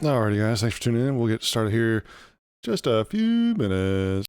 Alrighty, guys, thanks for tuning in. We'll get started here just a few minutes.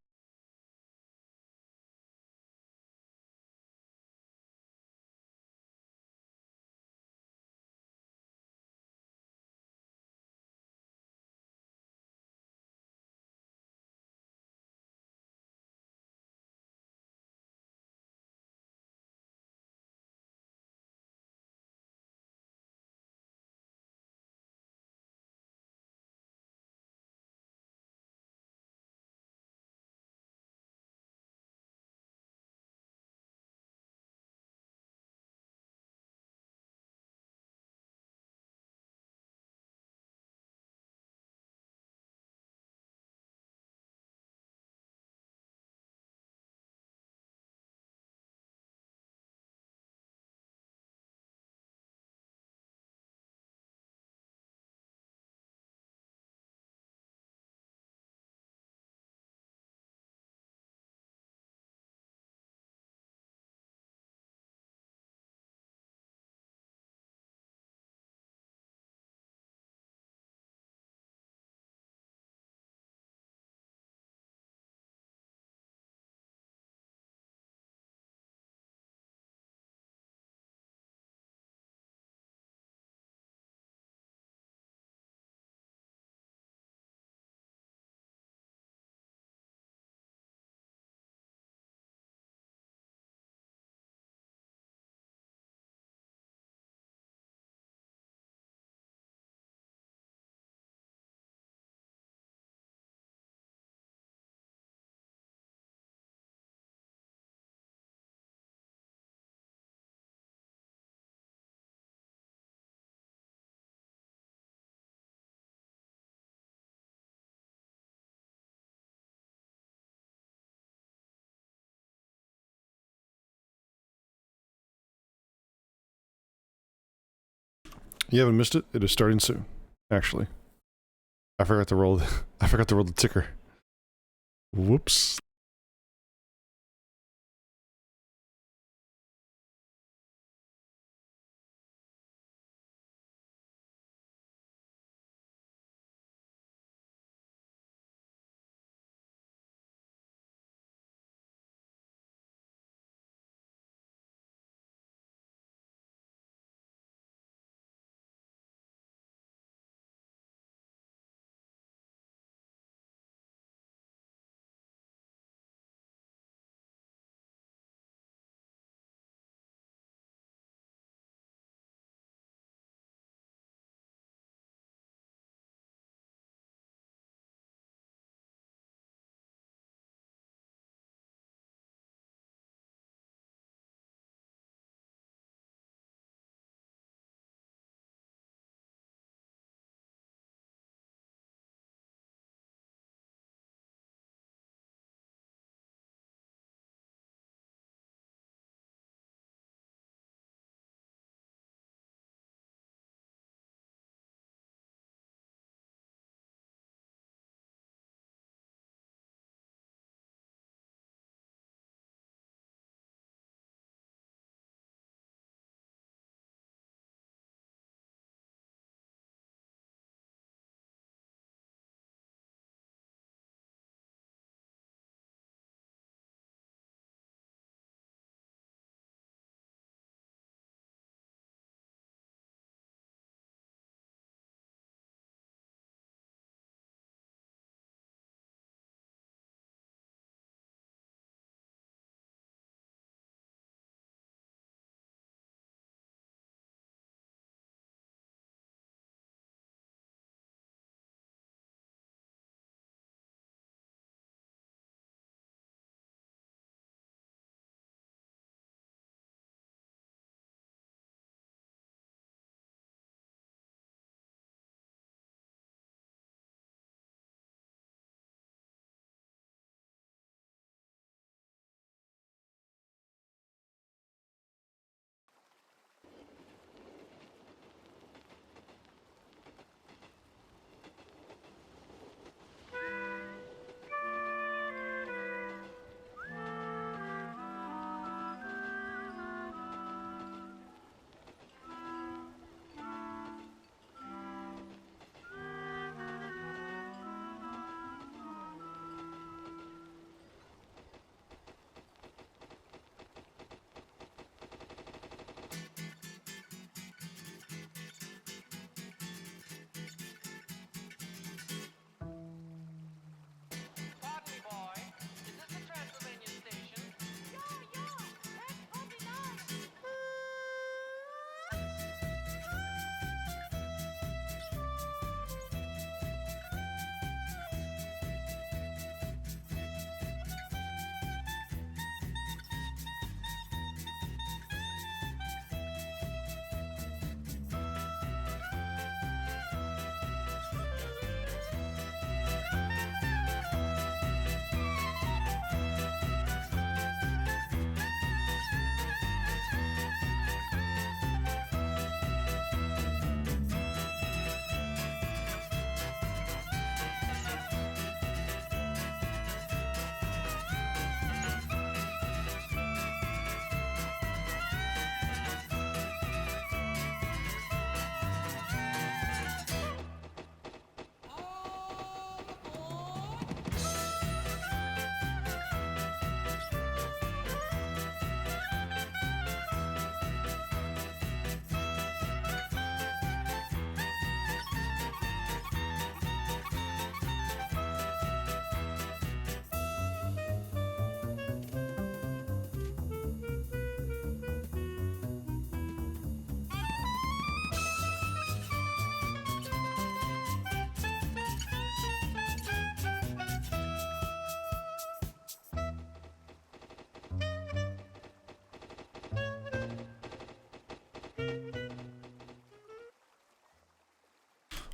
You haven't missed it. It is starting soon. Actually, I forgot to roll. I forgot to roll the ticker. Whoops.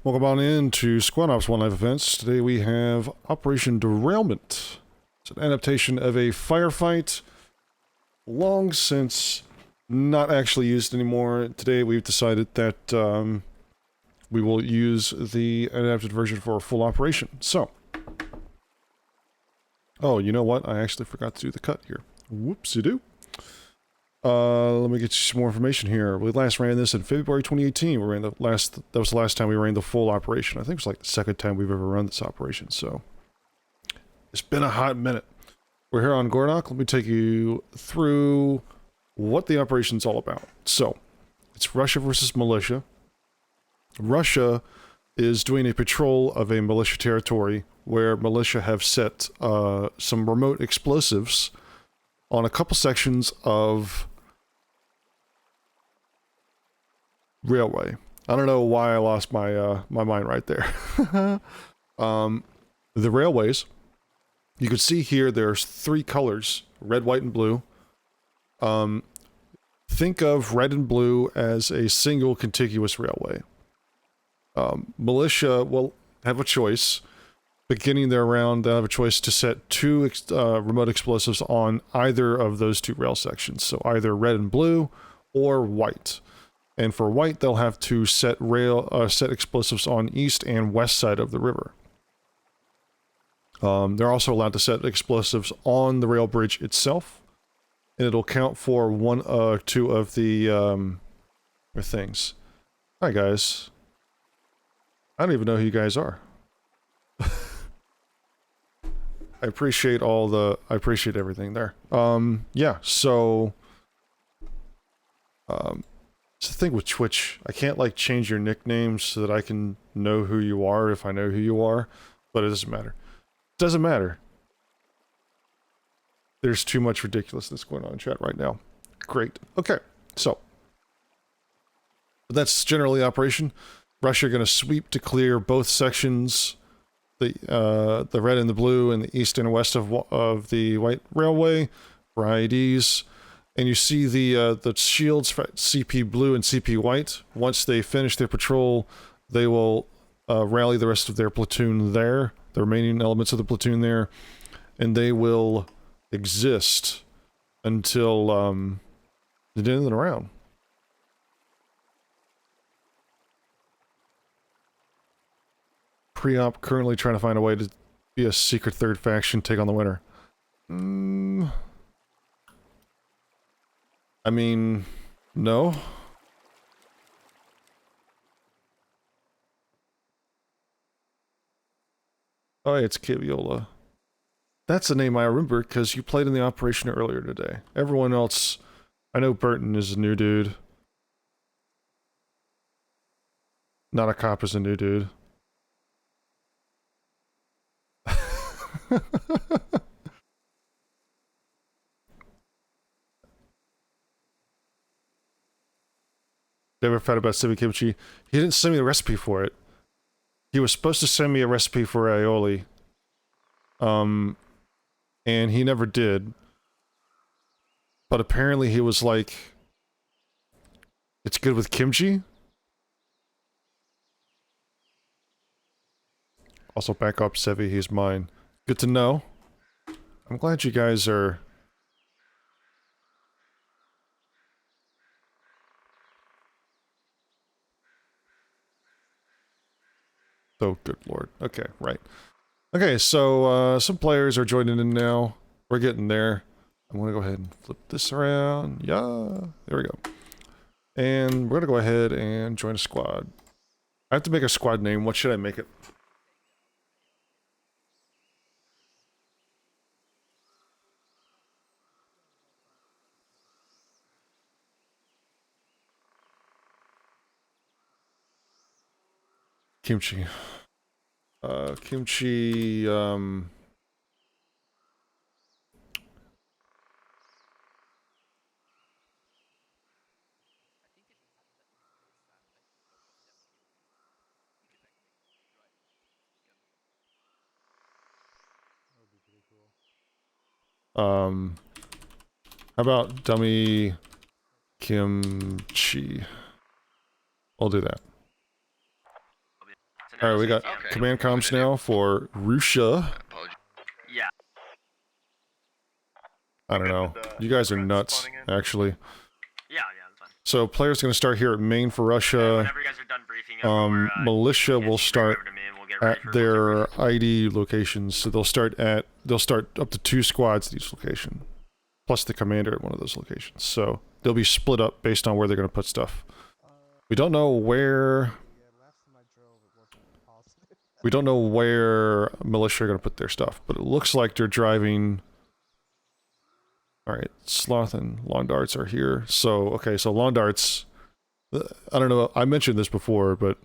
Welcome on in to Squad Ops 1 Live Events. Today we have Operation Derailment. It's an adaptation of a firefight, long since not actually used anymore. Today we've decided that we will use the adapted version for a full operation. So, oh, you know what? I actually forgot to do the cut here. Whoopsie-doo. Let me get you some more information here. We last ran this in February 2018. That was the last time we ran the full operation. I think it was like the second time we've ever run this operation, so it's been a hot minute. We're here on Gordok. Let me take you through what the operation's all about. So, it's Russia versus militia. Russia is doing a patrol of a militia territory where militia have set some remote explosives on a couple sections of railway. I don't know why I lost my my mind right there. The railways, you can see here there's three colors, red, white, and blue. Think of red and blue as a single contiguous railway. Militia will have a choice. Beginning their round, they'll have a choice to set two remote explosives on either of those two rail sections. So either red and blue or white. And for white, they'll have to set explosives on east and west side of the river. They're also allowed to set explosives on the rail bridge itself, and it'll count for two of the things. Hi guys. I don't even know who you guys are. I appreciate everything there. Yeah, so it's the thing with Twitch. I can't like change your nicknames so that I can know who you are if I know who you are, but it doesn't matter. It doesn't matter. There's too much ridiculousness going on in chat right now. Great. Okay, so that's generally the operation. Russia are going to sweep to clear both sections, the red and the blue, and the east and west of the white railway for IEDs. And you see the shields for CP blue and CP white. Once they finish their patrol, they will rally the rest of their platoon there, the remaining elements of the platoon there, and they will exist until the end of the round. Pre-op currently trying to find a way to be a secret third faction, take on the winner. I mean, no. Oh, hey, it's Kiviola. That's the name I remember because you played in the operation earlier today. Everyone else, I know Burton is a new dude. Not a cop is a new dude. Never found about civet kimchi. He didn't send me a recipe for it. He was supposed to send me a recipe for aioli. And he never did. But apparently he was like, it's good with kimchi? Also back up Sevi, he's mine. Good to know. I'm glad you guys are... Oh, good lord. Okay, right. Okay, so, some players are joining in now. We're getting there. I'm gonna go ahead and flip this around. Yeah, there we go. And we're gonna go ahead and join a squad. I have to make a squad name. What should I make it? Kimchi. Kimchi, how about dummy kimchi? I'll do that. All right, we got command comms now for Russia. Yeah. I don't know. You guys are nuts, actually. Yeah, that's fine. So players going to start here at main for Russia. Whenever you guys are done briefing, Militia will start at their ID locations. So they'll start up to 2 squads at each location, plus the commander at one of those locations. So they'll be split up based on where they're going to put stuff. We don't know where. We don't know where militia are going to put their stuff, but it looks like they're driving. Alright, Sloth and Lawn Darts are here. So, okay, so Lawn Darts, I don't know, I mentioned this before, but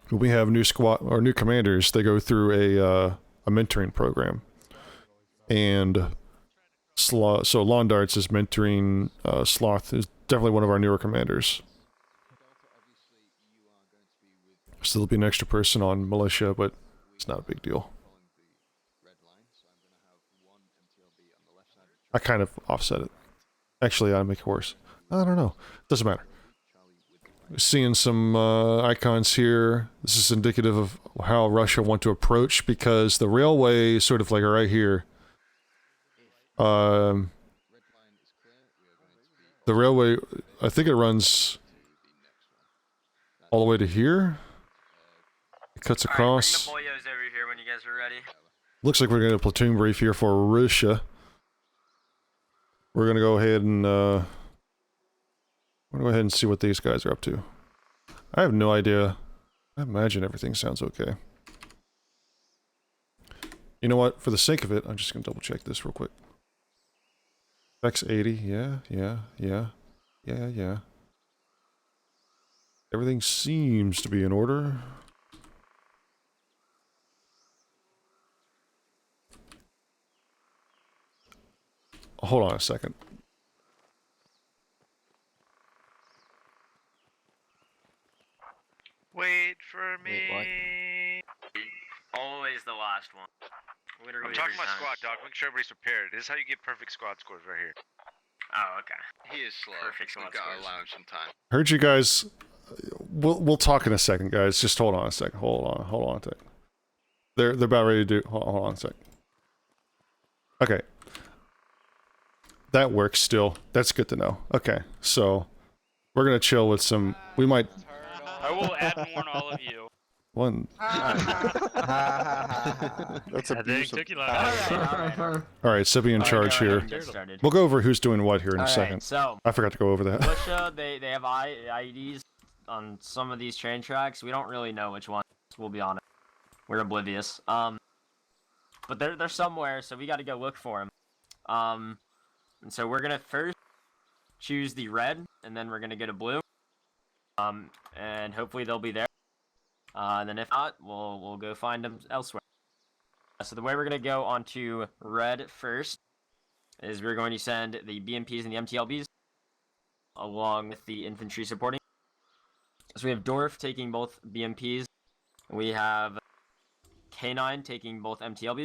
when we have new squad, or new commanders, they go through a mentoring program. And, so Lawn Darts is mentoring, Sloth is definitely one of our newer commanders. So there'll be an extra person on militia, but it's not a big deal. I kind of offset it. Actually, I make it worse. I don't know. Doesn't matter. Seeing some icons here. This is indicative of how Russia want to approach, because the railway is sort of like right here. The railway, I think it runs all the way to here. It cuts across. Bring the boyos over here when you guys are ready. Looks like we're going to platoon brief here for Russia. We're gonna go ahead and see what these guys are up to. I have no idea. I imagine everything sounds okay. You know what? For the sake of it, I'm just gonna double check this real quick. X80, yeah. Everything seems to be in order. Hold on a second. Wait for me. Wait, always the last one. Literally I'm talking about squad, dog. Make sure everybody's prepared. This is how you get perfect squad scores right here. Oh, okay. He is slow. Perfect squad Gotta scores. allow him some time. Heard you guys. We'll talk in a second, guys. Just hold on a second. Hold on a second. They're about ready to do. Hold on a second. Okay. That works still. That's good to know. Okay, so we're gonna chill with some. We might. I will add warn all of you. One. That's abusive. Alright, Sippy in charge here. We'll go over who's doing what here in a second. So I forgot to go over that. militia, they have IEDs on some of these train tracks. We don't really know which ones. We'll be honest. We're oblivious. But they're somewhere, so we got to go look for them. And so we're gonna first choose the red, and then we're gonna go to blue. And hopefully they'll be there. And then if not, we'll go find them elsewhere. So the way we're gonna go onto red first is we're going to send the BMPs and the MTLBs along with the infantry supporting. So we have Dorf taking both BMPs. We have K9 taking both MTLBs.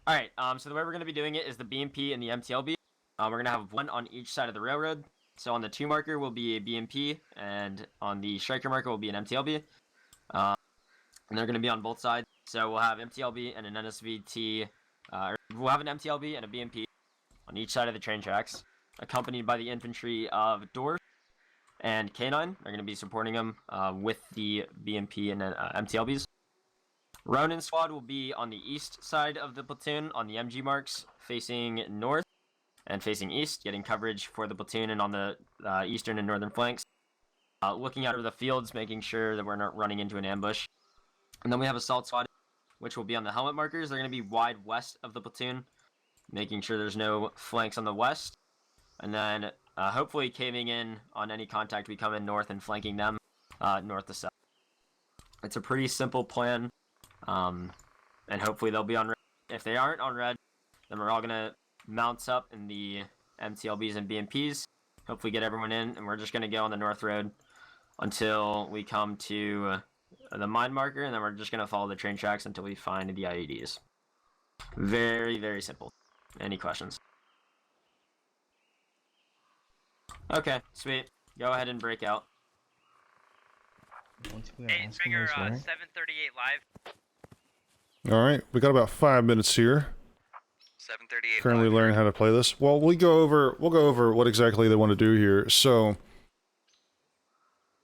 Alright, so the way we're going to be doing it is the BMP and the MTLB. We're going to have one on each side of the railroad. So on the 2 marker will be a BMP, and on the striker marker will be an MTLB. And they're going to be on both sides. So we'll have MTLB and an NSVT, we'll have an MTLB and a BMP on each side of the train tracks, accompanied by the infantry of Dorf and K9. They're going to be supporting them with the BMP and MTLBs. Ronin squad will be on the east side of the platoon on the MG marks, facing north and facing east, getting coverage for the platoon and on the eastern and northern flanks. Looking out over the fields, making sure that we're not running into an ambush. And then we have assault squad, which will be on the helmet markers. They're going to be wide west of the platoon, making sure there's no flanks on the west. And then hopefully caving in on any contact we come in north and flanking them north to south. It's a pretty simple plan. And hopefully they'll be on red. If they aren't on red, then we're all gonna mount up in the MTLBs and BMPs. Hopefully get everyone in, and we're just gonna go on the north road until we come to the mine marker, and then we're just gonna follow the train tracks until we find the IEDs. Very, very simple. Any questions? Okay, sweet. Go ahead and break out. Hey, Springer, 7:38 live. Alright, we got about 5 minutes here. 7:38. Currently learning how to play this. Well, we'll go over what exactly they want to do here. So,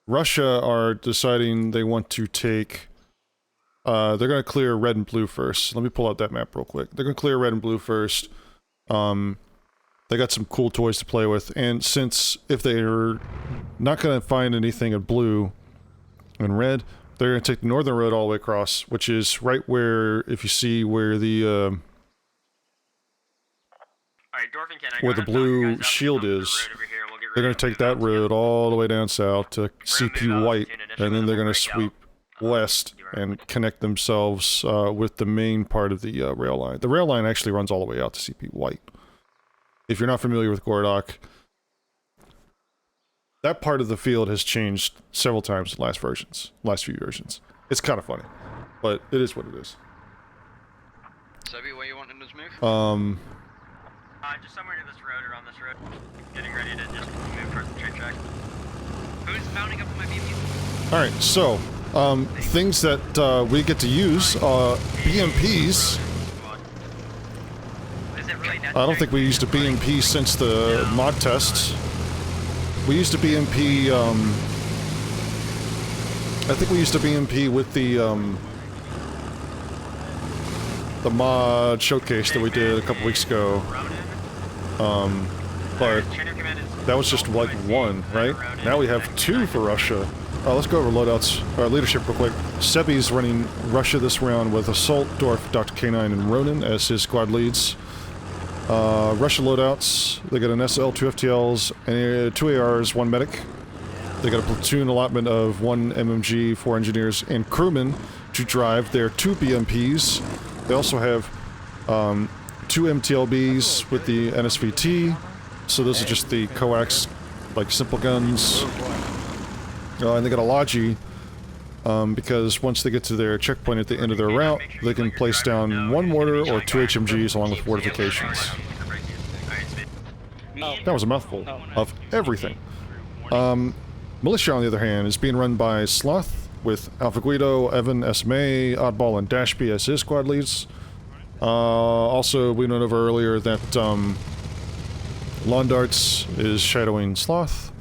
Russia are deciding they want to take... they're going to clear red and blue first. Let me pull out that map real quick. They're going to clear red and blue first. They got some cool toys to play with, and since if they're not going to find anything in blue and red, they're going to take the northern road all the way across, which is right where, if you see where the, Alright, where the blue shield is, they're going to take that road all the way down south to CP White, and then they're going to sweep west and connect themselves with the main part of the rail line. The rail line actually runs all the way out to CP White. If you're not familiar with Gordok, that part of the field has changed several times in last few versions. It's kind of funny, but it is what it is. Sebi, what you want in this move? Just somewhere near this road or on this road. Getting ready to just move towards the train track. Who's mounting up on my BMP? Alright, so, things that we get to use, BMPs. I don't think we used a BMP since the mod tests. We used a BMP, I think we used a BMP with the mod showcase that we did a couple weeks ago. But that was just like one, right? Now we have two for Russia. Let's go over loadouts, leadership real quick. Sebi's running Russia this round with Assault, Dorf, Dr. K9, and Ronan as his squad leads. Russia loadouts, they got an SL, 2 FTLs, and 2 ARs, 1 medic. They got a platoon allotment of 1 MMG, 4 engineers, and crewmen to drive their 2 BMPs. They also have 2 MTLBs with the NSVT, so those are just the coax, like simple guns. And they got a Logi, because once they get to their checkpoint at the end of their route, they can place down 1 mortar or 2 HMGs along with fortifications. That was a mouthful of everything. Militia, on the other hand, is being run by Sloth, with Alpha Guido, Evan, SMA, Oddball, and Dashby as his squad leads. Also, we went over earlier that Londarts is shadowing Sloth.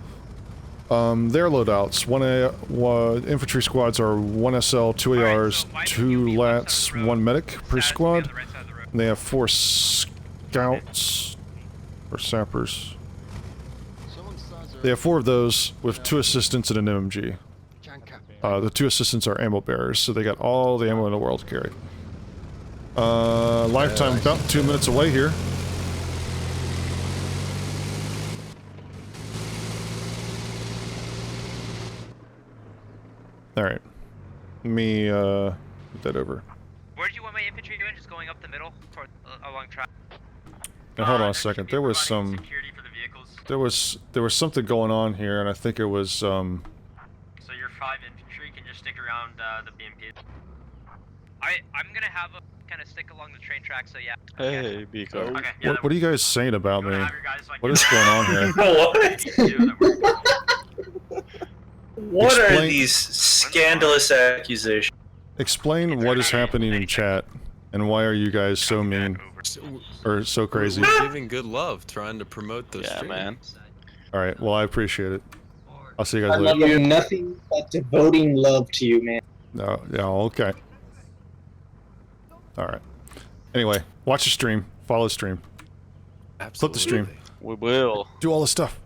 Their loadouts, infantry squads are 1 SL, 2 ARs, 2 LATs, 1 medic per squad. And they have 4 scouts, or sappers. They have 4 of those with 2 assistants and an MMG. The 2 assistants are ammo bearers, so they got all the ammo in the world to carry. Lifetime about 2 minutes away here. Alright. Let me, put that over. Where do you want my infantry doing? Just going up the middle toward along track. Now, hold on a second. There was some... There was something going on here, and I think it was, So your 5 infantry can just stick around, the BMP. I'm gonna have a kind of stick along the train track, so yeah. Hey, bcarr. Okay, yeah, what are you guys saying about me? have your guys, like, What is going on here? What are Explain- these scandalous accusations? Explain what is happening in chat, and why are you guys so mean, or so crazy? We're giving good love, trying to promote those Yeah, streams. man. Alright, well I appreciate it. I'll see you I guys love later. you. Nothing but devoting love to you, man. No, yeah, okay. Alright. Anyway, watch the stream, follow the stream, flip the stream, We will. do all this stuff.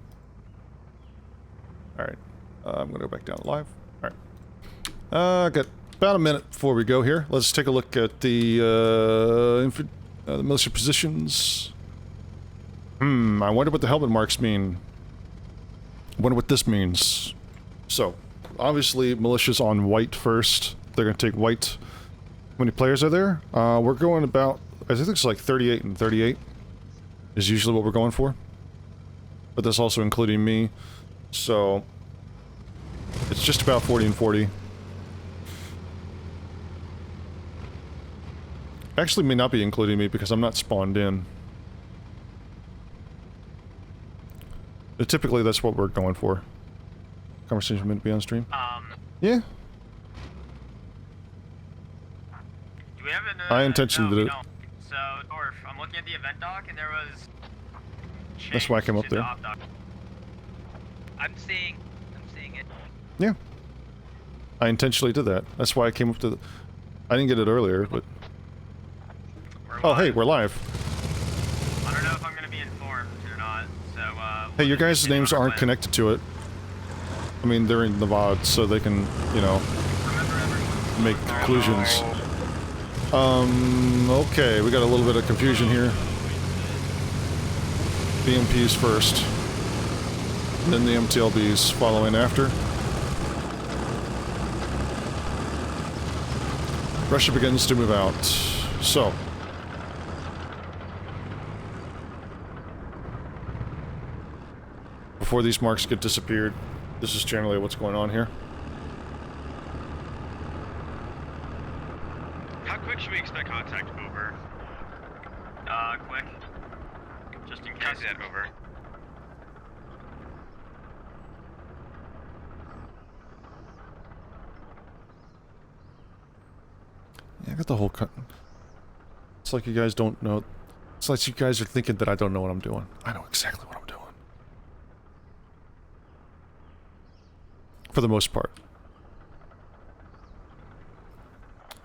Alright, I'm gonna go back down to live. Alright. Got about a minute before we go here. Let's take a look at the militia positions. I wonder what the helmet marks mean. I wonder what this means. So, obviously, militia's on white first. They're gonna take white. How many players are there? We're going about, I think it's like 38 and 38 is usually what we're going for. But that's also including me. So, it's just about 40 and 40. actually may not be including me because I'm not spawned in. But typically, that's what we're going for. Conversation meant to be on stream. Yeah. Do we have an, I intentionally no, did we it. don't. So, Dorf, I'm looking at the event doc, and there was... That's why I came up change to the there. op doc. I'm seeing it. Yeah. I intentionally did that. That's why I came up to the... I didn't get it earlier, but... We're Oh, hey, live. we're live. I don't know if I'm gonna be informed or not, so, Hey, your we'll guys' continue names on our aren't plan. connected to it. I mean, they're in the VOD, so they can, you know, Remember everyone. make conclusions. Okay, we got a little bit of confusion here. BMPs first. Then the MTLBs following after. Russia begins to move out. So. Before these marks get disappeared, this is generally what's going on here. How quick should we expect contact? Over. Quick. Just in case. Copy that. Over. Yeah, I got the whole cut. It's like you guys don't know. It's like you guys are thinking that I don't know what I'm doing. I know exactly what I'm doing. For the most part.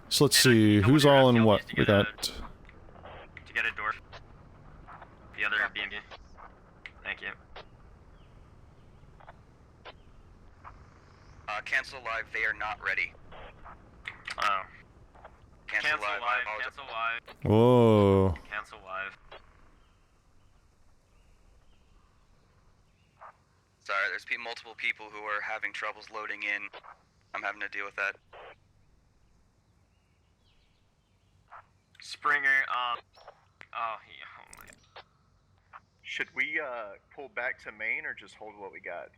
So let's see, who's all in what? We got... To get a door. The other BMG. Thank you. Cancel live. They are not ready. Oh. Cancel live. I apologize. Cancel live. Whoa. Cancel live. Sorry, there's multiple people who are having troubles loading in. I'm having to deal with that. Springer, oh, my. Should we pull back to main or just hold what we got?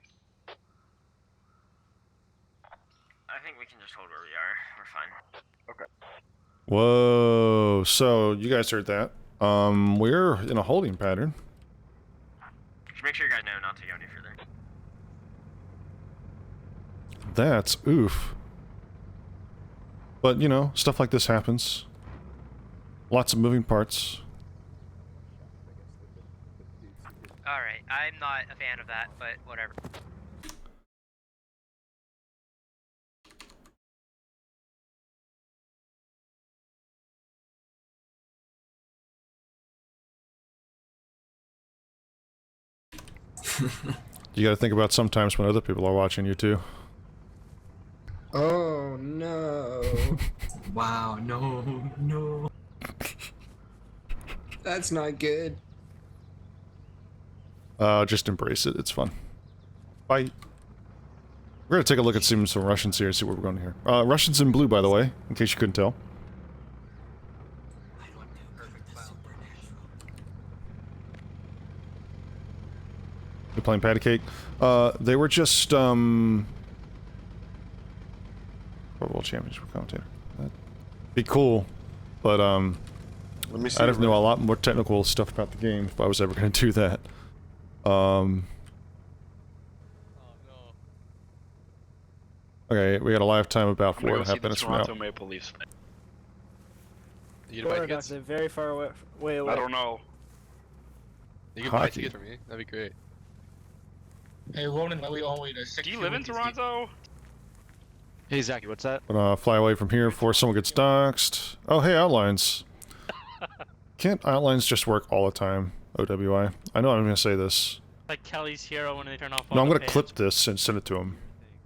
I think we can just hold where we are. We're fine. Okay. Whoa. So, you guys heard that. We're in a holding pattern. Just make sure you guys know not to go any further. That's oof. But, you know, stuff like this happens. Lots of moving parts. Alright, I'm not a fan of that, but whatever. You gotta think about sometimes when other people are watching you too. Oh no. Wow, no. That's not good. Just embrace it. It's fun. Bye. We're gonna take a look at some Russians here and see where we're going here. Russians in blue, by the way, in case you couldn't tell. You playing patty cake? They were just, World Championship commentator. That'd be cool, but, Let me see. I'd have to know a lot more technical stuff about the game if I was ever gonna do that. Okay, we got a live time about 4.5 minutes from now. Maple Leafs. You buy tickets? They're very far away. Way away. I don't know. You can buy Hockey. tickets for me. That'd be great. Hey, Ronan, let me only to 6. Do you live in Toronto? Hey, Zachy, what's that? Fly away from here before someone gets doxxed. Oh, hey, outlines. Can't outlines just work all the time? OWI. I know I'm gonna say this. Like Kelly's hero when they turn off. No, I'm gonna clip this and send it to him.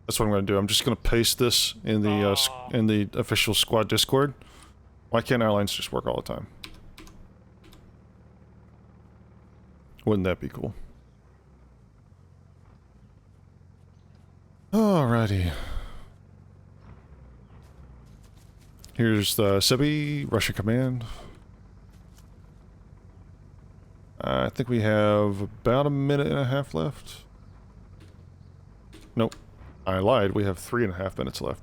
That's what I'm gonna do. I'm just gonna paste this in the official squad Discord. Why can't outlines just work all the time? Wouldn't that be cool? Alrighty. Here's the Sebi, Russian Command. I think we have about 1.5 minutes left. Nope. I lied. We have 3.5 minutes left.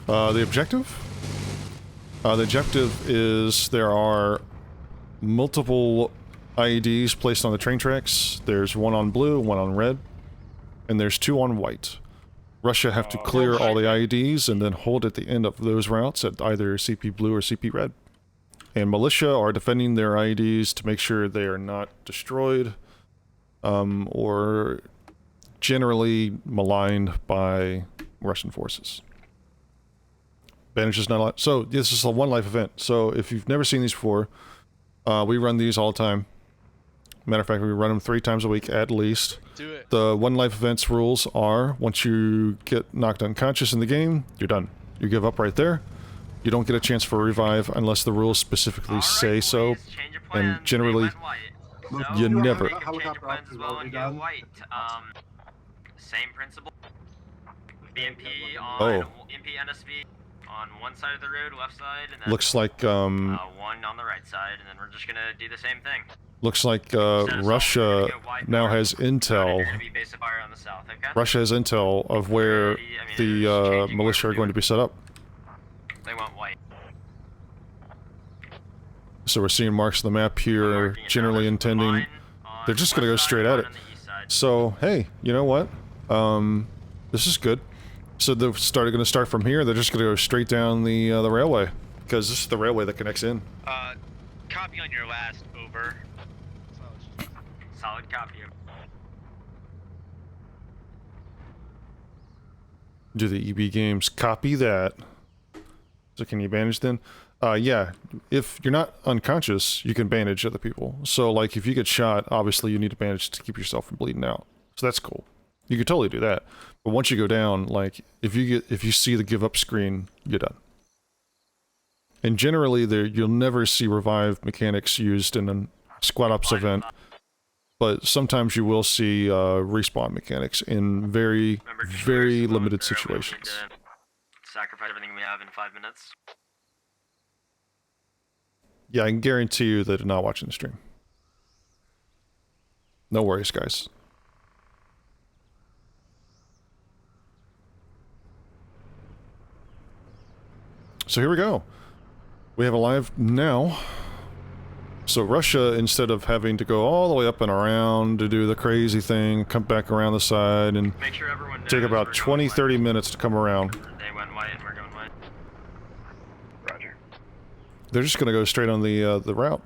The objective? The objective is there are multiple IEDs placed on the train tracks. There's one on blue, one on red, and there's 2 on white. Russia have to clear all the IEDs and then hold at the end of those routes at either CP blue or CP red. And militia are defending their IEDs to make sure they are not destroyed, or generally maligned by Russian forces. Bandage is not allowed. So this is a one life event. So if you've never seen these before, we run these all the time. Matter of fact, we run them 3 times a week at least. Do it. The one life events rules are once you get knocked unconscious in the game, you're done. You give up right there. You don't get a chance for a revive unless the rules specifically say so. And generally, you never. Same principle. BMP on BMP NSV on one side of the road, left side, and then looks like one on the right side, and then we're just gonna do the same thing. Looks like Russia now has intel. Russia has intel of where the militia are going to be set up. They want white. So we're seeing marks on the map here, generally intending they're just gonna go straight at it. So hey, you know what? This is good. So they're gonna start from here. They're just gonna go straight down the railway because this is the railway that connects in. Copy on your last, over. Solid copy. Do the EB games copy that? So can you bandage then? Yeah, if you're not unconscious, you can bandage other people. So like if you get shot, obviously you need to bandage to keep yourself from bleeding out. So that's cool. You could totally do that. But once you go down, like if you see the give up screen, you're done. And generally you'll never see revive mechanics used in a squad ops event. But sometimes you will see respawn mechanics in very, very limited situations. Sacrifice everything we have in 5 minutes. Yeah, I can guarantee you that they're not watching the stream. No worries, guys. So here we go. We have a live now. So Russia, instead of having to go all the way up and around to do the crazy thing, come back around the side and take about 20-30 minutes to come around. They went white and we're going white. Roger. They're just gonna go straight on the route.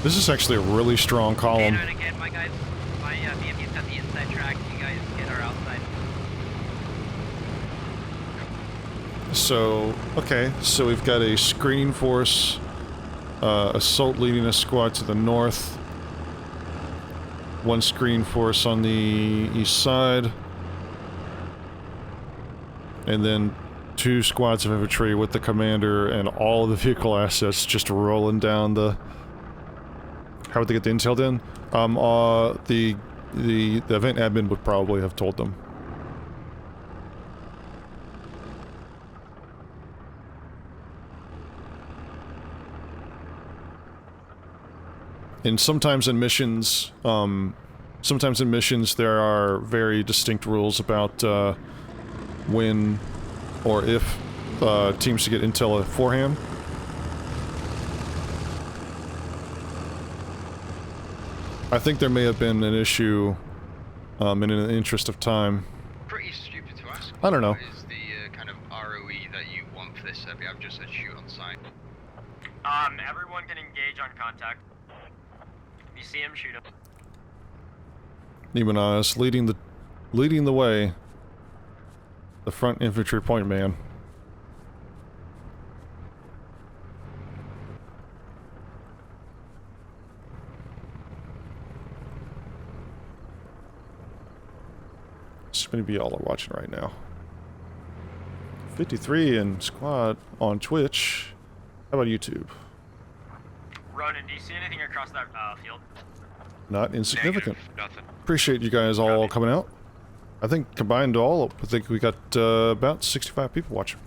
This is actually a really strong column. And again, my guys, my BMP's got the inside track. You guys get our outside. So, okay, so we've got a screening force, assault leading a squad to the north, one screening force on the east side, and then 2 squads of infantry with the commander and all of the vehicle assets just rolling down the... How would they get the intel then? The event admin would probably have told them. And sometimes in missions, there are very distinct rules about when or if teams should get intel beforehand. I think there may have been an issue, in the interest of time. Pretty stupid to ask. I don't know. What is the kind of ROE that you want for this survey? I've just said shoot on sight. Everyone can engage on contact. If you see him, shoot him. Nemanaz leading the way. The front infantry point man. How many of y'all are watching right now? 53 in squad on Twitch. How about YouTube? Ronan, do you see anything across that field? Not insignificant. Negative, nothing. Appreciate you guys all coming out. I think combined all, I think we got about 65 people watching.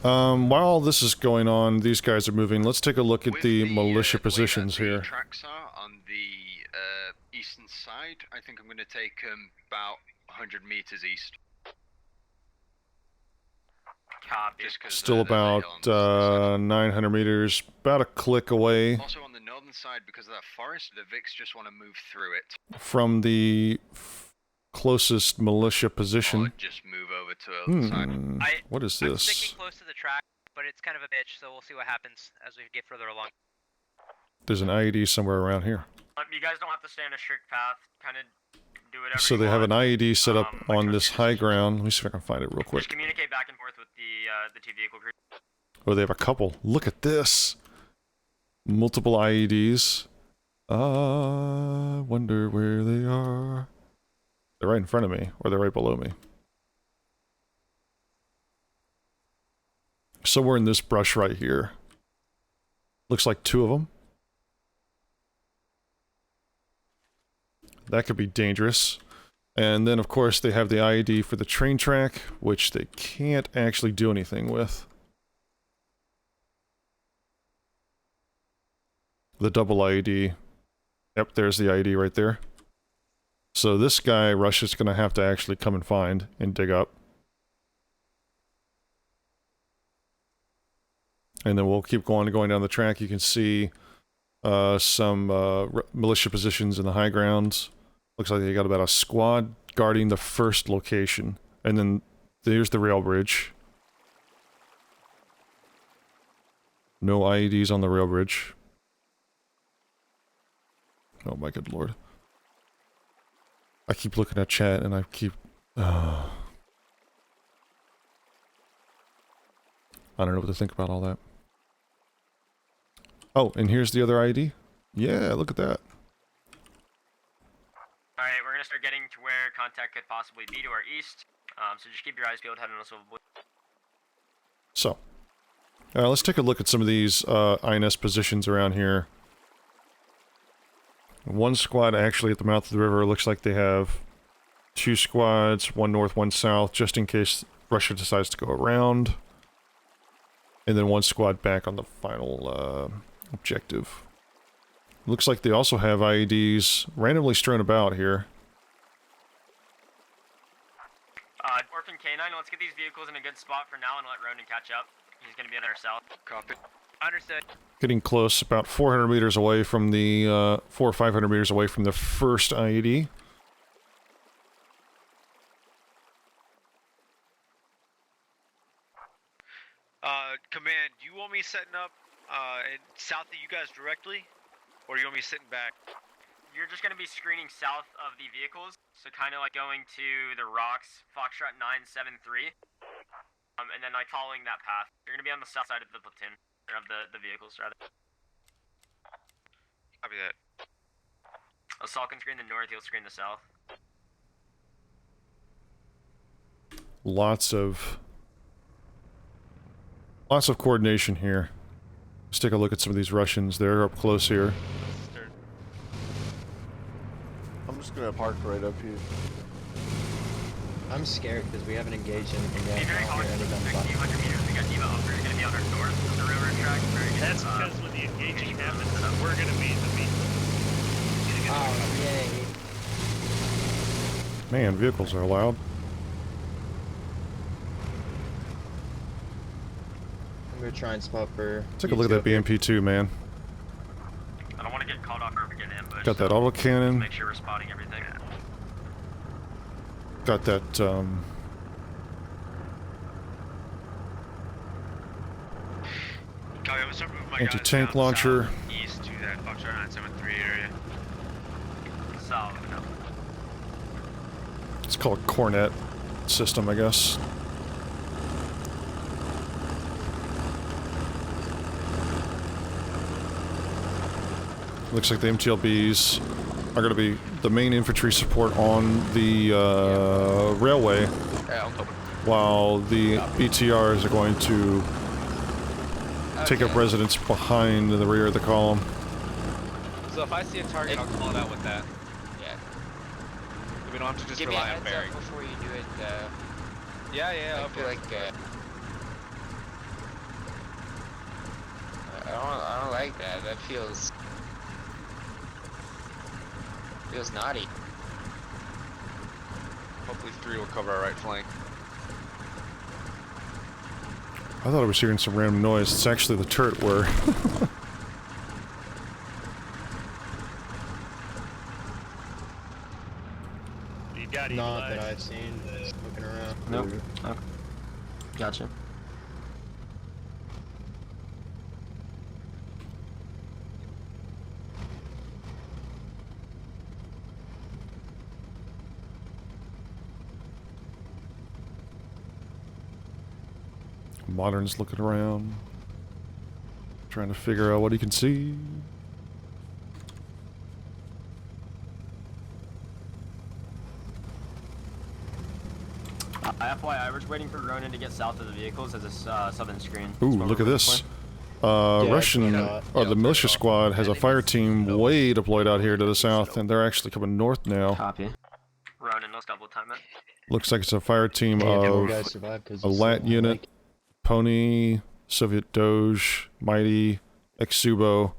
While all this is going on, these guys are moving. Let's take a look at the militia positions the way that here. the tracks are on the eastern side, I think I'm going to take about 100 meters east. Copy. Just 'cause, Still there's a hill about on this side. 900 meters, about a click away Also on the northern side, because of that forest, the Vics just want to move through it. from the closest militia position. Or just move over to the other side. What is I'm this? sticking close to the track, but it's kind of a bitch, so we'll see what happens as we get further along. There's an IED somewhere around here. You guys don't have to stay on a strict path. Kind of do whatever So you they have want. an IED set up I on trust this your high decision. ground. Let me see if I can find it real quick. Just communicate back and forth with the two vehicle crews. Oh, they have a couple. Look at this. Multiple IEDs. Wonder where they are. They're right in front of me, or they're right below me. Somewhere in this brush right here. Looks like 2 of them. That could be dangerous. And then, of course, they have the IED for the train track, which they can't actually do anything with. The double IED. Yep, there's the IED right there. So this guy, Rush, is going to have to actually come and find and dig up. And then we'll keep going down the track. You can see some militia positions in the high grounds. Looks like they got about a squad guarding the first location. And then there's the rail bridge. No IEDs on the rail bridge. Oh my good lord. I keep looking at chat and I keep... I don't know what to think about all that. Oh, and here's the other ID. Yeah, look at that. Alright, we're gonna start getting to where contact could possibly be to our east. So just keep your eyes peeled, head on a swivel. So, let's take a look at some of these INS positions around here. One squad actually at the mouth of the river. Looks like they have 2 squads, 1 north, 1 south, just in case Russia decides to go around. And then 1 squad back on the final objective. Looks like they also have IEDs randomly strewn about here. Orphan K9, let's get these vehicles in a good spot for now and let Ronan catch up. He's gonna be on our south. Copy. Understood. Getting close, about 400 meters away from the, 400 or 500 meters away from the first IED. Command, do you want me setting up south of you guys directly? Or do you want me sitting back? You're just gonna be screening south of the vehicles, so kind of like going to the rocks, Foxtrot 973, and then like following that path. You're gonna be on the south side of the platoon, or of the vehicles rather. Copy that. Assault can screen the north, you'll screen the south. Lots of coordination here. Let's take a look at some of these Russians. They're up close here. I'm just gonna park right up here. I'm scared because we haven't engaged in Be anything very yet. cautious in the next few hundred meters. We got Diva Upper gonna be on our north of the railroad track. That's because when the engaging happens, we're gonna be in the meat. Oh, yay. Man, vehicles are loud. I'm gonna try and spot for... Take a look at that BMP2, man. I don't want to get caught off or get ambushed. Got that so autocannon. Make sure we're spotting everything. Got that, Copy, I'm gonna start moving my guys anti-tank down launcher. east to that Foxtrot 973 area. Solid. No. It's called Cornet system, I guess. Looks like the MTLBs are going to be the main infantry support on the railway, while the BTRs are going to take up residence behind in the rear of the column. So if I see a target, I'll call it out with that. Yeah. We don't have to just Give me a rely on heads bearing. up before you do it. Yeah, I feel like I don't like that. That feels naughty. Hopefully 3 will cover our right flank. I thought I was hearing some random noise. It's actually the turret were. You got Not that I've seen. Just looking around. Nope. Okay. Gotcha. Modern's looking around, trying to figure out what he can see. FYI, we're just waiting for Ronan to get south of the vehicles as a southern screen. Ooh, That's what look at we're this. looking Russian, or the militia squad has a fire team way deployed out here to the south, and they're actually coming north for. now. Copy. Ronan, let's double time it. Looks like it's a fire team of a lat unit, Pony, Soviet Doge, Mighty, Exubo,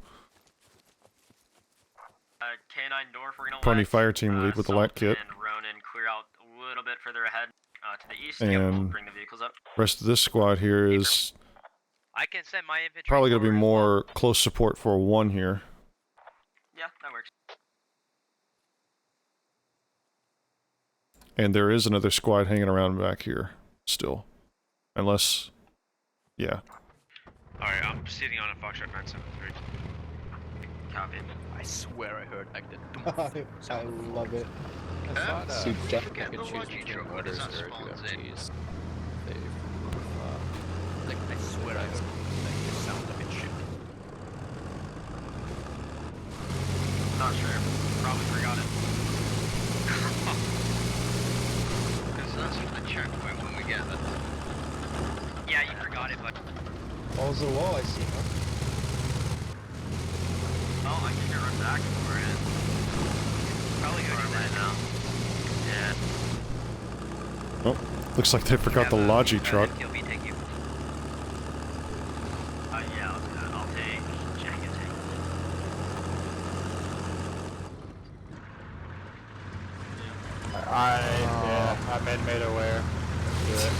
K9 North, we're gonna Pony let, fire team lead with the lat kit, and Ronan clear out a little bit further ahead to the east. and We'll bring the vehicles up. rest of this squad here is I can send my infantry. probably going to be forward as more close support for 1 here. Yeah, that works. And there is another squad hanging around back here, still. Unless, yeah. Alright, I'm proceeding on a Foxtrot 973. Copy. I swear I heard like the I love it. So forget the logi truck, what does that spawns in? Like, I swear I heard like the sound of it shit. Not sure. Probably forgot it. Because that's for the checkpoint when we get there. Yeah, you forgot it, but Balls of the wall, I see. Oh, I think I run back for it. probably gonna do that now. Yeah. Oh, looks like they forgot the Logi truck. He'll be taking. Yeah, I'll do that. I'll take Jack and take. I've been made aware. Do it.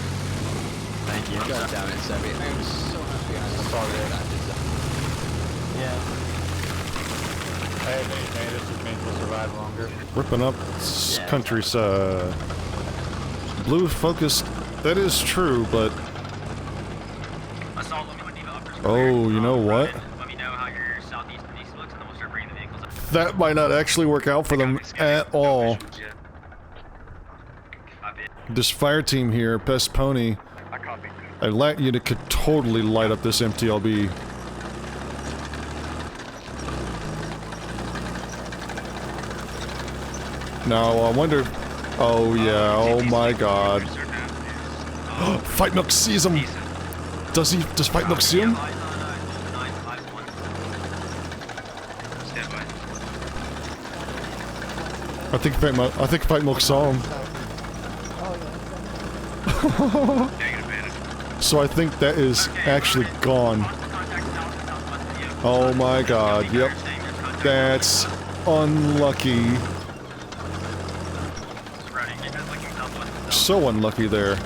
Thank you. God damn it, Sebby. I am so happy I saw that design. Yeah. Hey, this just means we'll survive longer. Ripping up this country's, blue focused. That is true, but... Assault, let me know when you upper square. Oh, you know what? Let me know how your southeast and east looks, and then we'll start bringing the vehicles up. That might not actually work out for them at all. Copy. This fire team here, Best Pony, I copy. a lat unit could totally light up this MTLB. Now, I wonder... Oh yeah, oh my god. Fight Milk sees him! Does Fight Milk see him? I think Fight Milk saw him. So I think that is actually gone. Oh my god, yep. That's unlucky. So unlucky there.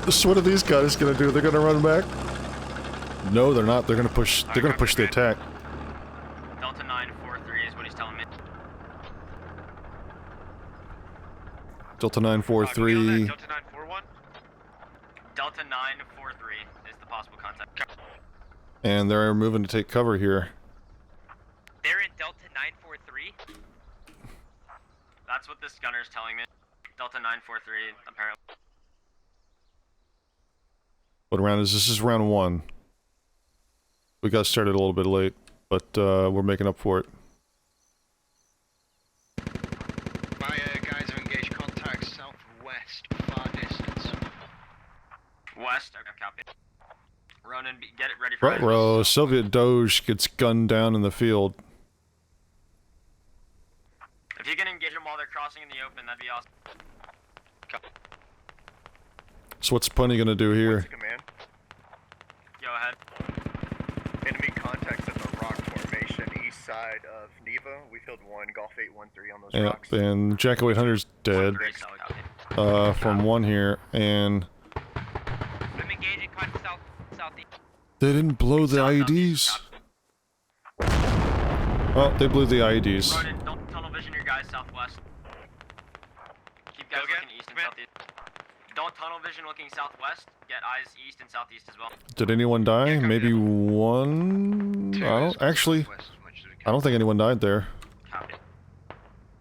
So what are these guys gonna do? They're gonna run back? No, they're not. They're gonna push the attack. Delta 943 is what he's telling me. Delta 943. Delta 941? Delta 943 is the possible contact. And they're moving to take cover here. They're in Delta 943. That's what this gunner is telling me. Delta 943, apparently. What round is this? This is round 1. We got started a little bit late, but we're making up for it. My guys have engaged contacts southwest, far distance. West, okay, copy. Ronan, get it ready for Ruh-roh, Soviet Doge gets gunned down in the field. If you can engage them while they're crossing in the open, that'd be awesome. So what's Punny gonna do What's here? the command? Go ahead. Enemy contacts at the rock formation east side of Neva. We killed one, Golf 813 on those Yeah, rocks. and Jacko 800's dead. 1-3, solid copy. From one here, and I'm engaging southeast. they didn't blow the IEDs. Oh, they blew the IEDs. Ronan, don't tunnel vision your guys southwest. Keep guys again? looking east and Command. southeast. Don't tunnel vision looking southwest. Get eyes east and southeast as well. Did anyone die? Maybe one? I don't actually. I don't think anyone died there. Copy.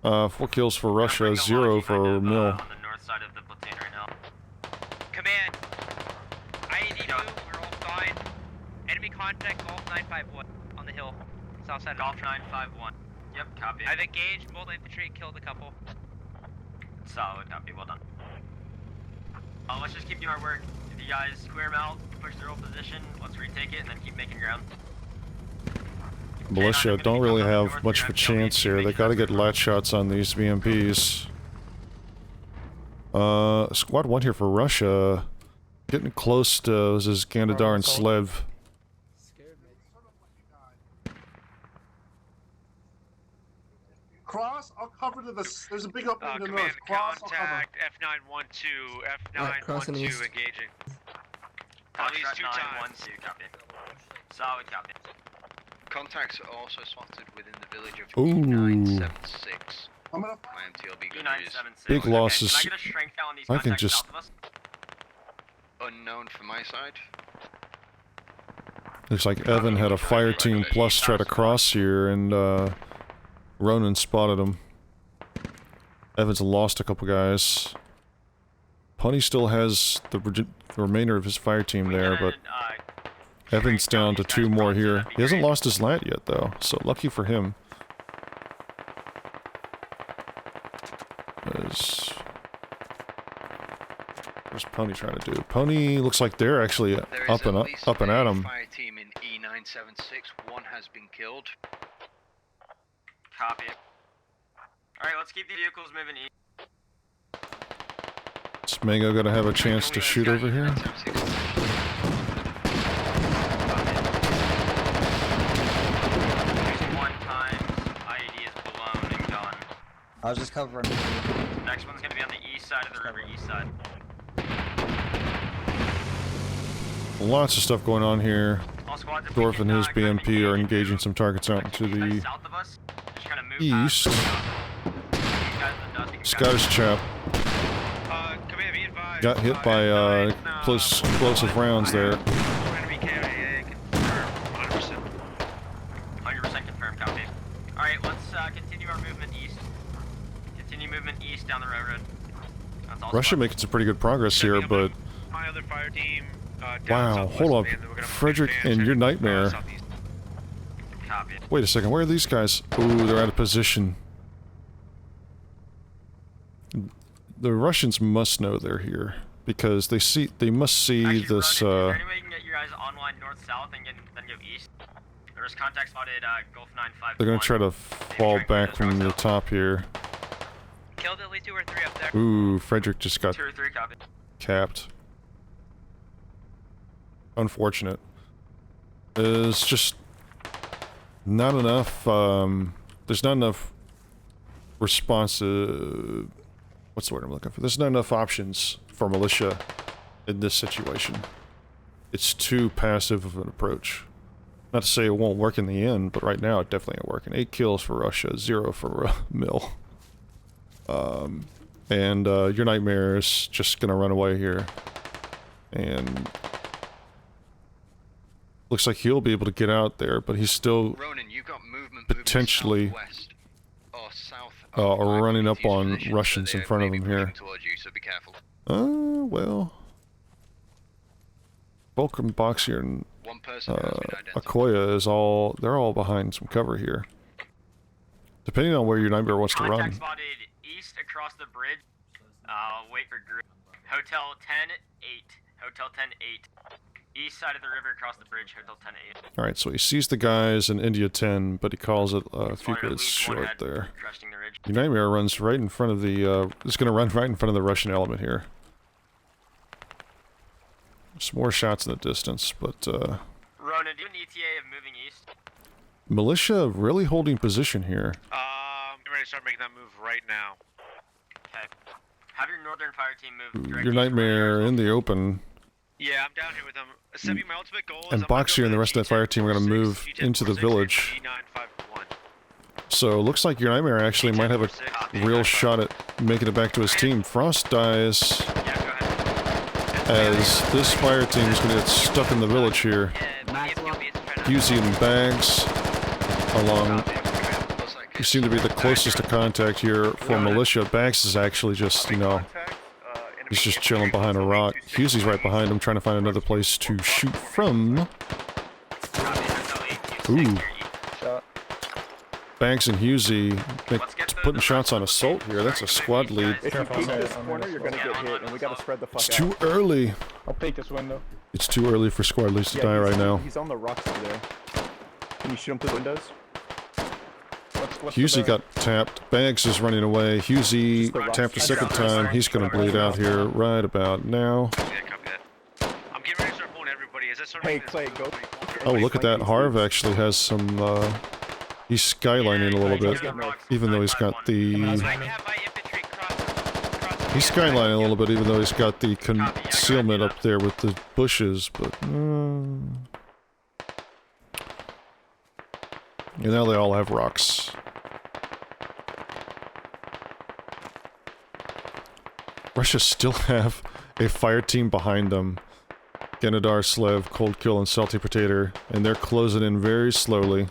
4 kills for Russia, 0 for Mill. On the north side of the platoon right now. Command. IED 2, we're all fine. Enemy contact Golf 951 on the hill. South side Golf of the 951. Yep, copy. I've engaged both infantry and killed a couple. Solid copy, well done. Let's just keep doing our work. If you guys clear them out, push their old position, let's retake it, and then keep making ground. Militia don't really have much of a chance here. They gotta get lat shots on these BMPs. Squad 1 here for Russia. Getting close to this is Gandadar and Slev. Cross, I'll cover to the. There's a big opening to the Command, north. Cross, I'll cover. contact F912, crossing F912 east. engaging. At least 2 times. 912, copy. Solid copy. Contacts are also spotted within the village of Ooh. E976. I'm gonna. My MTLB gun is E976. Big losses. Can I get a strength count on these I can contacts just- south of us? unknown for my side. Looks like Evan had a fire team plus try to cross here, and Ronan spotted him. Evan's lost a couple guys. Punny still has the remainder of his fire team there, but Evan's down to 2 more here. He hasn't lost his lat yet, though, so lucky for him. What's Pony trying to do? Pony looks like they're actually There is up and at least at a him. fire team in E976. One has been killed. Copy. Alright, let's keep the vehicles moving east. Is Mango gonna have a chance to shoot over here? Using 1 time, IED is blown and gone. I was just covering. Next one's gonna be on the east side of the river, east side. Lots of stuff going on here. All squads, if Dorf we and can, his kind of BMP are engage engaging some targets out into you guys the south of us, just kind of move east. past you guys in the dust, you can Scottish chap Command, be advised. got hit by explosive rounds there. Enemy KIA confirmed 100%. 100% confirmed, copy. Alright, let's continue our movement east. Continue movement east down the railroad. That's all Russia squads. making some pretty good progress here, but My other fire team. Down wow, southwest hold of up, me, and then we're gonna Frederick advance and your heading, nightmare. southeast. Copy. Wait a second, where are these guys? Ooh, they're out of position. The Russians must know they're here because they must see Actually, this. Ronan, is there any way you can get your guys online north-south and then go east? There was contact spotted Gulf 951. They're gonna try to fall back from the top here. Killed at least 2 or 3 up there. Ooh, Frederick just got 2 or 3, copy. capped. Unfortunate. There's just not enough, there's not enough response, what's the word I'm looking for? There's not enough options for militia in this situation. It's too passive of an approach. Not to say it won't work in the end, but right now it definitely ain't working. 8 kills for Russia, 0 for Mill. And your nightmare is just gonna run away here. And looks like he'll be able to get out there, but he's still Ronan, you've got movement potentially southwest or south of running up 540's on position, so Russians in they front of may him be here. moving towards you, so be careful. Well, Volker and Boxer and One person has been identified. Akoya is they're all behind some cover here. Depending on where your nightmare wants to Contact run. spotted east across the bridge. Wait for group. Hotel 10-8. Hotel 10-8. East side of the river across the bridge, Hotel 10-8. Alright, so he sees the guys in India 10, but he calls it a few Spotted at minutes least one short head there. cresting the ridge. Your nightmare runs right in front of the, is gonna run right in front of the Russian element here. Some more shots in the distance, but Ronan, do you have an ETA of moving east? militia really holding position here. I'm ready to start making that move right now. Okay. Have your northern fire team move directly Your nightmare in the open. Yeah, I'm down here with them. Sebi, my ultimate goal is And Boxer and the rest of that fire team are going to move into the village. So it looks like your nightmare actually might have a real shot at making it back to his team. Frost dies as this fire team is going to get stuck in the village here. Husey and Bags along. You seem to be the closest to contact here for militia. Bags is actually just, you know, he's just chilling behind a rock. Husey's right behind him trying to find another place to shoot from. Ooh. Banks and Husey putting shots on Assault here. That's a squad lead. If you keep this corner, you're gonna get hit, and we gotta spread the fuck out. It's too early. I'll take this window. It's too early for squad leads to die right now. He's on the rocks over there. Can you shoot him through the windows? Husey got tapped. Bags is running away. Husey tapped a second time. He's gonna bleed out here right about now. I'm getting ready to start pulling everybody. Is that starting? Hey, Clay, go. Oh, look at that. Harv actually has some, he's skylining a little bit. Even though he's got the... He's skylining a little bit, even though he's got the concealment up there with the bushes, but... And now they all have rocks. Russia still have a fire team behind them. Genadar, Slev, Cold Kill, and Salty Potato, and they're closing in very slowly.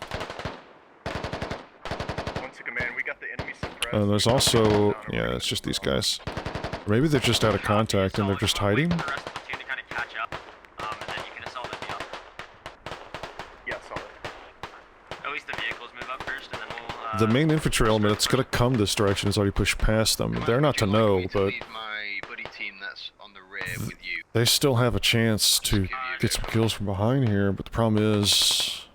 And there's also... yeah, it's just these guys. Maybe they're just out of contact and they're just hiding? The main infantry element that's going to come this direction has already pushed past them. They're not to know, but they still have a chance to get some kills from behind here, but the problem is...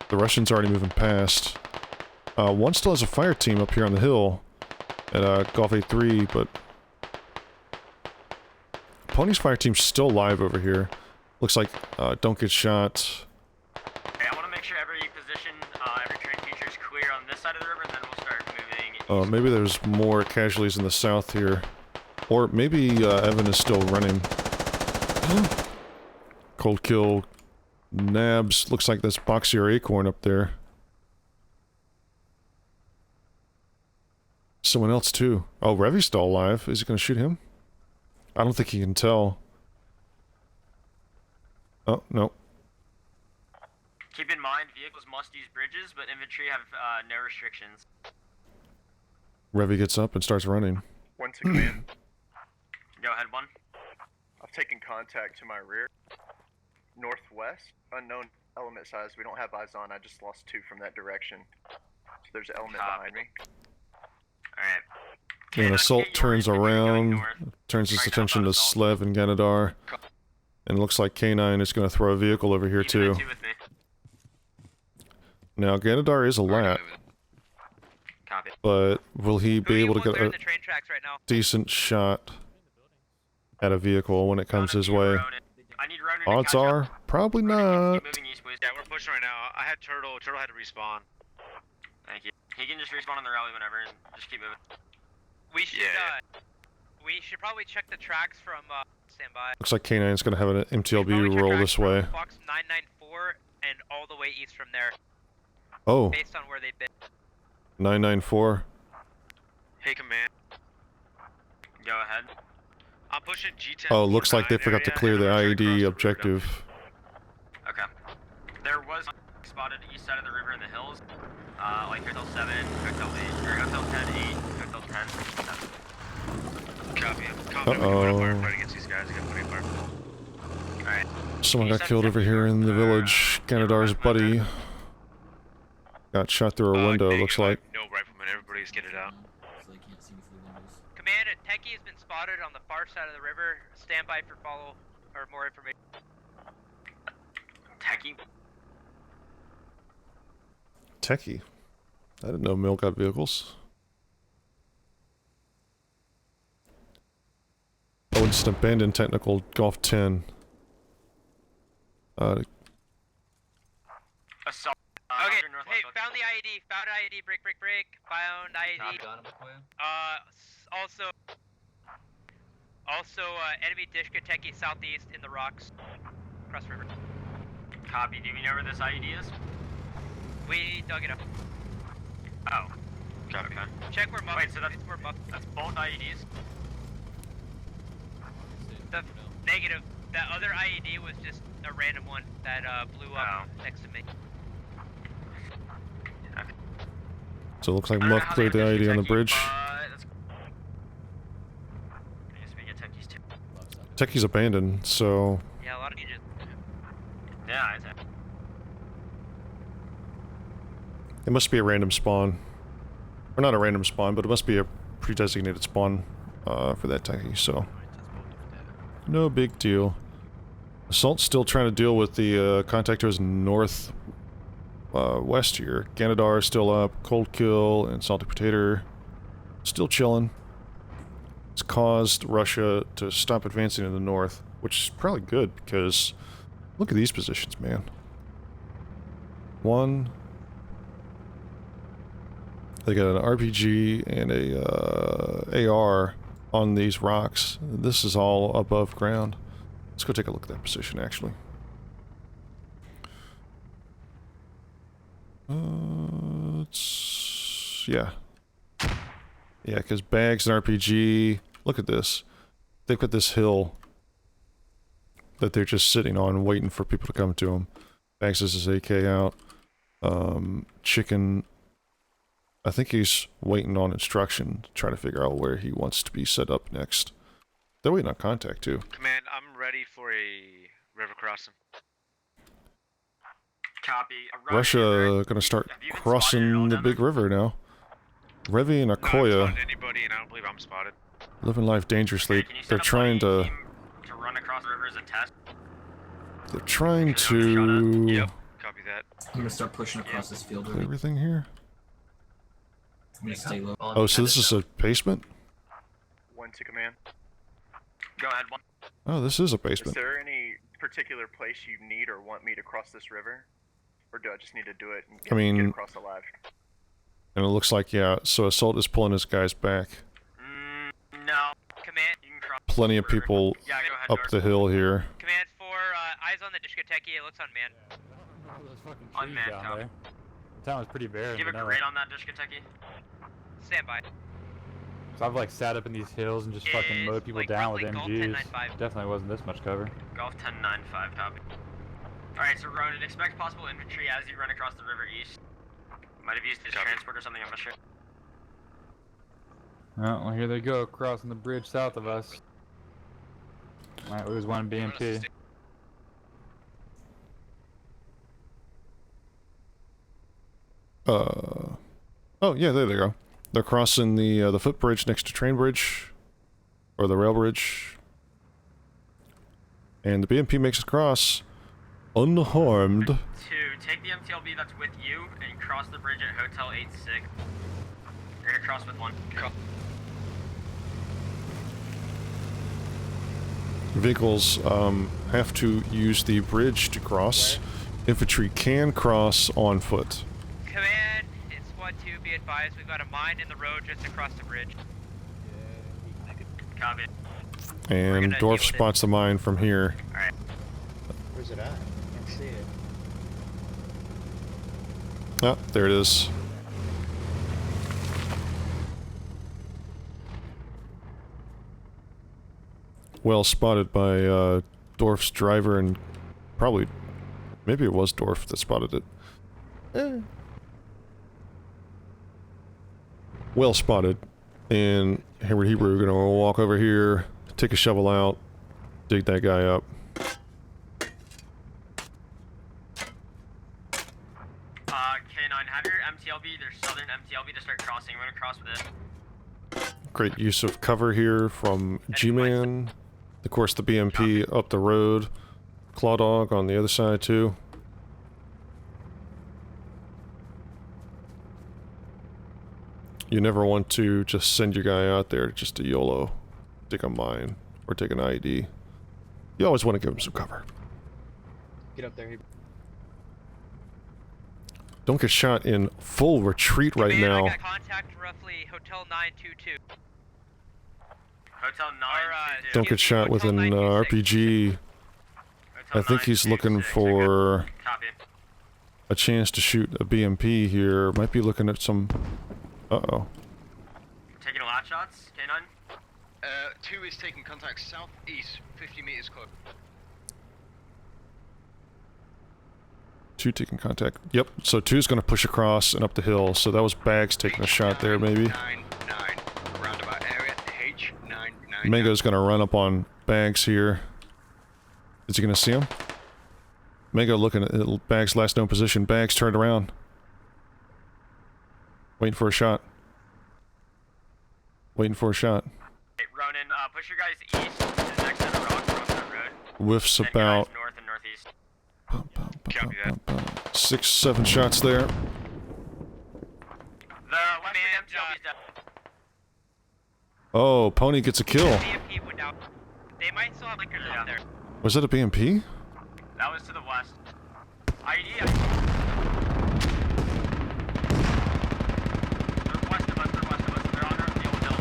the Russians are already moving past. One still has a fire team up here on the hill at Golf A3, but... Pony's fire team's still live over here. Looks like don't get shot. Maybe there's more casualties in the south here. Or maybe Evan is still running. Cold Kill. Nabs. Looks like that's Boxier Acorn up there. Someone else too. Oh, Revy's still alive. Is he gonna shoot him? I don't think he can tell. Oh, no. Keep in mind, vehicles must use bridges, but infantry have no restrictions. Revy gets up and starts running. One to command. Go ahead, one. I've taken contact to my rear. Northwest, unknown element size. We don't have eyes on. I just lost 2 from that direction. So there's an element behind me. Alright. And Assault turns around, turns his attention to Slev and Ganadar. And it looks like K9 is going to throw a vehicle over here too. Now, Ganadar is a lat. But will he be able to get a decent shot at a vehicle when it comes his way? Odds are, probably not. Yeah, we're pushing right now. I had Turtle. Turtle had to respawn. Thank you. He can just respawn on the rally whenever and just keep moving. We should probably check the tracks from standby. Looks like K9 is going to have an MTLB roll this way. Fox 994 and all the way east from there. Oh. Based on where they've been. 994. Hey, command. Go ahead. I'm pushing G10. Oh, looks like they forgot to clear the IED objective. Okay. There was spotted east side of the river in the hills. Like Hotel 7, Hotel 8, or Hotel 10, 8, Hotel 10, 7. Copy. Uh-oh. Fight against these guys. I got plenty of fire. Alright. Someone got killed over here in the village. Ganadar's buddy got shot through a window, looks like. No riflemen. Everybody's get it out. Command, a techie has been spotted on the far side of the river. Stand by for follow or more information. Techie? Techie. I didn't know Mill got vehicles. Oh, It's an abandoned technical Golf 10. Assault. Okay, hey, found the IED. Found an IED. Break. Found IED. Also, enemy Dishkateki southeast in the rocks. Cross river. Copy. Do we know where this IED is? We dug it up. Oh. Copy. Check where Muff. Wait, so that's where Muff. That's both IEDs. The negative. That other IED was just a random one that blew up next to me. So it looks like Muff cleared the IED on the bridge. Techie's abandoned, so... Yeah, a lot of ninjas. Yeah, it must be a random spawn. Or not a random spawn, but it must be a pre-designated spawn for that Techie, so... No big deal. Assault's still trying to deal with the contact to his north west here. Ganadar is still up, Cold Kill, and Salty Potato still chilling. It's caused Russia to stop advancing in the north, which is probably good because look at these positions, man. One, they got an RPG and a AR on these rocks. This is all above ground. Let's go take a look at that position, actually. Yeah. Yeah, because Bags and RPG... Look at this. They've got this hill that they're just sitting on, waiting for people to come to them. Bags has his AK out. Chicken... I think he's waiting on instruction to try to figure out where he wants to be set up next. They're waiting on contact, too. Command, I'm ready for a river crossing. Copy. Russia gonna start crossing the big river now. Revi and Akoya, Anybody, and I don't believe I'm spotted. living life dangerously. They're trying to run across the river as a test. They're trying to... Yep, copy that. I'm gonna start pushing across this field. Everything here? I'm gonna stay low. Oh, so this is a basement? 1 to command. Go ahead, 1. Oh, this is a Is basement. there any particular place you need or want me to cross this river? Or do I just need to do it and get across alive? And it looks like, yeah, so Assault is pulling his guys back. No. Command, you can cross Plenty of people go ahead, up the hill here. Command 4, eyes on the Dishkateki. It looks unmanned. Unmanned, down copy. there. The town was pretty barren. Give a but no. grade on that Dishkateki. Stand by. So I've like sat up in these hills and just fucking mowed people down with MGs. Definitely wasn't this much cover. Golf 1095, copy. Alright, so Ronan, expect possible infantry as you run across the river east. Might have used his transport or something, I'm not sure. Well, here they go, crossing the bridge south of us. Might lose one BMP. Oh, yeah, there they go. They're crossing the footbridge next to train bridge. Or the rail bridge. And the BMP makes it across. Unharmed. 2, take the MTLB that's with you and cross the bridge at Hotel 86. You're gonna cross with 1. Vehicles have to use the bridge to cross. Infantry can cross on foot. Command, it's 1-2, be advised, we've got a mine in the road just across the bridge. Copy. And Dorf spots the mine from here. Alright. Where's it at? I can't see it. Ah, there it is. Well spotted by Dorf's driver and probably, maybe it was Dorf that spotted it. Well spotted. And Hayward Hebrew gonna walk over here, take a shovel out, dig that guy up. K9, have your MTLB, their southern MTLB to start crossing. We're gonna cross with it. Great use of cover here from G-Man. Of course, the BMP up the road. Claw Dog on the other side, too. You never want to just send your guy out there just to YOLO. Dig a mine. Or take an IED. You always want to give him some cover. Get up there. Don't get shot in full retreat right Command, now. I got contact roughly Hotel 922. Hotel 922. Don't get shot with an RPG. I think he's looking for Copy. a chance to shoot a BMP here. Might be looking at some... Uh-oh. Taking a lot shots, K9? 2 is taking contact southeast, 50 meters close. 2 taking contact. Yep, so 2's gonna push across and up the hill, so that was Bags taking a shot there, maybe. 9, roundabout area, H999. Mango's gonna run up on Bags here. Is he gonna see him? Mango looking at Bags' last known position. Bags turned around. Waiting for a shot. Waiting for a shot. Hey, Ronan, push your guys east to the next set of rocks across that road. Whiffs Then about... guys north and northeast. 6, 7 shots there. The left MTLB's down. Oh, Pony gets a kill. BMP went down. They might still have linkers up there. Was that a BMP? That was to the west. IED. They're west of us, they're west of us. They're on the old hill.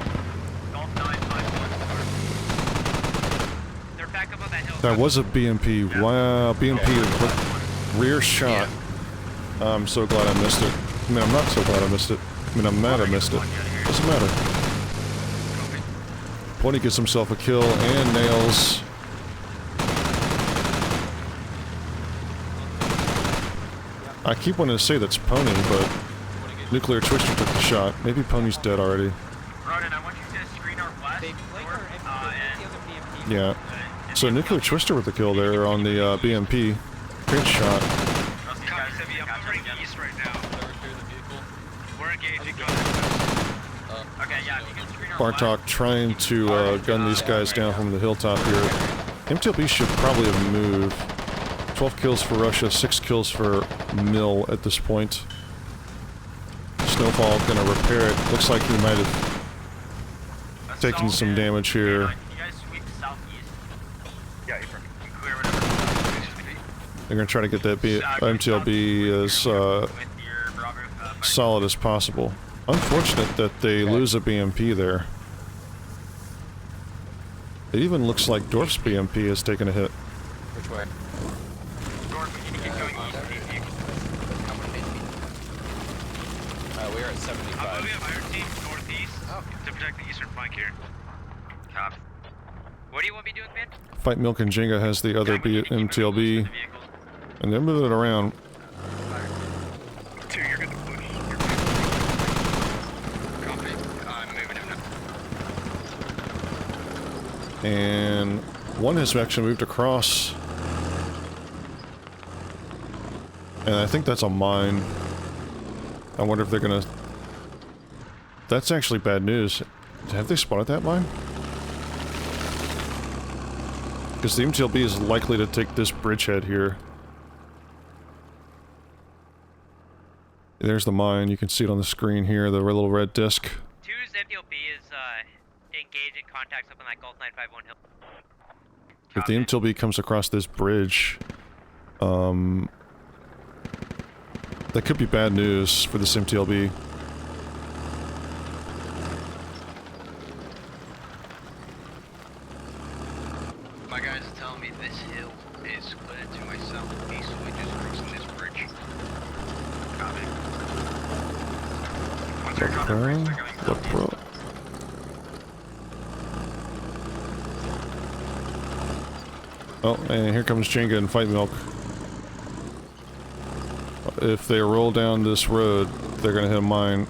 Golf 951. They're back up on that hill. That was a BMP. Wow, BMP rear shot. I'm so glad I missed it. I mean, I'm not so glad I missed it. I mean, I'm mad I missed it. Doesn't matter. Pony gets himself a kill and nails. I keep wanting to say that's Pony, but Nuclear Twister took the shot. Maybe Pony's dead already. Ronan, I want you to screen northwest. Yeah. So Nuclear Twister with the kill there on the BMP. Great shot. I'm moving east right now. We're engaging. Okay, yeah, if you can screen Bartok trying to gun these guys down from the hilltop here. MTLB should probably have moved. 12 kills for Russia, 6 kills for Mill at this point. Snowfall gonna repair it. Looks like he might have taken some damage here. You guys sweep southeast. Yeah, April. Clear whatever. They're gonna try to get that MTLB as solid as possible. Unfortunate that they lose a BMP there. It even looks like Dorf's BMP has taken a hit. Which way? We are at 75. I'm moving up iron team northeast to protect the eastern flank here. Copy. What do you want me doing, man? Fight Milk and Jenga has the other MTLB, and they're moving it around. 2, you're good to push. Copy. I'm moving him now. And one has actually moved across. And I think that's a mine. I wonder if they're gonna... That's actually bad news. Have they spotted that mine? Because the MTLB is likely to take this bridgehead here. There's the mine. You can see it on the screen here, the little red disc. 2's MTLB is engaging contacts up on that Gulf 951 hill. If the MTLB comes across this bridge, that could be bad news for this MTLB. My guys are telling me this hill is clear to my southeast, so we're just crossing this bridge. Copy. Look, bro. Oh, and here comes Jenga and Fight Milk. If they roll down this road, they're gonna hit a mine.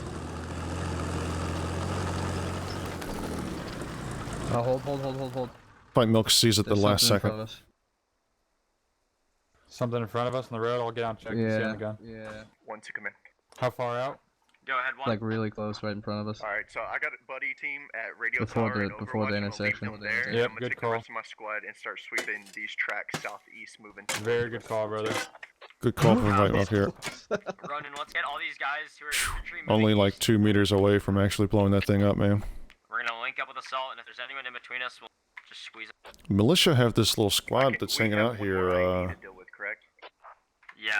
Hold. Fight Milk sees it the last second. Something in front of us on the road. I'll get on check and see on the gun. Yeah. 1 to command. How far out? Go ahead, 1. Like really close, right in front of us. Alright, so I got a buddy team at radio Before tower the- and before the Overwatch. I'm gonna leave intersection. them there, and Yep, I'm gonna good take call. the rest of my squad and start sweeping these tracks southeast, moving. Very good call, brother. Good call from Fight Milk here. Ronan, let's get all these guys who are infantry moving Only like east. 2 meters away from actually blowing that thing up, man. We're gonna link up with assault, and if there's anyone in between us, we'll Just squeeze it. Militia have this little squad that's hanging out here. to deal with, correct? Yeah.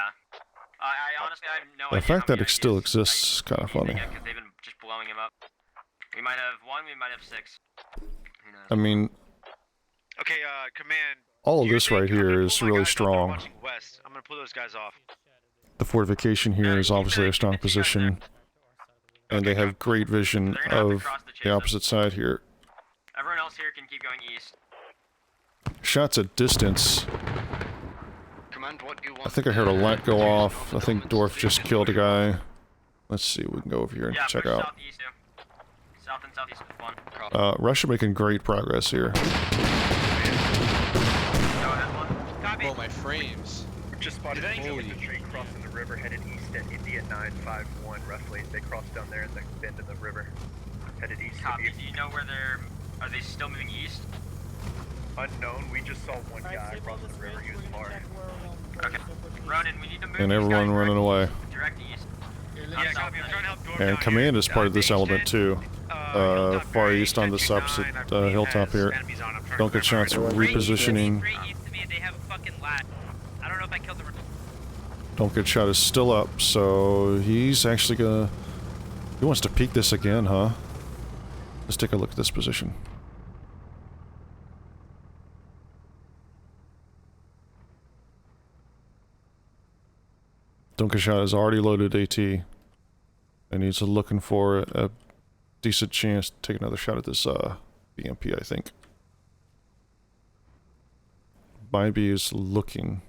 I honestly I have no The idea. fact how that many it still ideas exists is kind of funny. Because they've been just blowing him up. We might have 1, we might have 6. Who knows? I mean, Okay, command. all of do your this thing. right I'm here gonna is pull my really guys off. They're strong. watching west. I'm gonna pull those guys off. The fortification here is obviously a strong position, and they have great vision of the opposite side here. Everyone else here can keep going east. Shots at distance. Command, what do you want? I think I heard a light go off. I think Dorf just killed a guy. Let's see, we can go over here and check out. Southeast too. South and southeast is 1. Russia making great progress here. Go ahead, 1. Copy. Oh, my frames. Just spotted Holy an infantry crossing the river headed east at India 951 roughly. They crossed down there in the bend in the river. Headed east. Copy. Do you know where they're... Are they still moving east? Unknown, we just saw one guy crossing the river, he was far. Okay. Ronan, we need to move And these everyone guys running away. direct east. Yeah, copy. I'm trying to help Dorf And down command here. is part of this element too. Far east on this opposite hilltop here. Don't get shots repositioning. Straight east to me, they have a fucking lat. I don't know if I killed them or... Don't get shot is still up, so he's actually gonna... He wants to peek this again, huh? Let's take a look at this position. Don't get shot is already loaded AT. And he's looking for a decent chance to take another shot at this BMP, I think. Maybe is looking.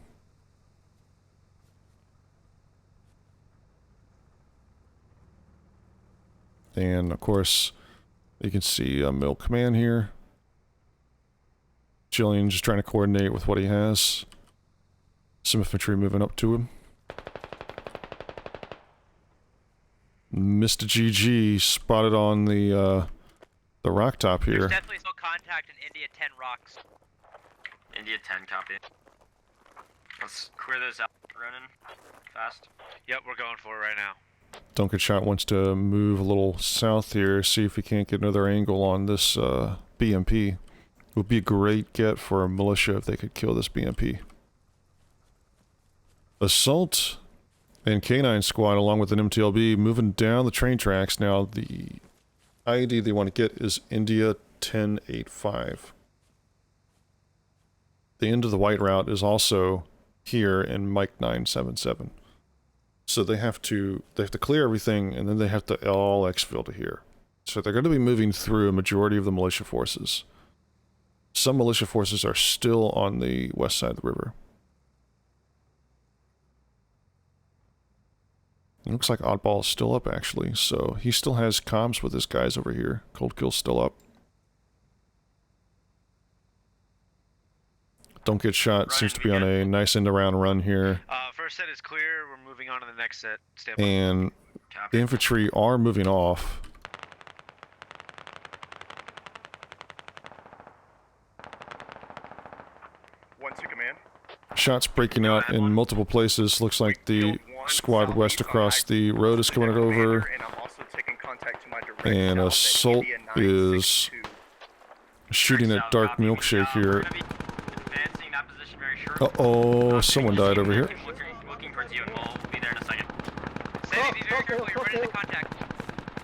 And of course, you can see Mill Command here. Jillian just trying to coordinate with what he has. Some infantry moving up to him. Mr. GG spotted on the rock top here. There's definitely still contact in India 10 rocks. India 10, copy. Let's clear those out, Ronan. Fast. Yep, we're going for it right now. Don't get shot wants to move a little south here, see if we can't get another angle on this BMP. It would be a great get for a militia if they could kill this BMP. Assault and K9 squad along with an MTLB moving down the train tracks. Now the IED they want to get is India 1085. The end of the white route is also here in Mike 977. So they have to clear everything, and then they have to all exfil to here. So they're going to be moving through a majority of the militia forces. Some militia forces are still on the west side of the river. It looks like Oddball is still up, actually, so he still has comms with his guys over here. Cold Kill's still up. Don't get shot, seems to be on a nice end-around run here. First set is clear, we're moving on to the next set. Stand by. And the infantry are moving off. One to command. Shots breaking out in multiple places. Looks like the squad west across the road is coming over. And I'm also taking contact to my direct And south at Assault India is 962. shooting at Dark Milkshake here. Advancing that position very short. Uh-oh, someone died over here. Looking towards you, and we'll be there in a second. Sandy, be very careful, you're running into contact.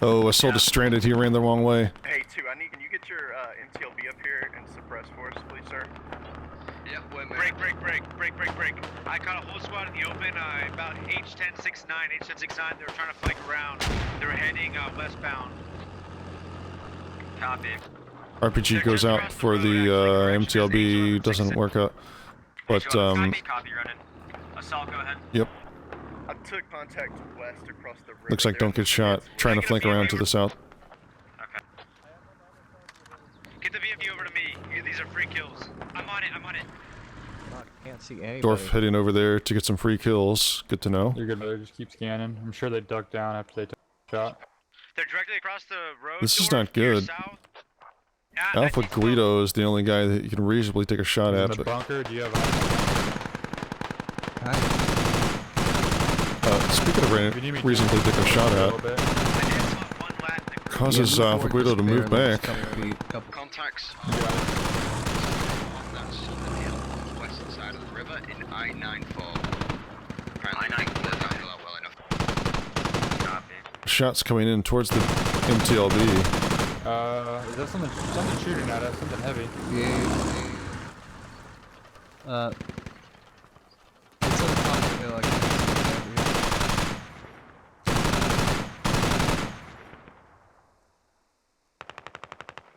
Oh, Assault is stranded. He ran the wrong way. Hey, can you get your MTLB up here and suppress for us, please, sir? Yep, wait a minute. Break. I caught a whole squad in the open, about H1069, they were trying to flank around. They were heading westbound. Copy. RPG goes out for the MTLB. Doesn't work out. But, Copy, Ronan. Assault, go ahead. yep. I took contact west across the river. Looks like Don't Get Shot. Trying to flank around to the south. Okay. Get the BFD over to me. These are free kills. I'm on it. Can't see anybody. Dorf heading over there to get some free kills. Good to know. You're good, brother. Just keep scanning. I'm sure they ducked down after they took a shot. They're directly across the road. This is Dorf, not good. south. Alpha Guido is the only guy that you can reasonably take a shot In at. the But, bunker, do you have speaking of reasonably take a shot at, causes Alpha Guido to move back. Contacts. I-94. Apparently, they're not doing well enough. Copy. Shots coming in towards the MTLB. Is that something shooting at us? Something heavy. It's on the top of the hill, I can't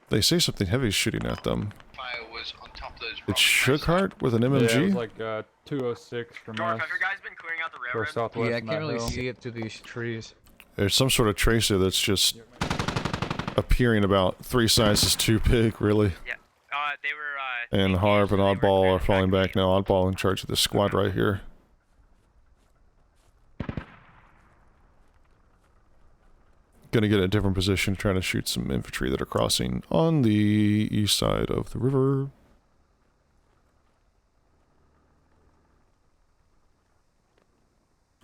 They say something heavy is shooting at them. Fire was on top of those It's Shughart with an Yeah, it MMG? was like 206 from Dwarf, us. have your guys been clearing out the Or railroad? southwest. Yeah, I from can't that really hill. see it through these trees. There's some sort of tracer that's just appearing about 3 sizes too big, really. Yeah. They were. And Harp and Oddball are falling back now. Oddball in charge of this squad right here. Gonna get a different position, trying to shoot some infantry that are crossing on the east side of the river.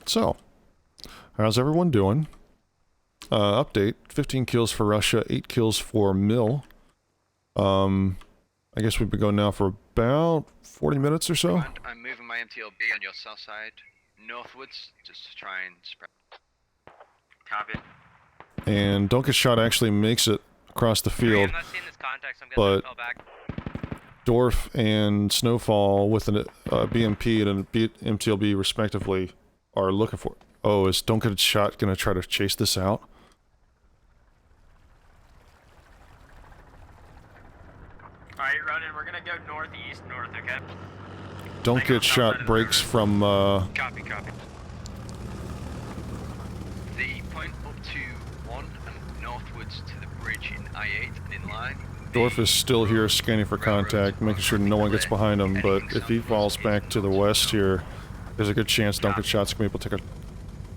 So, how's everyone doing? Update, 15 kills for Russia, 8 kills for Mill. I guess we've been going now for about 40 minutes or so. I'm moving my MTLB on your south side, northwards, just to try and spread. Copy. And Don't Get Shot actually makes it across the field, I'm not seeing this contact, so I'm gonna but fell back. Dorf and Snowfall with an BMP and an MTLB respectively are looking for it. Oh, is Don't Get Shot gonna try to chase this out? Alright, Ronan, we're gonna go northeast, okay? Don't Get Shot breaks from Copy, copy. The point up to 1 and northwards to the bridge in I-8 and in line. Dorf is still here scanning for contact, making sure no one gets behind him, but if he falls back to the west here, there's a good chance Don't Get Shot's gonna be able to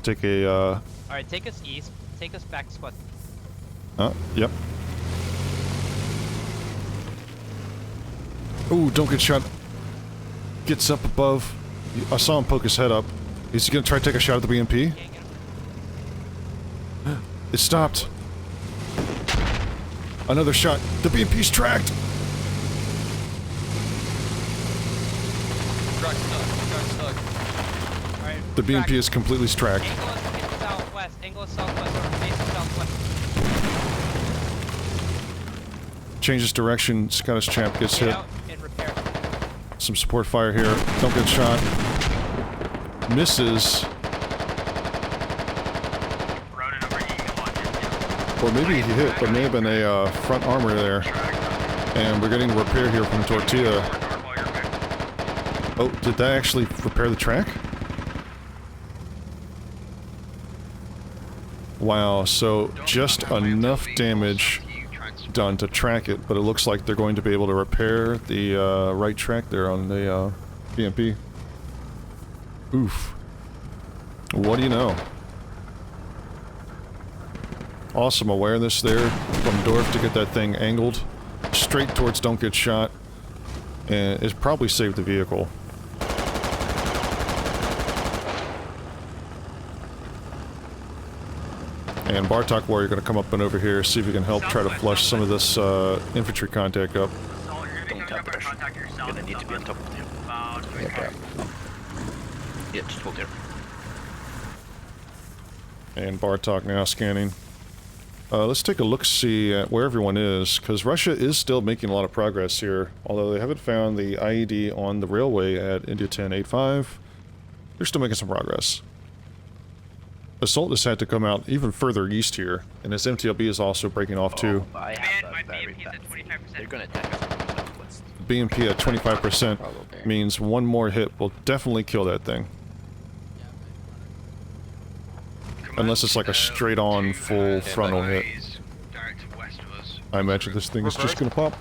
take a Alright, take us east. Take us back squad. Yep. Ooh, Don't Get Shot gets up above. I saw him poke his head up. Is he gonna try to take a shot at the BMP? It stopped. Another shot. The BMP's tracked! Truck stuck. Alright. The BMP is completely tracked. Angle us southwest. Angle us southwest. Or facing southwest. Changes direction. Scottish chap gets Get hit. out and repair. Some support fire here. Don't Get Shot. Misses. Ronan over Eagle on your Or maybe he hit, but may have been a front armor there. And we're getting a repair here from Tortilla. Oh, did that actually repair the track? Wow, so just enough damage done to track it, but it looks like they're going to be able to repair the right track there on the BMP. Oof. What do you know? Awesome awareness there from Dorf to get that thing angled straight towards Don't Get Shot, and it's probably saved the vehicle. And Bartok Warrior gonna come up and over here, see if we can help try to flush some of this infantry contact up. Don't tap the Russian. Gonna need to be on top of him. Yeah, just hold there. And Bartok now scanning. Let's take a look-see at where everyone is, because Russia is still making a lot of progress here. Although they haven't found the IED on the railway at India 1085, they're still making some progress. Assault has had to come out even further east here, and his MTLB is also breaking off too. I have a battery pack. They're gonna attack us from the northwest. BMP at 25% means one more hit will definitely kill that thing. Unless it's like a straight-on, full frontal hit. I imagine this thing is just gonna pop.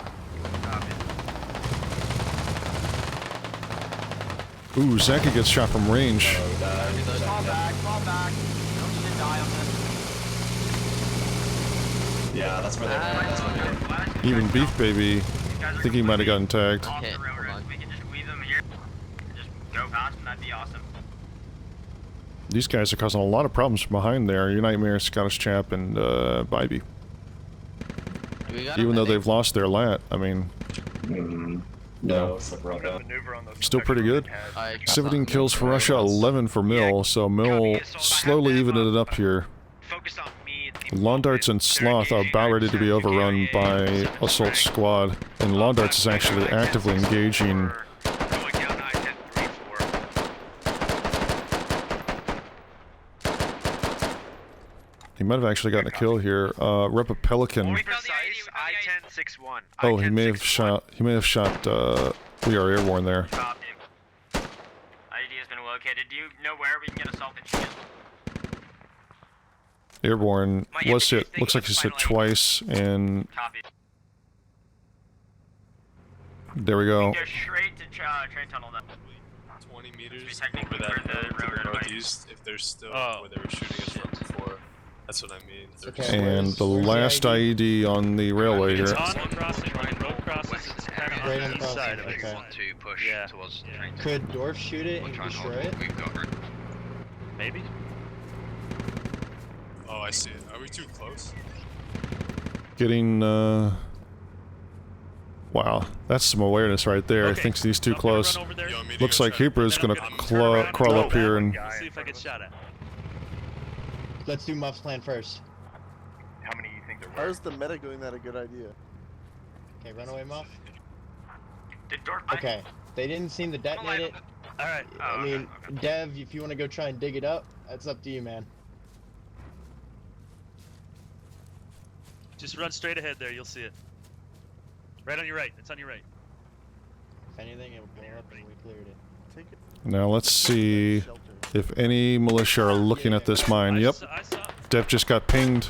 Ooh, Zaki gets shot from range. Fall back, fall back. Don't need to die on this. Yeah, that's where they're. Even Beef Baby, I think he might have gotten tagged. Off the railroad. We can just leave them here. Just go past them, that'd be awesome. These guys are causing a lot of problems from behind there. Your Nightmare, Scottish Chap, and Bybee. Even though they've lost their lat, I mean... No, it's like I'm rolled gonna up. maneuver on those. Still pretty good. I 17 kills for Russia, 11 for Mill, so Mill slowly evening it up here. Focus on me. The Lawn Darts and Sloth are about ready to be overrun by Assault Squad, and Lawn Darts is actually actively engaging. Going down I-10-34. He might have actually gotten a kill here. Rep a Pelican. More precise, I-10-61. Oh, he may have shot. We are airborne there. Copy. IED has been located. Do you know where we can get assault and shield? Airborne was hit. Looks like he's hit twice, and Copy. there we go. Go straight to train tunnel then. 20 meters Technically over that for the hill to the railroad northeast, if they're still where they were shooting us from before. That's what I mean. And the last IED on the railway here. It's on the crossing, right? Road crosses, it's kind of on Right the on east side of crossing, it. okay. Want to push towards the train. Could Dorf shoot it and destroy it? We've got her. Maybe? Oh, I see it. Are we too close? Getting, wow, that's some awareness right there. I think he's too close. Looks like Hebrews gonna crawl up here and... See if I get shot at. Let's do Muff's plan first. How many you think there were? How is the meta doing that a good idea? Okay, runaway Muff. Did Dorf Okay, they didn't seem to detonate it. Alright. I mean, Dev, if you want to go try and dig it up, that's up to you, man. Just run straight ahead there, you'll see it. Right on your right, it's on your right. If anything, it would blow up and we cleared it. Take it. Now let's see if any militia are looking at this mine. Yep. Dev just got pinged.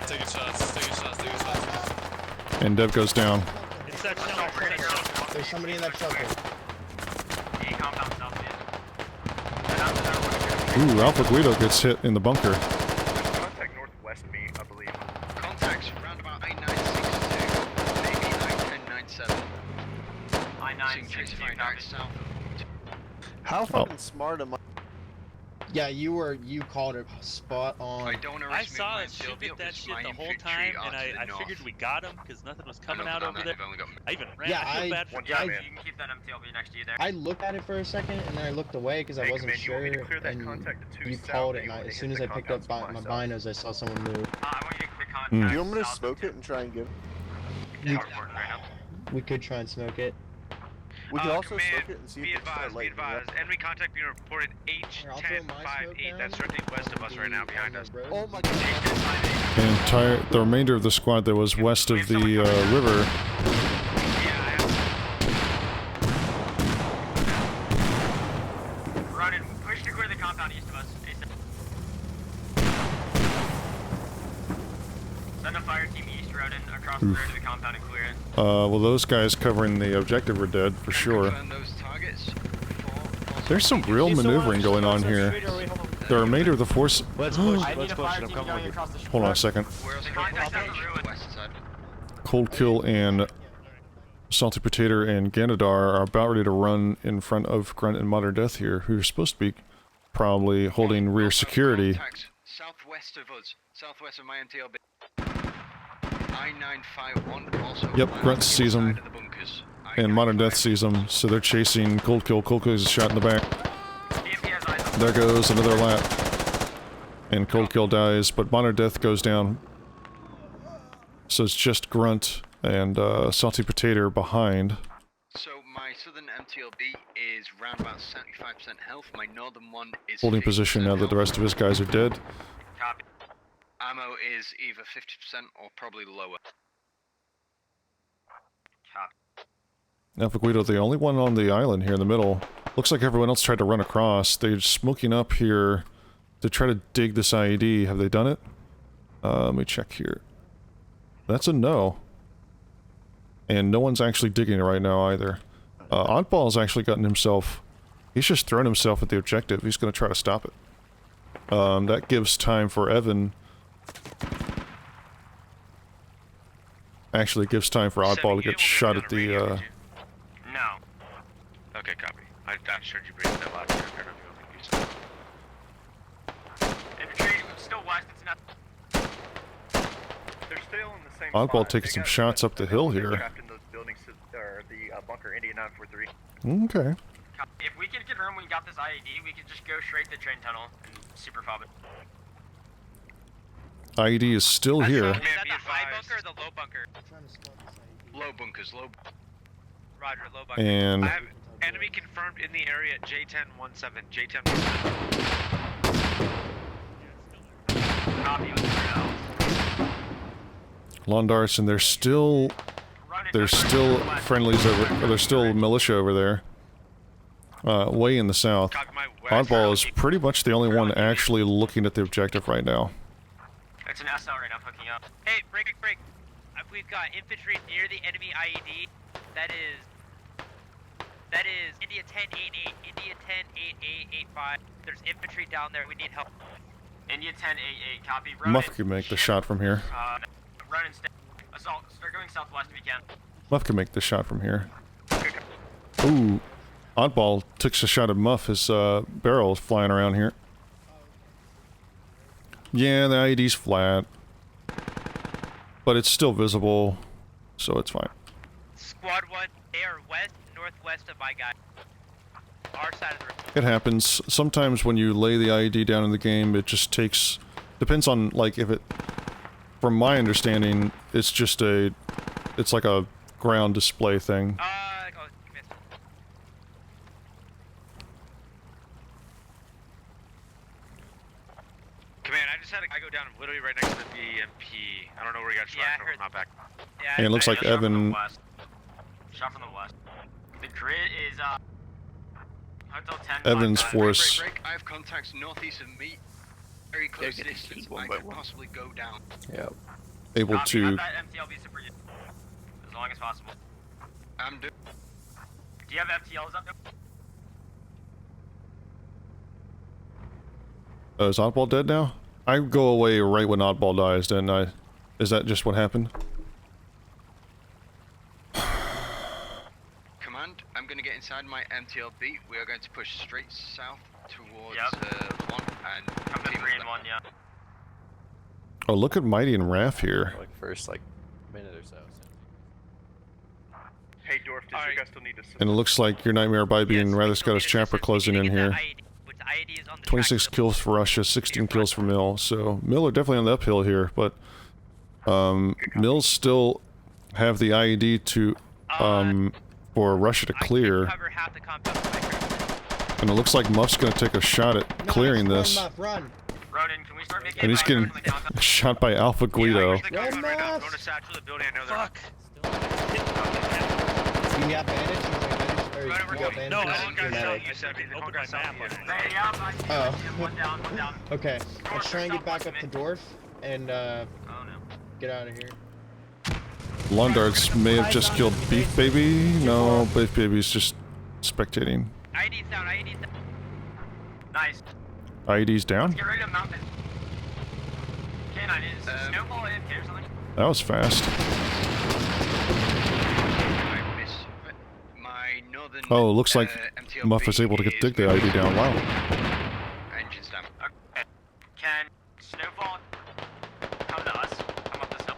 Taking shots, taking shots, taking shots. And Dev goes down. It's that shelter. There's somebody in that shelter. Ooh, Alpha Guido gets hit in the bunker. Contact northwest of me, I believe. Contacts round about I-962, maybe I-1097. I-962, right south. How fucking smart am I? Yeah, you called it spot on. I saw it shoot at that shit the whole time, and I figured we got him because nothing was coming out over there. I even ran. Yeah, I feel bad for you can keep that MTLB next to you there. I looked at it for a second and then I looked away because I wasn't sure. And you called it, and as soon as I picked up my binos, I saw someone move. I want you to quick contact. Do you want me to smoke it and try and get it? We could try and smoke it. We could also Command, smoke it and see be if it's advised, be advised. Enemy contact being reported H1058. That's directly west of us right now, behind us. Oh my god. And the remainder of the squad that was west of the river. Run and push to clear the compound east of us. Send a fire team east, Rodin, across the road to the compound and clear it. Well, those guys covering the objective are dead, for sure. There's some real maneuvering going on here. The remainder of the force... Let's push, I'm coming with you. Hold on a second. Cold Kill and Salty Potato and Ganadar are about ready to run in front of Grunt and Modern Death here, who are supposed to be probably holding rear security. Southwest of us, southwest of my MTLB. I-951 also. Yep, Grunt sees them, and Modern Death sees them, so they're chasing Cold Kill. Cold Kill is shot in the back. There goes another lap. And Cold Kill dies, but Modern Death goes down. So it's just Grunt and Salty Potato behind. So my southern MTLB is round about 75% health. My northern one is Holding position now that the rest of his guys are dead. Copy. Ammo is either 50% or probably lower. Alpha Guido, the only one on the island here in the middle. Looks like everyone else tried to run across. They're smoking up here to try to dig this IED. Have they done it? Let me check here. That's a no. And no one's actually digging it right now either. Oddball's actually gotten himself... He's just thrown himself at the objective. He's going to try to stop it. That gives time for Evan... Actually, it gives time for Oddball to get shot at the, No. Okay, copy. I showed you bring that last year. Infantry, still west, it's not... They're still in the same Oddball spot. taking some shots up the hill here. Trapped in those buildings, or the bunker, India 943. Okay. If we can confirm we got this IED, we can just go straight to the train tunnel and super fob it. IED is still here. Is that the high bunker or the low bunker? Low bunkers, low. Roger, low bunker. And I have enemy confirmed in the area at J1017. J1017. Copy with Londarts, and there's still friendlies over. There's still militia over there. Way in the south. Oddball is pretty much the only one actually looking at the objective right now. It's an SL right now hooking up. Hey, break. We've got infantry near the enemy IED. That is India 1088, India 108885. There's infantry down there. We need help. India 1088, copy. Ronan, Muff can make the shot from here. Ronan, assault. Start going southwest if you can. Muff can make the shot from here. Ooh, Oddball took a shot at Muff. His barrel is flying around here. Yeah, the IED's flat, but it's still visible, so it's fine. Squad 1, they are northwest of my guy. Our side of the river. It happens. Sometimes when you lay the IED down in the game, it just takes... Depends on, like, if it... From my understanding, it's just a... It's like a ground display thing. Command, I just had a guy go down literally right next to the BMP. I don't know where he got shot from. I'm not back. Yeah, And it looks like Evan... Shot from the west. The grid is, Hotel 10. Evans force... Break. I have contacts northeast of me. Very close distance. I could possibly go down. Yep. Able to... Have that MTLB super as long as possible. I'm doing... Do you have FTLs up? is Oddball dead now? I go away right when Oddball dies, didn't I? Is that just what happened? Command, I'm going to get inside my MTLB. We are going to push straight south towards 1 and... Come to 3 and 1, yeah. Oh, look at Mighty and Raph here. Like first minute or so. Hey, Dorf, does your guy still need assistance? And it looks like your Nightmare Bybee and Rather Scottish Chapper closing in here. 26 kills for Russia, 16 kills for Mill. So Mill are definitely on the uphill here, but Mills still have the IED to for Russia to clear. And it looks like Muff's going to take a shot at clearing this. Ronan, can we start making And he's getting shot by Alpha Guido. Fuck! You got bandage? No, I got shot. You said open my map. Oh. Okay, let's try and get back up to Dorf and get out of here. Londarts may have just killed Beef Baby. No, Beef Baby's just spectating. IED's down, IED's down. Nice. IED's down? Get ready to mount it. K9, is Snowball AFK or something? That was fast. Oh, looks like Muff is able to dig the IED down. Wow. Engines down. Okay. Can Snowball come to us? Come up this hill.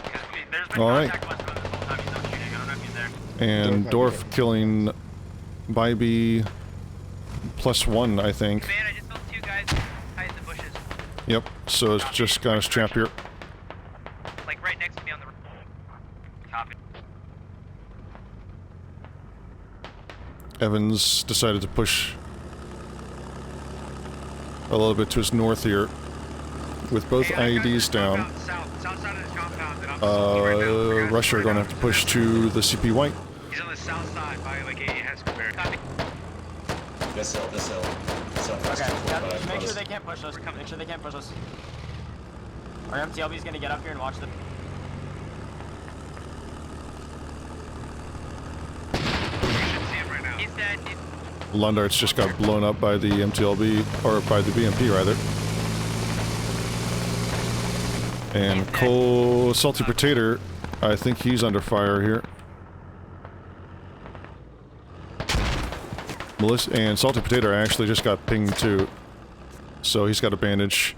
Because there's been contact west of him this whole time. He's not shooting. I don't know if he's there. And Dorf killing Bybee +1, I think. Man, I just killed 2 guys hide in the bushes. Yep, so it's just got his chap here. Like right next to me on the road. Copy. Evans decided to push a little bit to his north here. With both IEDs down, Russia are going to have to push to the CP White. He's on the south side by like a head square. This hill. Okay, make sure they can't push us. Make sure they can't push us. Our MTLB's gonna get up here and watch them. He's dead. Londarts just got blown up by the MTLB, or by the BMP rather. And Cole Salty Potato, I think he's under fire here. Melissa and Salty Potato actually just got pinged too, so he's got a bandage.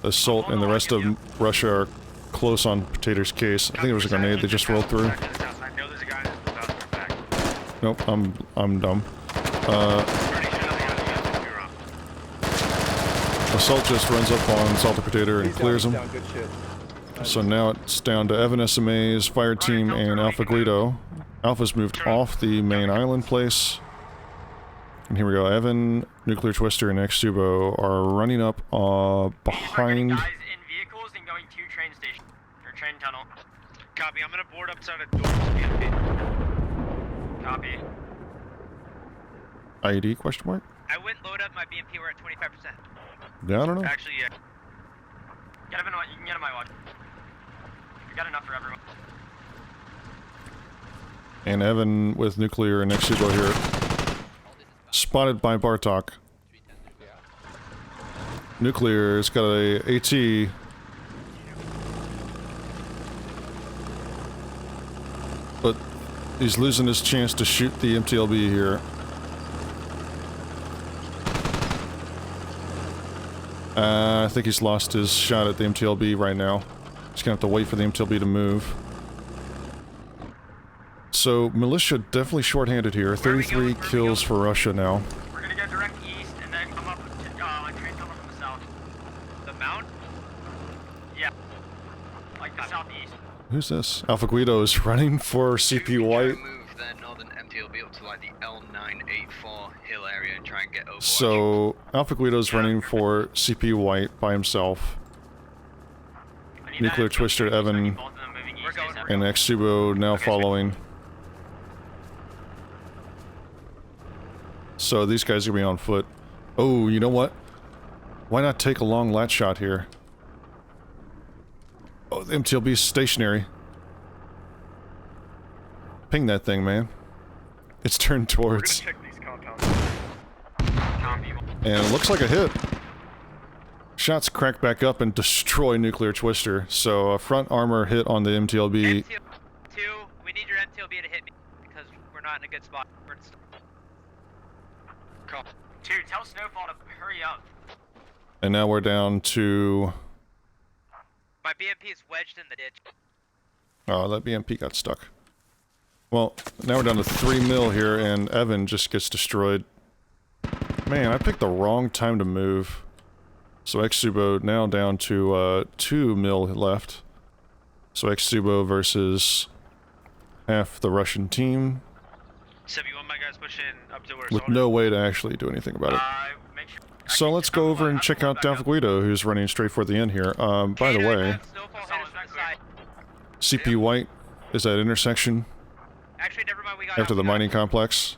Assault and the rest of Russia are close on Potato's case. I think it was a grenade they just rolled through. I know there's a guy in this Nope, I'm dumb. Assault just runs up on Salted Potato and clears him. Good shit. So now it's down to Evan SMA's fire team and Alpha Guido. Alpha's moved off the main island place. And here we go. Evan, Nuclear Twister, and X-Tubo are running up behind... Guys in vehicles and going to train station. Or train tunnel. Copy, I'm gonna board outside of doors BMP. Copy. ID, question mark? I went load up my BMP, we're at 25%. Yeah, I don't know. Actually, yeah. Get him in, you can get him my watch. We got enough for everyone. And Evan with Nuclear and X-Tubo here. Spotted by Bartok. Nuclear's got a AT. But he's losing his chance to shoot the MTLB here. I think he's lost his shot at the MTLB right now. He's gonna have to wait for the MTLB to move. So, Militia definitely shorthanded here. 33 kills for Russia now. We're gonna go direct east and then come up to train tunnel from the south. The mount? Yeah. Like the southeast. Who's this? Alpha Guido is running for CP White. Move their northern MTLB up to like the L984 hill area and try and get over. So, Alpha Guido's running for CP White by himself. Nuclear Twister, Evan, and X-Tubo now following. So these guys are gonna be on foot. Oh, you know what? Why not take a long lat shot here? Oh, the MTLB is stationary. Ping that thing, man. It's turned towards. And it looks like a hit. Shots crack back up and destroy Nuclear Twister. So a front armor hit on the MTLB. MTLB 2, we need your MTLB to hit me because we're not in a good spot. We're in Dude, tell Snowfall to hurry up. And now we're down to... My BMP is wedged in the ditch. Oh, that BMP got stuck. Well, now we're down to 3 mil here, and Evan just gets destroyed. Man, I picked the wrong time to move. So X-Tubo now down to 2 mil left. So X-Tubo versus half the Russian team. So you want my guys pushing up to where With no way to actually do anything about it. So let's go over and check out Alpha Guido, who's running straight for the end here. By the way, CP White is at intersection Actually, never mind, we got after the mining complex.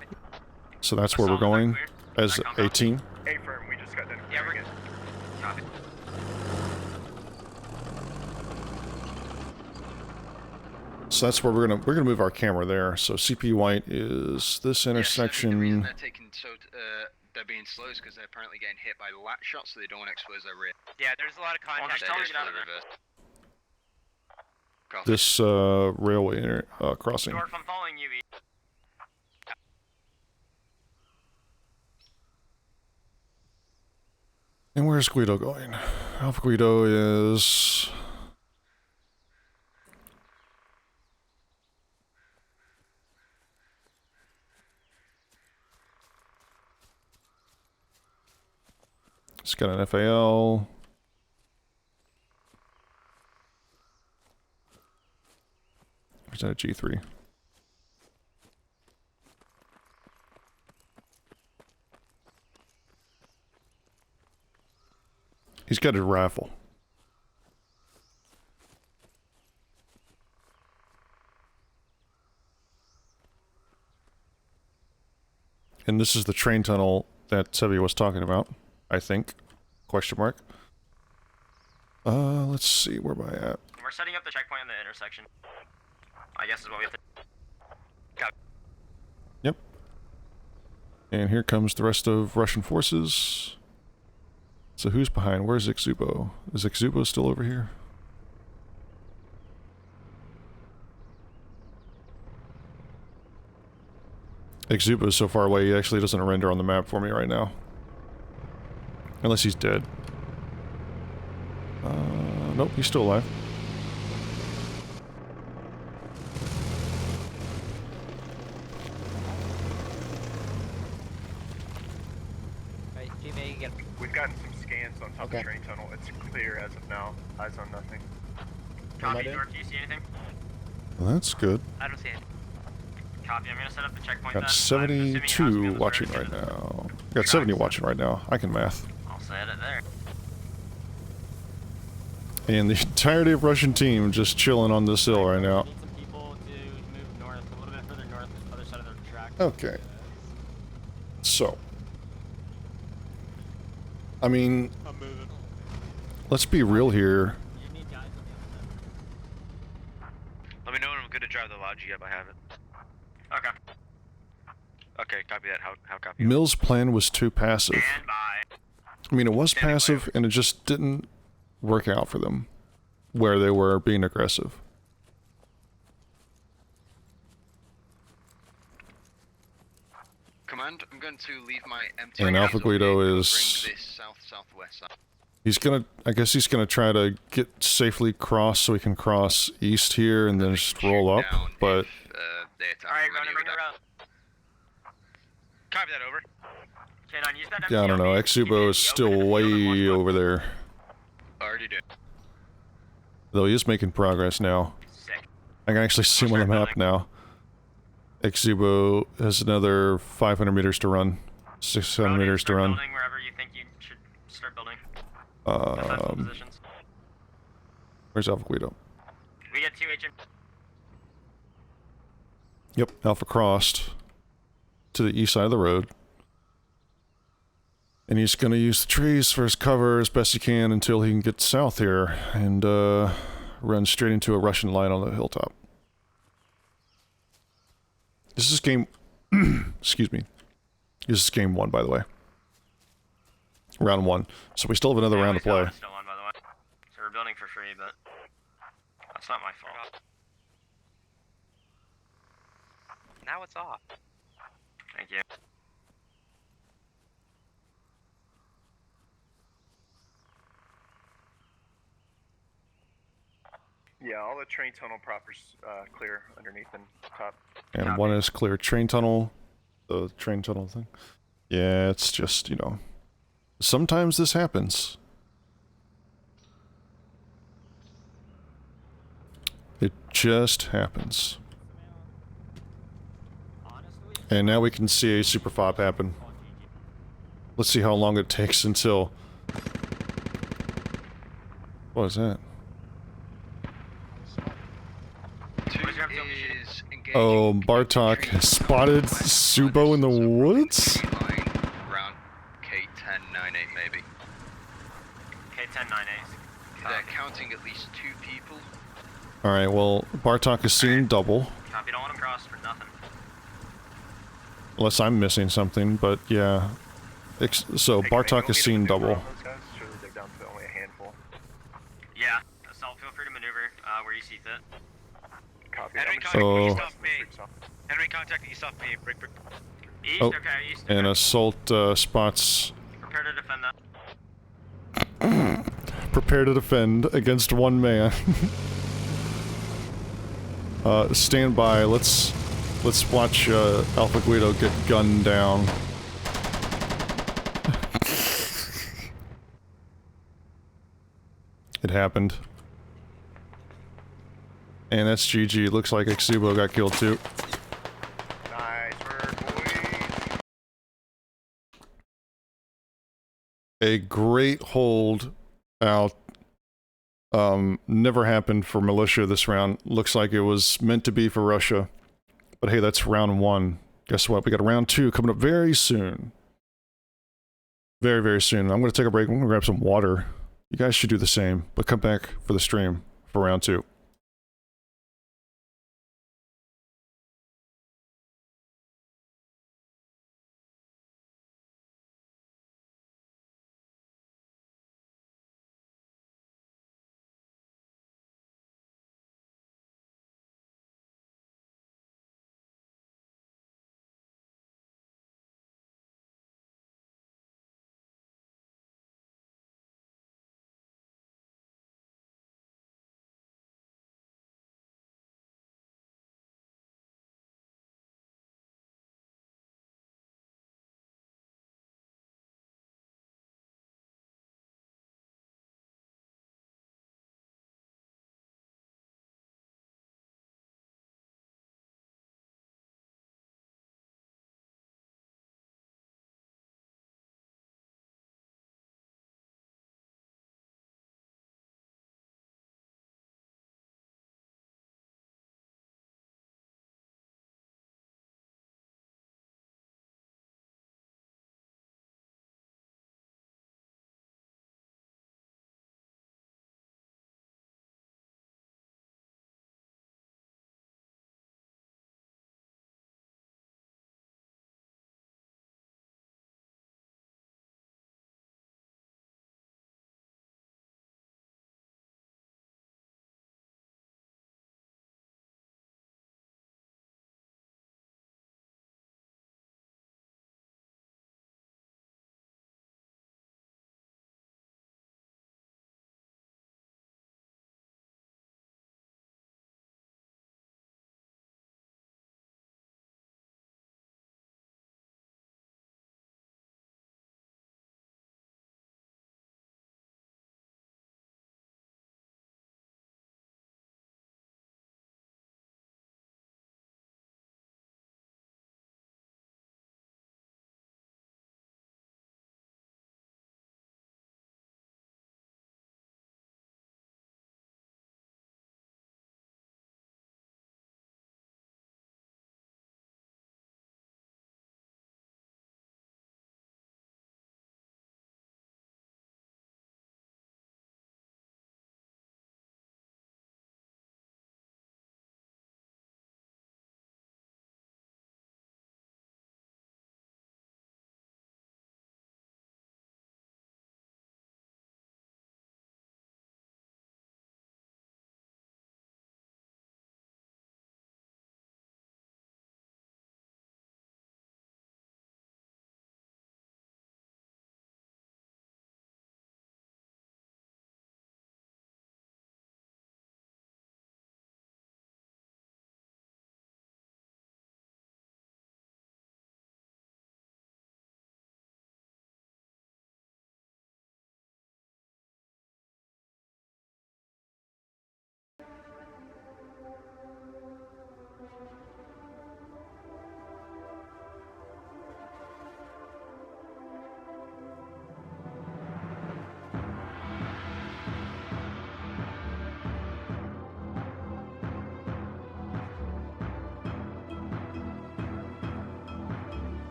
So that's where we're going as a team. A-firm, we just got done. Yeah, we're good. Copy. So that's where we're gonna move our camera there. So CP White is this intersection. The reason they're taking they're being slow is because they're apparently getting hit by lat shots, so they don't want to expose their rear. Yeah, there's a lot of contact. This railway crossing. Dwarf, I'm following you. And where's Guido going? Alpha Guido is... It's got an FAL. Where's that, a G3? He's got a rifle. And this is the train tunnel that Sevi was talking about, I think. Question mark. Let's see, where am I at? We're setting up the checkpoint in the intersection. I guess is what we have to... Got it. Yep. And here comes the rest of Russian forces. So who's behind? Where's X-Tubo? Is X-Tubo still over here? X-Tubo is so far away, he actually doesn't render on the map for me right now. Unless he's dead. Nope, he's still alive. We've gotten some scans on top of the train tunnel. It's clear as of now. Eyes on nothing. Copy, Dork, do you see anything? Well, that's good. I don't see anything. Copy, I'm gonna set up the checkpoint Got then. 72 watching right now. Got 70 watching right now. I can math. I'll set it there. And the entirety of Russian team just chilling on this hill right now. Need some people to move north, a little bit further north, the other side of the track. Okay. So. I mean, let's be real here. Let me know when I'm good to drive the Logi up. I have it. Okay. Okay, copy that. How copy? Mill's plan was too passive. Stand by. I mean, it was passive, and it just didn't work out for them where they were being aggressive. Command, I'm going to leave my MT. And Alpha Guido is... southwest side. He's gonna... I guess he's gonna try to get safely cross so he can cross east here and then just roll up, but... Alright, running around. Copy that over. K9, use that Yeah, I don't know. Exubo is still way over there. Already did. Though he is making progress now. I can actually see him on the map now. Exubo has another 500 meters to run. 600 meters to run. Building wherever you think you should start building. Where's Alpha Guido? We get 2 HM. Yep, Alpha crossed to the east side of the road. And he's gonna use the trees for his cover as best he can until he can get south here and run straight into a Russian line on the hilltop. This is game... excuse me. This is game 1, by the way. Round 1. So we still have another round to play. Still on, by the way. So we're building for free, but that's not my fault. Now it's off. Thank you. Yeah, all the train tunnel proper's clear underneath and top. And one is clear. Train tunnel. The train tunnel thing. Yeah, it's just, you know... Sometimes this happens. It just happens. And now we can see a super fob happen. Let's see how long it takes until... What is that? Oh, Bartok has spotted Subo in the woods? Around K1098 maybe. K1098. They're counting at least 2 people. Alright, well, Bartok is seeing double. Copy, don't want to cross for nothing. Unless I'm missing something, but yeah. So Bartok is seeing double. Surely they're down to only a handful. Yeah, Assault, feel free to maneuver where you see fit. Copy. Enemy So- contact east off me. Enemy contact east off me. Brick. East, Oh, okay, east. and Assault spots... Prepare to defend that. Prepare to defend against one man. Stand by. Let's watch Alpha Guido get gunned down. It happened. And that's GG. Looks like Exubo got killed too. Nice work, boys. A great hold out. Never happened for Militia this round. Looks like it was meant to be for Russia. But hey, that's round 1. Guess what? We got a round 2 coming up very soon. Very, very soon. I'm going to take a break. I'm going to grab some water. You guys should do the same. But come back for the stream for round 2.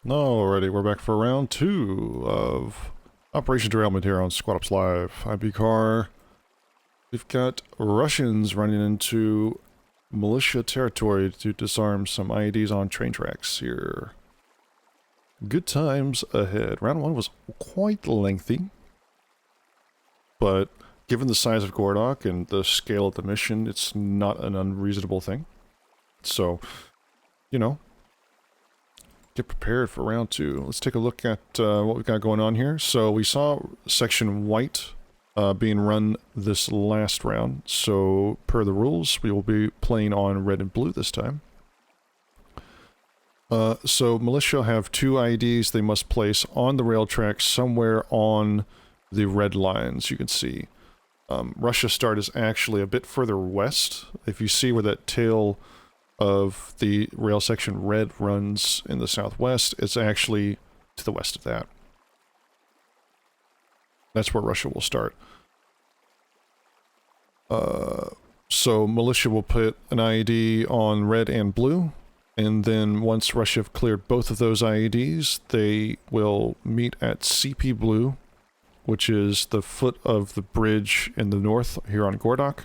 Alrighty, we're back for round 2 of Operation Derailment here on Squad Ops Live. I'm bcarr. We've got Russians running into militia territory to disarm some IEDs on train tracks here. Good times ahead. Round 1 was quite lengthy, but given the size of Gordok and the scale of the mission, it's not an unreasonable thing. So, you know, get prepared for round 2. Let's take a look at what we've got going on here. So we saw section white being run this last round. So per the rules, we will be playing on red and blue this time. So militia have 2 IEDs they must place on the rail tracks somewhere on the red lines you can see. Russia start is actually a bit further west. If you see where that tail of the rail section red runs in the southwest, it's actually to the west of that. That's where Russia will start. So militia will put an IED on red and blue, and then once Russia have cleared both of those IEDs, they will meet at CP blue, which is the foot of the bridge in the north here on Gordok,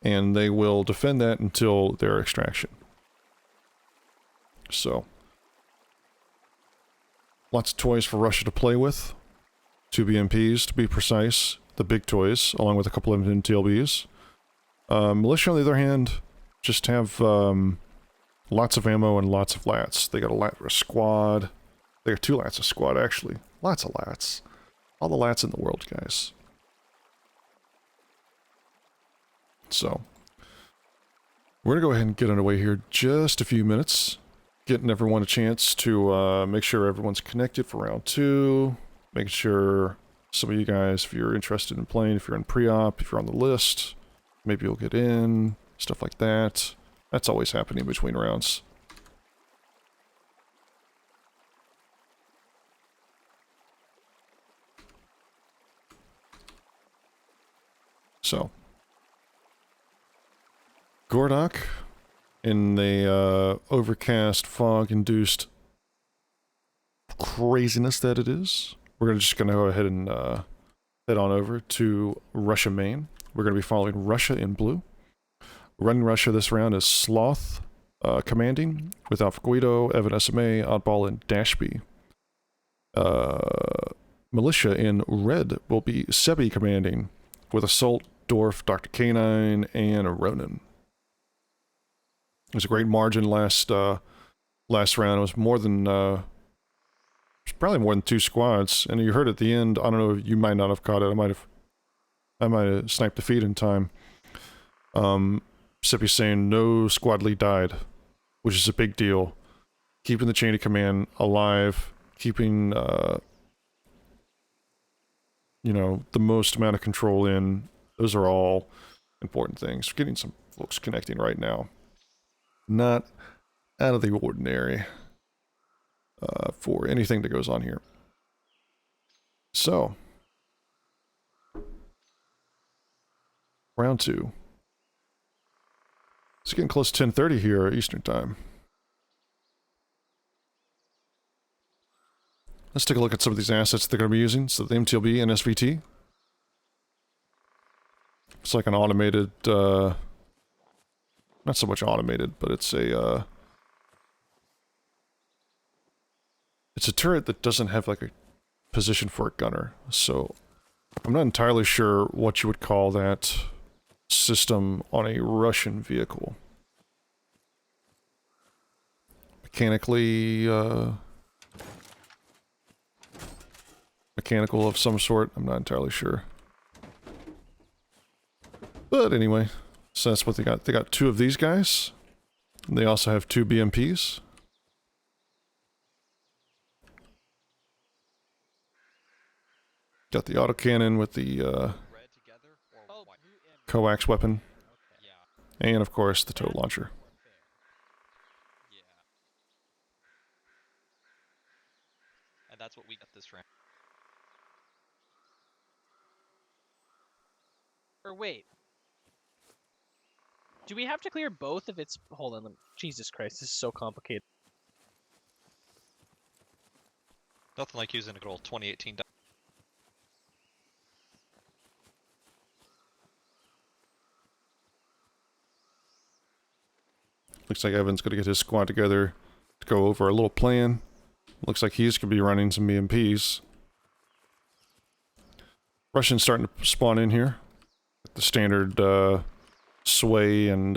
and they will defend that until their extraction. So, lots of toys for Russia to play with. 2 BMPs, to be precise. The big toys, along with a couple of MTLBs. Militia, on the other hand, just have lots of ammo and lots of lats. They got a squad. They got 2 lats a squad, actually. Lots of lats. All the lats in the world, guys. So, we're going to go ahead and get underway here just a few minutes. Getting everyone a chance to make sure everyone's connected for round 2. Making sure some of you guys, if you're interested in playing, if you're in pre-op, if you're on the list, maybe you'll get in, stuff like that. That's always happening between rounds. So, Gordok, in the overcast, fog-induced craziness that it is, we're just going to go ahead and head on over to Russia main. We're going to be following Russia in blue. Running Russia this round is Sloth commanding, with Alpha Guido, Evan SMA, Oddball, and Dashby. Militia in red will be Sebi commanding, with Assault, Dorf, Dr. K9, and a Ronin. It was a great margin last round. It was more than it was probably more than 2 squads. And you heard at the end, I don't know, you might not have caught it. I might have sniped the feed in time. Sippy saying no squad lead died, which is a big deal. Keeping the chain of command alive, keeping you know, the most amount of control in. Those are all important things. We're getting some folks connecting right now. Not out of the ordinary for anything that goes on here. So, round 2. It's getting close to 10:30 here Eastern time. Let's take a look at some of these assets they're going to be using. So the MTLB and SVT. It's like an automated, not so much automated, but it's a turret that doesn't have like a position for a gunner. So I'm not entirely sure what you would call that system on a Russian vehicle. Mechanically, mechanical of some sort, I'm not entirely sure. But anyway, so that's what they got. They got 2 of these guys. And they also have 2 BMPs. Got the autocannon with the coax weapon. And of course the tow launcher. And that's what we got this round. Or wait. Do we have to clear both if it's... Hold on. Jesus Christ, this is so complicated. Nothing like using a good old 2018. Looks like Evan's going to get his squad together to go over a little plan. Looks like he's going to be running some EMPs. Russians starting to spawn in here. The standard sway and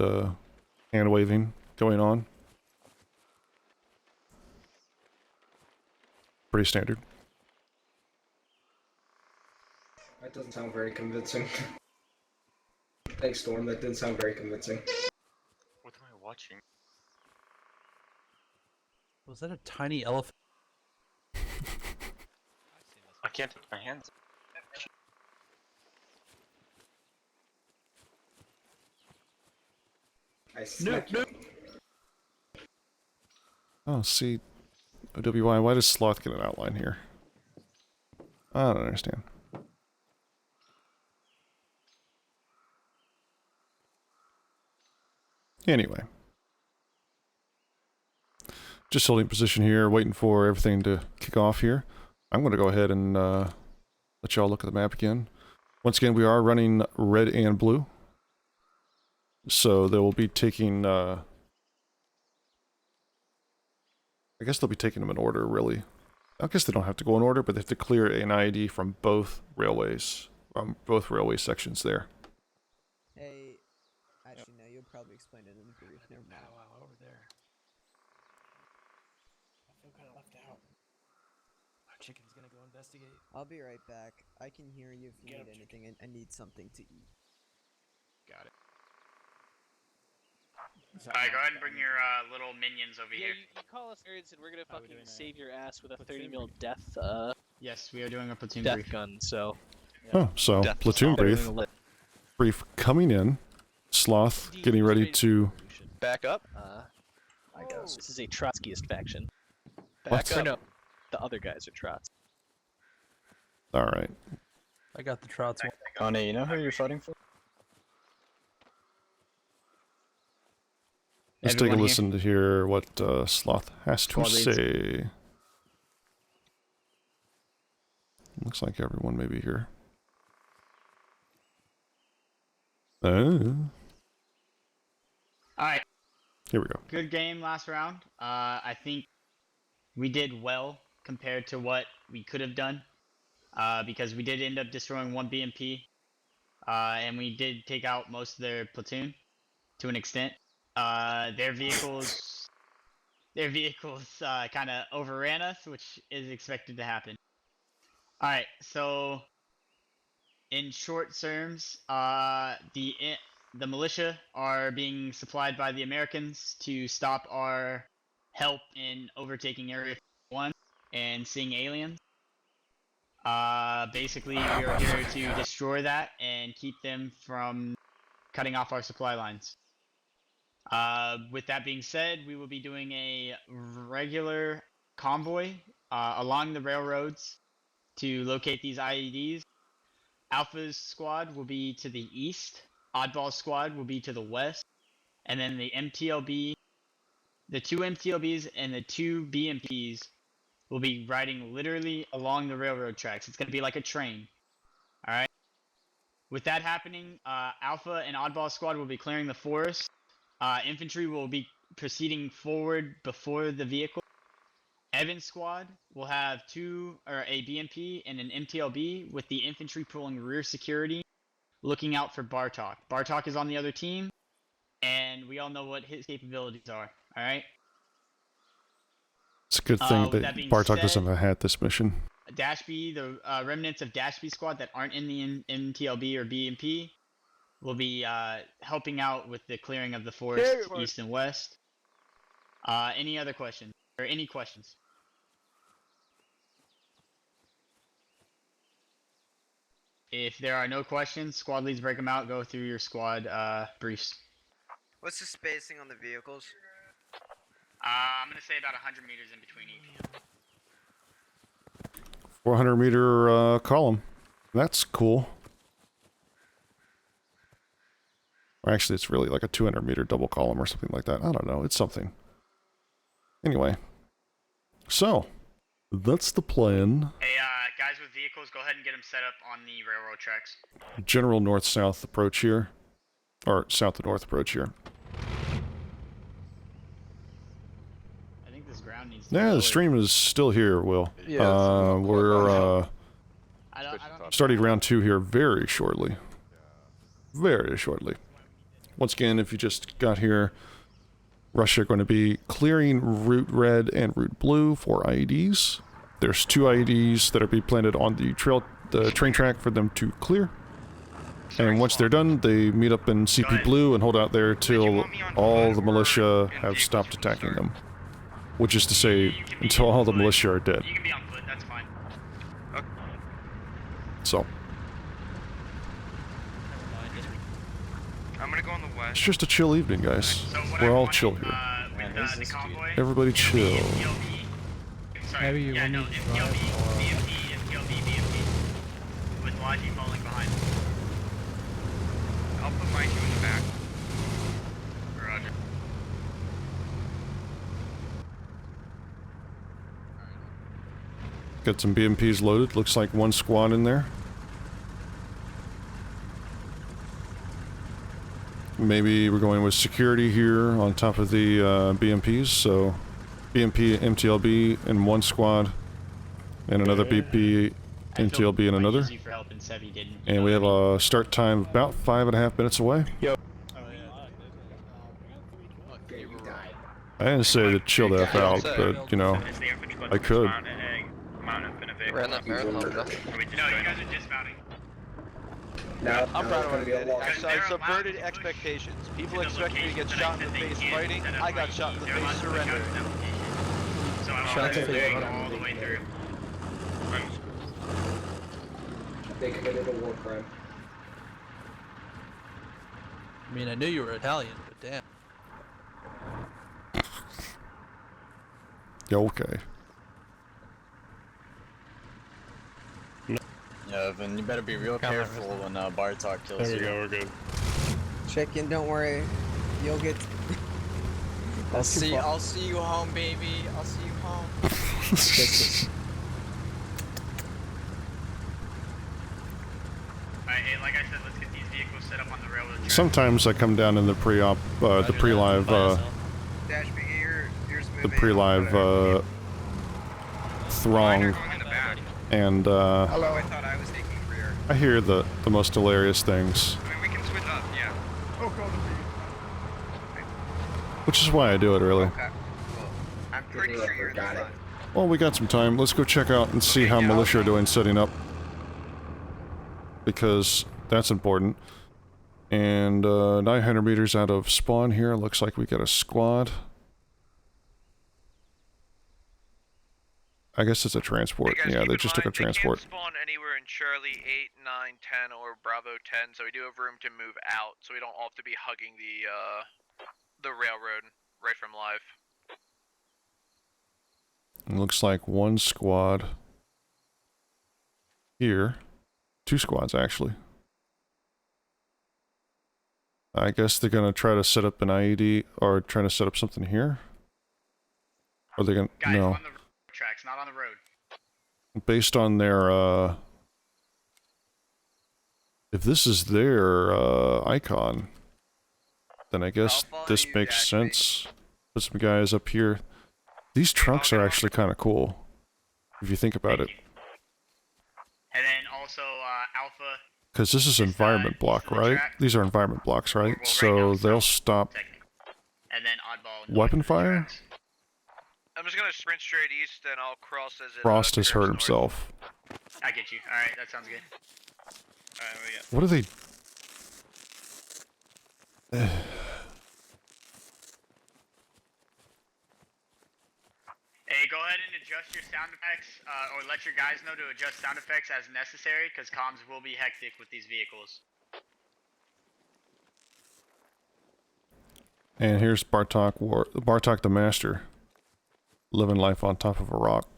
hand waving going on. Pretty standard. That doesn't sound very convincing. Thanks, Storm. That didn't sound very convincing. What am I watching? Was that a tiny elephant? I can't take my hands. I smacked you. Oh, see. OWI, why does Sloth get an outline here? I don't understand. Anyway. Just holding position here, waiting for everything to kick off here. I'm going to go ahead and let y'all look at the map again. Once again, we are running red and blue. So they will be taking... I guess they'll be taking them in order, really. I guess they don't have to go in order, but they have to clear an IED from both railways. Both railway sections there. Hey, actually, no, you'll probably explain it in the brief. Never mind. Wow, over there. I feel kind of left out. Our chicken's gonna go investigate. I'll be right back. I can hear you if you need anything, and I need something to eat. Got it. Alright, go ahead and bring your little minions over here. You call us nerds and we're gonna fucking save your ass with a 30 mil death Yes, we are doing a platoon death brief. gun, so Oh, so platoon brief. Brief coming in. Sloth getting ready to... Back up? I guess. This is a Trotskyist faction. Back Or up. no, the other guys are Trots. Alright. I got the Trots one. Connie, you know who you're fighting for? Let's take a listen to hear what Sloth has to say. Looks like everyone may be here. Alright. Here we go. Good game last round. I think we did well compared to what we could have done. Because we did end up destroying one BMP. And we did take out most of their platoon to an extent. Their vehicles kind of overran us, which is expected to happen. Alright, so in short terms, the militia are being supplied by the Americans to stop our help in overtaking Area 1 and seeing aliens. Basically, we are here to destroy that and keep them from cutting off our supply lines. With that being said, we will be doing a regular convoy along the railroads to locate these IEDs. Alpha's squad will be to the east, Oddball's squad will be to the west, and then the MTLB, the two MTLBs and the two BMPs will be riding literally along the railroad tracks. It's going to be like a train. Alright? With that happening, Alpha and Oddball squad will be clearing the forest. Infantry will be proceeding forward before the vehicle. Evan's squad will have a BMP and an MTLB with the infantry pulling rear security, looking out for Bartok. Bartok is on the other team, and we all know what his capabilities are. Alright? It's a good thing that Bartok doesn't have had this mission. Dashby, the remnants of Dashby squad that aren't in the MTLB or BMP will be helping out with the clearing of the forest east and west. Any other questions? Or any questions? If there are no questions, squad leads break them out, go through your squad briefs. What's the spacing on the vehicles? I'm going to say about 100 meters in between each. 400 meter column. That's cool. Or actually, it's really like a 200 meter double column or something like that. I don't know. It's something. Anyway. So, That's the plan. Hey, guys with vehicles, go ahead and get them set up on the railroad tracks. General north-south approach here. Or south-to-north approach here. I think this ground needs to be Yeah, the lowered. stream is still here, Will. Yeah, We're I don't starting round 2 here very shortly. Very shortly. Once again, if you just got here, Russia are going to be clearing Route Red and Route Blue for IEDs. There's 2 IEDs that are being planted on the train track for them to clear. And once they're done, they meet up in CP Blue and hold out there till all the militia have stopped attacking them. Which is to say, until all the militia are dead. You can be on foot, that's fine. So, I'm gonna go on the west. it's just a chill evening, guys. We're all chill here. The convoy, Everybody chill. sorry, yeah, no, MTLB, BMP, MTLB, BMP. With Logi falling behind. I'll put my 2 in the back. Roger. Got some BMPs loaded. Looks like 1 squad in there. Maybe we're going with security here on top of the BMPs. So BMP, MTLB in 1 squad, and another BP, MTLB in another. And we have a start time of about 5.5 minutes away. I didn't say to chill the F out, but, you know, I could. Ran that marathon, bro. No, you guys are dismounting. I'm proud of what I did. I subverted expectations. People expected me to get shot in the face fighting. I got shot in the face surrendering. So I want to go all the way through. They committed a war crime. I mean, I knew you were Italian, but damn. Yeah, okay. Yeah, then you better be real careful when Bartok kills you. There we go, we're good. Chicken, don't worry. You'll get. I'll see you home, baby. I'll see you home. Alright, hey, like I said, let's get these vehicles set up on the railroad track. Sometimes I come down in the pre-op, the pre-live, throng, and Hello, I thought I was taking rear. I hear the most hilarious things, I mean, we can switch up, yeah. Oh, God. which is why I do it, really. Okay. Well, I'm pretty sure you're the front. Well, we got some time. Let's go check out and see how militia are doing setting up, because that's important. And 900 meters out of spawn here, looks like we got a squad. I guess it's a transport. Yeah, they just took a transport. They can't spawn anywhere in Charlie 8, 9, 10, or Bravo 10, so we do have room to move out, so we don't all have to be hugging the railroad right from live. It looks like 1 squad here. 2 squads, actually. I guess they're gonna try to set up an IED, or trying to set up something here? Or they're gonna... Guys, no. on the tracks, not on the road. Based on their, if this is their, icon, then I guess this makes sense. Put some guys up here. These trunks are actually kind of cool, if you think about it. And then also, Alpha. Because this is environment block, right? These are environment blocks, right? So they'll stop And then Oddball. weapon fire? I'm just gonna sprint straight east, and I'll cross as it. Frost has hurt himself. I get you. Alright, that sounds good. Alright, we got. What are they... Hey, go ahead and adjust your sound effects, or let your guys know to adjust sound effects as necessary, because comms will be hectic with these vehicles. And here's Bartok the Master, living life on top of a rock.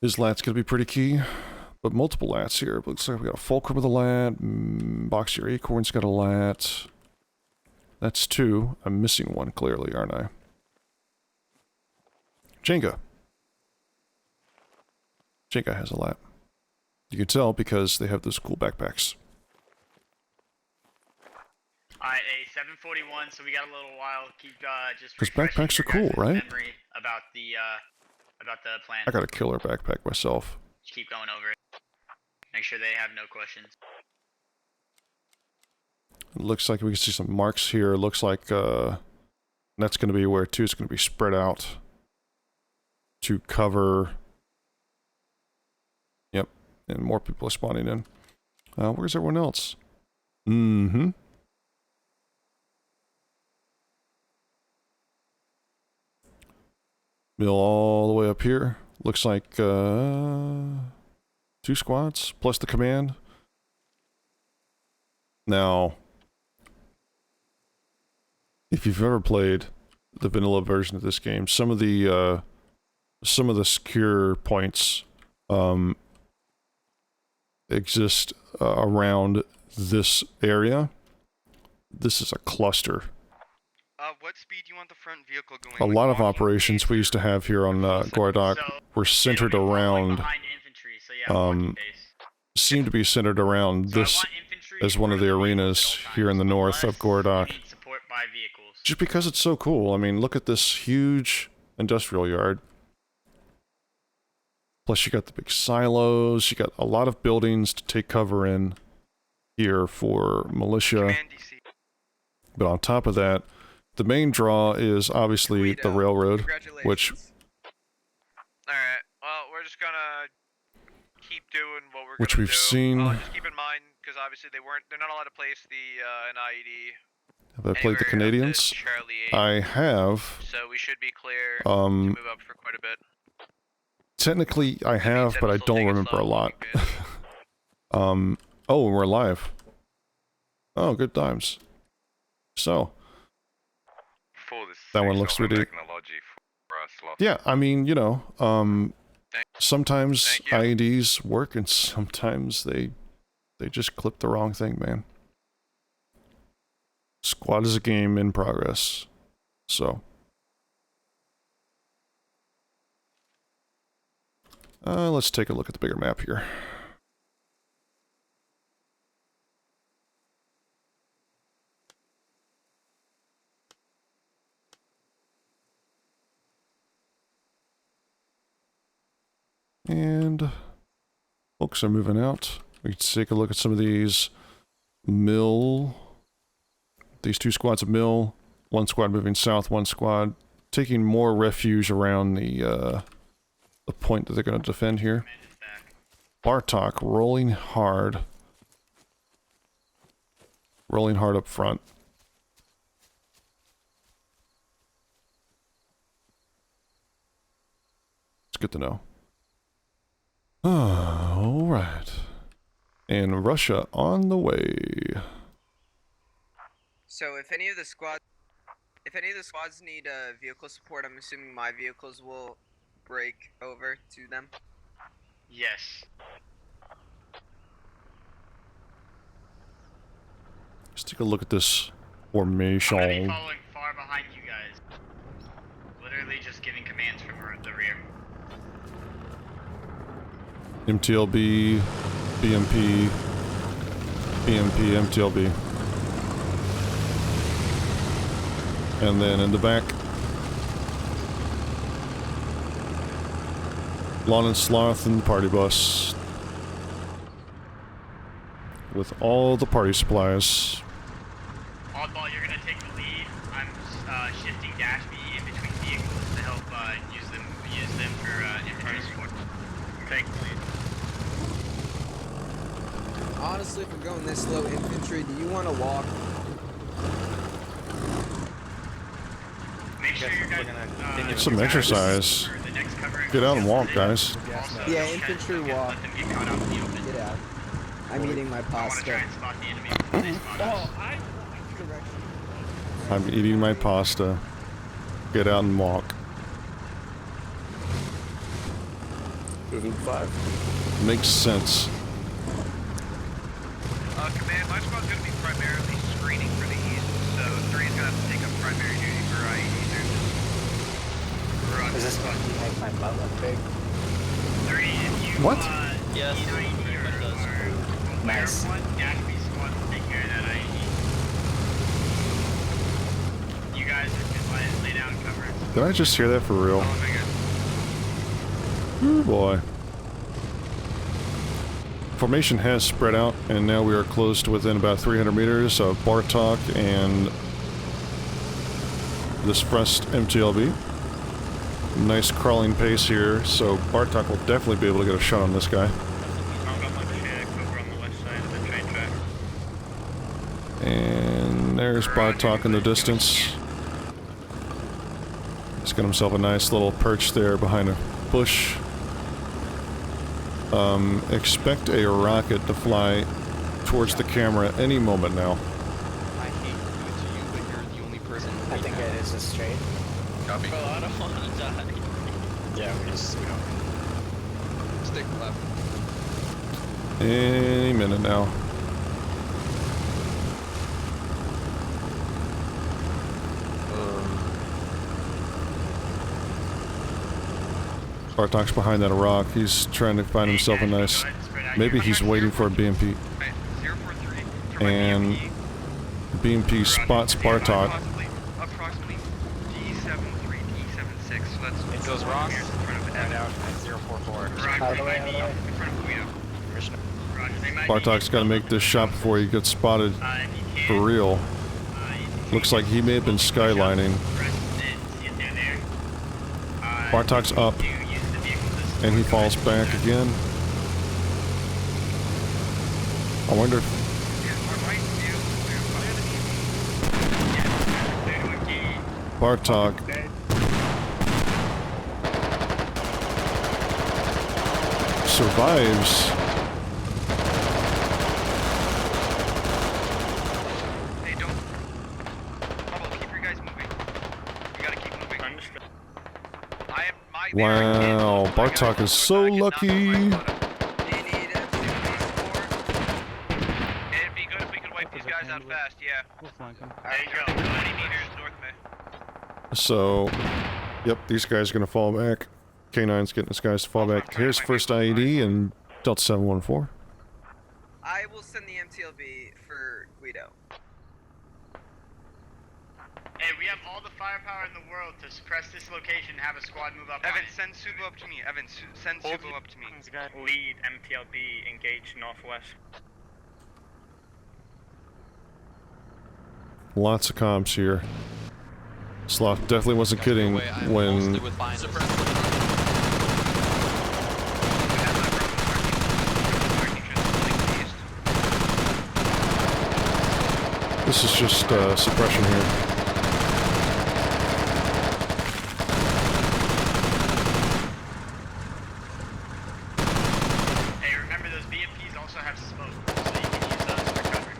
His lat's gonna be pretty key, but multiple lats here. Looks like we got a Fulcrum with a lat, Boxier Acorn's got a lat. That's 2. I'm missing one clearly, aren't I? Jenga. Jenga has a lap. You can tell because they have those cool backpacks. Alright, a 7:41, so we got a little while. Keep just Because refreshing backpacks are your cool, guys' right? memory about the plan. I got a killer backpack myself. Just keep going over it. Make sure they have no questions. It looks like we can see some marks here. It looks like that's going to be where two is going to be spread out to cover. Yep, and more people are spawning in. Where's everyone else? Mm-hmm. Mill all the way up here. Looks like 2 squads plus the command. Now, if you've ever played the vanilla version of this game, some of the secure points exist around this area. This is a cluster. What speed do you want the front vehicle going? A lot of operations we used to have here on Goradok were centered around, seem to be centered around this as one of the arenas here in the north of Goradok. Just because it's so cool. I mean, look at this huge industrial yard. Plus you got the big silos, you got a lot of buildings to take cover in here for militia. But on top of that, the main draw is obviously the railroad, which... Alright, well, we're just gonna keep doing what we're which we've seen. Just keep in mind, because obviously they're not allowed to place the an IED. Have I played the Canadians? I have. So we should be clear to move up for quite a bit. Technically, I have, but I don't remember a lot. Oh, we're live. Oh, good times. So, that one looks really... Yeah, I mean, you know, sometimes IEDs work and sometimes they just clip the wrong thing, man. Squad is a game in progress, so. Let's take a look at the bigger map here. And folks are moving out. We can take a look at some of these these 2 squads of mill, 1 squad moving south, 1 squad taking more refuge around the point that they're going to defend here. Bartok rolling hard up front. It's good to know. All right. And Russia on the way. So if any of the squads need vehicle support, I'm assuming my vehicles will break over to them. Yes. Let's take a look at this formation. I'm gonna be following far behind you guys. Literally just giving commands from the rear. MTLB, BMP, BMP, MTLB. And then in the back, Lawn and Sloth and Party Bus. With all the party supplies. Oddball, you're gonna take the lead. I'm shifting dash B in between vehicles to help use them for infantry support. Take the lead. Honestly, if we're going this low infantry, do you want to walk? Make sure you guys Get some exercise. Get out and walk, guys. Yeah, infantry walk. Get out. I'm eating my pasta. I'm eating my pasta. Get out and walk. 5. Makes sense. Command, my squad's going to be primarily screening for the east, so 3 is going to have to take up primary duty for IED service. Does this one make my butt look big? What? Yes. Nice. You guys just lay down cover. Did I just hear that for real? Oh boy. Formation has spread out, and now we are close to within about 300 meters of Bartok and this first MTLB. Nice crawling pace here, so Bartok will definitely be able to get a shot on this guy. And there's Bartok in the distance. He's got himself a nice little perch there behind a bush. Expect a rocket to fly towards the camera any moment now. I hate to do it to you, but you're the only person. I think it is a straight. Copy. Bro, I don't want to die. Yeah, we don't. Stick left. Any minute now. Bartok's behind that rock. He's trying to find himself a nice... Maybe he's waiting for a BMP. And BMP spots Bartok. Approximately D73, D76, so that's... It goes Ross. Right out at 044. Out of the way, out of the way. In front of Guido. Bartok's got to make this shot before he gets spotted for real. Looks like he may have been skylining. Bartok's up. And he falls back again. I wonder if... Bartok... survives. Hey, don't... Bubble, keep your guys moving. We gotta keep moving. Wow, Bartok is so lucky. It'd be good if we could wipe these guys out fast, yeah. There you go, 90 meters north of me. So, yep, these guys are gonna fall back. K9's getting this guys to fall back. Here's first IED and Delta 714. I will send the MTLB for Guido. Hey, we have all the firepower in the world to suppress this location and have a squad move up. Evan, send Subo up to me. Evan, send Subo up to me. Lead MTLB engage northwest. Lots of comms here. Sloth definitely wasn't kidding when... This is just suppression here. Hey, remember those BMPs also have smoke, so you can use those for cover.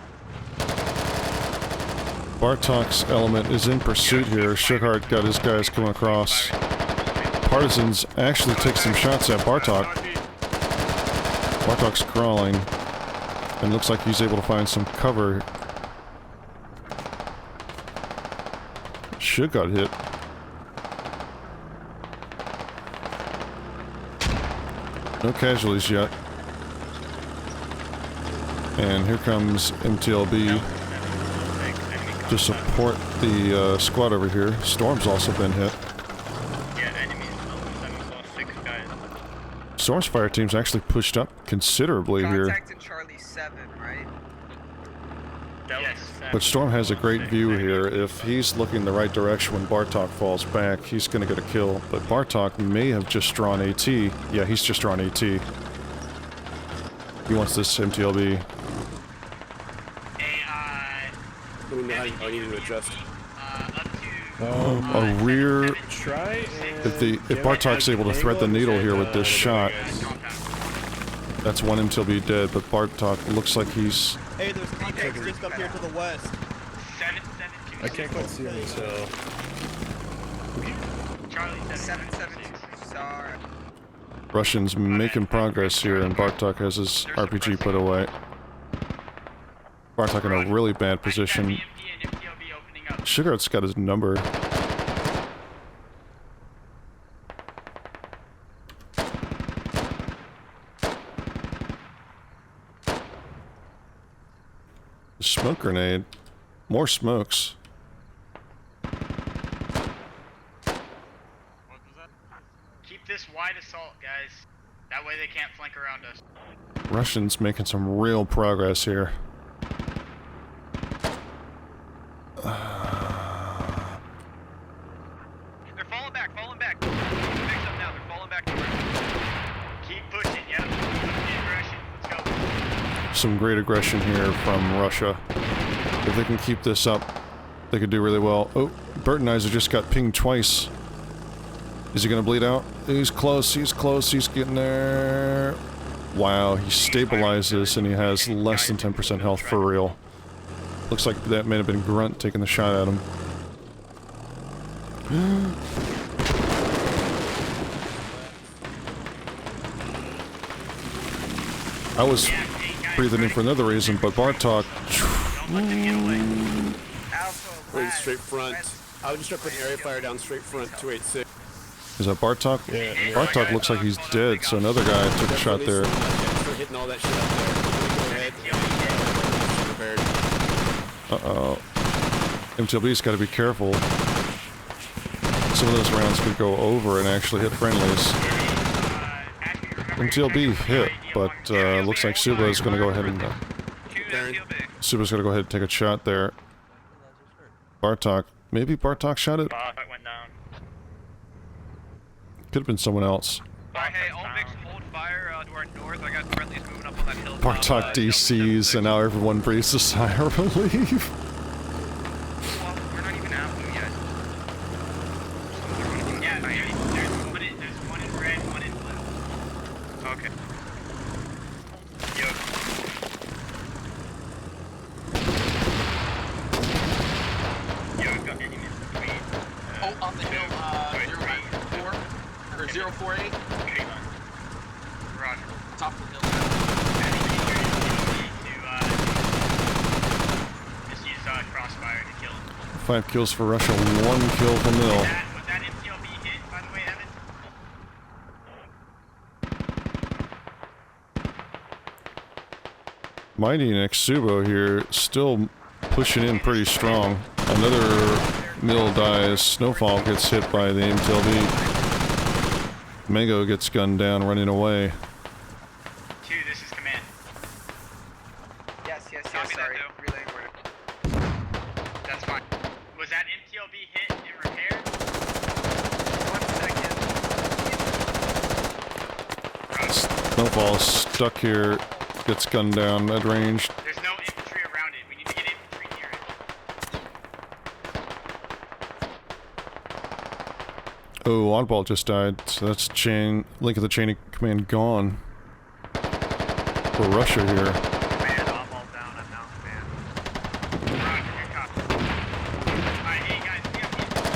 Bartok's element is in pursuit here. Sugarheart got his guys coming across. Partisans actually take some shots at Bartok. Bartok's crawling. And looks like he's able to find some cover. Shug got hit. No casualties yet. And here comes MTLB to support the squad over here. Storm's also been hit. Yeah, enemies. 6 guys. Storm's fire team's actually pushed up considerably here. Contact in Charlie 7, right? Yes. But Storm has a great view here. If he's looking the right direction when Bartok falls back, he's going to get a kill. But Bartok may have just drawn AT. Yeah, he's just drawn AT. He wants this MTLB. I need to adjust. A rear... If Bartok's able to thread the needle here with this shot, that's one MTLB dead, but Bartok looks like he's... Hey, there's contacts just up here to the west. I can't quite see him, so... Charlie 772, sorry. Russians making progress here, and Bartok has his RPG put away. Bartok in a really bad position. Sugarheart's got his number. Smoke grenade. More smokes. Keep this wide assault, guys. That way they can't flank around us. Russians making some real progress here. They're falling back, falling back. Mix up now, they're falling back north. Keep pushing, yeah. Aggression. Let's go. Some great aggression here from Russia. If they can keep this up, they could do really well. Oh, Bertenizer just got pinged twice. Is he gonna bleed out? He's close, he's close, he's getting there. Wow, he stabilizes and he has less than 10% health for real. Looks like that may have been Grunt taking the shot at him. I was breathing in for another reason, but Bartok... Going straight front. I would just start putting area fire down straight front, 286. Is that Bartok? Yeah. Bartok looks like he's dead, so another guy took a shot there. Start hitting all that shit up there. Go ahead. Uh-oh. MTLB's gotta be careful. Some of those rounds could go over and actually hit friendlies. MTLB hit, but looks like Suba is gonna go ahead and... Suba's gonna go ahead and take a shot there. Bartok. Maybe Bartok shot it? Bartok went down. Could have been someone else. Hey, all mix, hold fire to our north. I got friendlies moving up on that hill. Bartok DCs, and now everyone breathes a sigh of relief. Well, we're not even out yet. Yeah, there's one in red, one in blue. Okay. Yo, I've got enemies between. Oh, on the hill, 048. Roger. Top of the hill. Just use crossfire to kill him. 5 kills for Russia, 1 kill for Mill. Was that MTLB hit, by the way, Evan? Mighty and Exubo here, still pushing in pretty strong. Another Mill dies, Snowfall gets hit by the MTLB. Mango gets gunned down, running away. 2, this is command. Yes, sorry. Relaying order. That's fine. Was that MTLB hit and repaired? 1 second. Snowfall stuck here, gets gunned down at range. There's no infantry around it. We need to get infantry near it. Oh, Oddball just died, so that's link of the chain of command gone. For Russia here. Command, Oddball down, I'm now command. Roger, good copy. Alright, hey guys, we have infantry.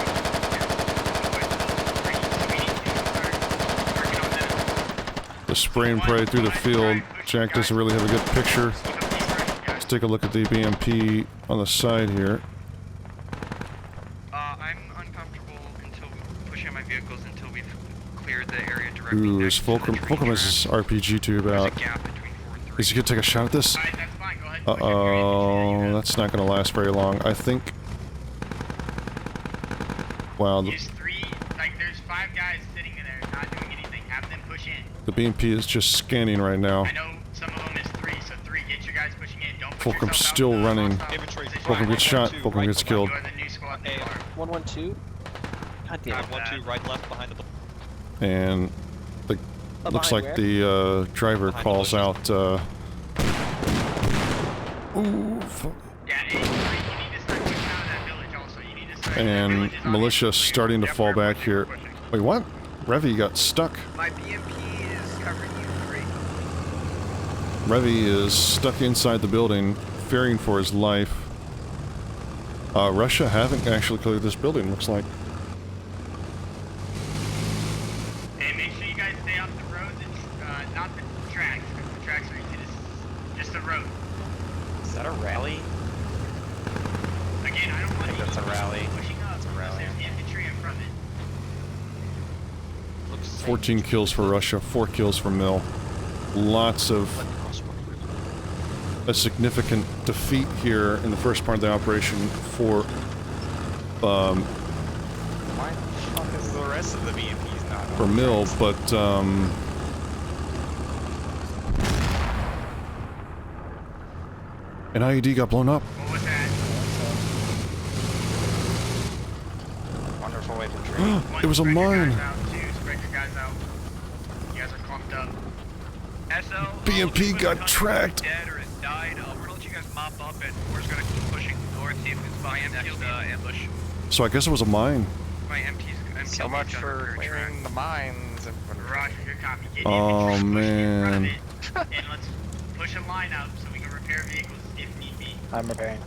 The spray and pray through the field. Jack doesn't really have a good picture. Let's take a look at the BMP on the side here. I'm uncomfortable until pushing my vehicles until we've cleared the area directly. Ooh, is Fulcrum has his RPG tube out. Is he gonna take a shot at this? Uh-oh, that's not gonna last very long. I think... Wow, Use 3, like there's 5 guys sitting in there not doing anything. Have them push in. the BMP is just scanning right now. I know some of them is 3, so 3, get your guys pushing in. Don't push Fulcrum's yourself out still in the running. hostile position. Fulcrum gets shot, Fulcrum gets killed. Join the new squad that you are. 112. God damn it. 112 right left behind the. And the, looks behind like the driver calls out, ooh, and militia starting to fall back here. Wait, what? Revy got stuck. My BMP is covering you 3. Revy is stuck inside the building, fearing for his life. Russia haven't actually cleared this building, looks like. Hey, make sure you guys stay off the roads and not the tracks, because the tracks are easy to just the road. Is that a rally? Again, I don't want that's a rally. pushing up That's a rally. there's infantry in front of it. 14 kills for Russia, 4 kills for Mill. Lots of a significant defeat here in the first part of the operation for Why the fuck is the rest of the BMPs not for Mill, but an IED got blown up. What was that? Wonderful way to train. It was a mine. Spread your guys out. You guys are clumped up. SO. BMP got tracked. Dead or has died. We're gonna let you guys mop up, and we're just gonna keep pushing north, see if we can find next ambush. So I guess it was a mine. My MT's So much for clearing the mines. Roger, good copy. Get Oh and man. let's push a line up so we can repair vehicles if need be. I'm repairing.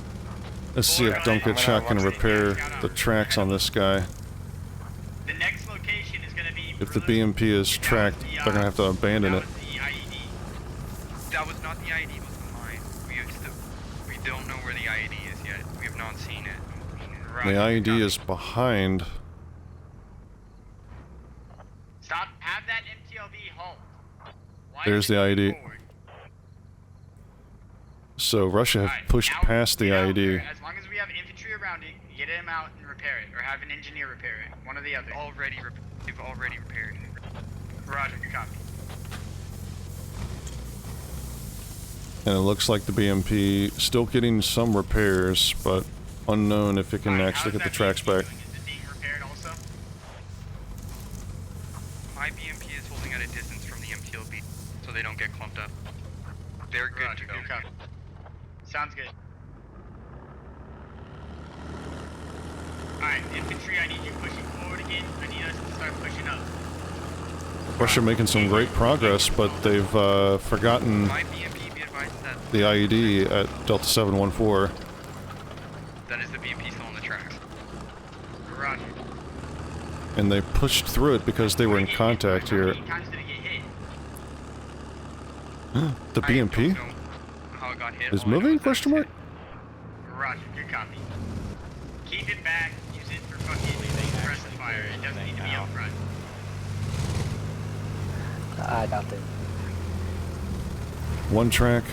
Let's see if Duncan Chuck can repair the tracks on this guy. The next location is gonna be. If the BMP is tracked, they're gonna have to abandon it. That was not the IED, was the mine. We don't know where the IED is yet. We have not seen it. The IED is behind. Stop. Have that MTLB halt. There's the IED. So Russia have pushed past the IED. As long as we have infantry around it, get him out and repair it, or have an engineer repair it. One or the other. We've already repaired. Roger, good copy. And it looks like the BMP still getting some repairs, but unknown if it can actually get the tracks back. My BMP is holding at a distance from the MTLB, so they don't get clumped up. They're good to go. Good copy. Sounds good. Alright, infantry, I need you pushing forward again. I need us to start pushing up. Russia making some great progress, but they've forgotten the IED at Delta 714. That is the BMP still on the tracks. Roger. And they pushed through it because they were in contact here. The BMP is moving? Question mark? Roger, good copy. Keep it back, use it for fucking suppressive fire. It doesn't need to be up front. I doubt it. One track,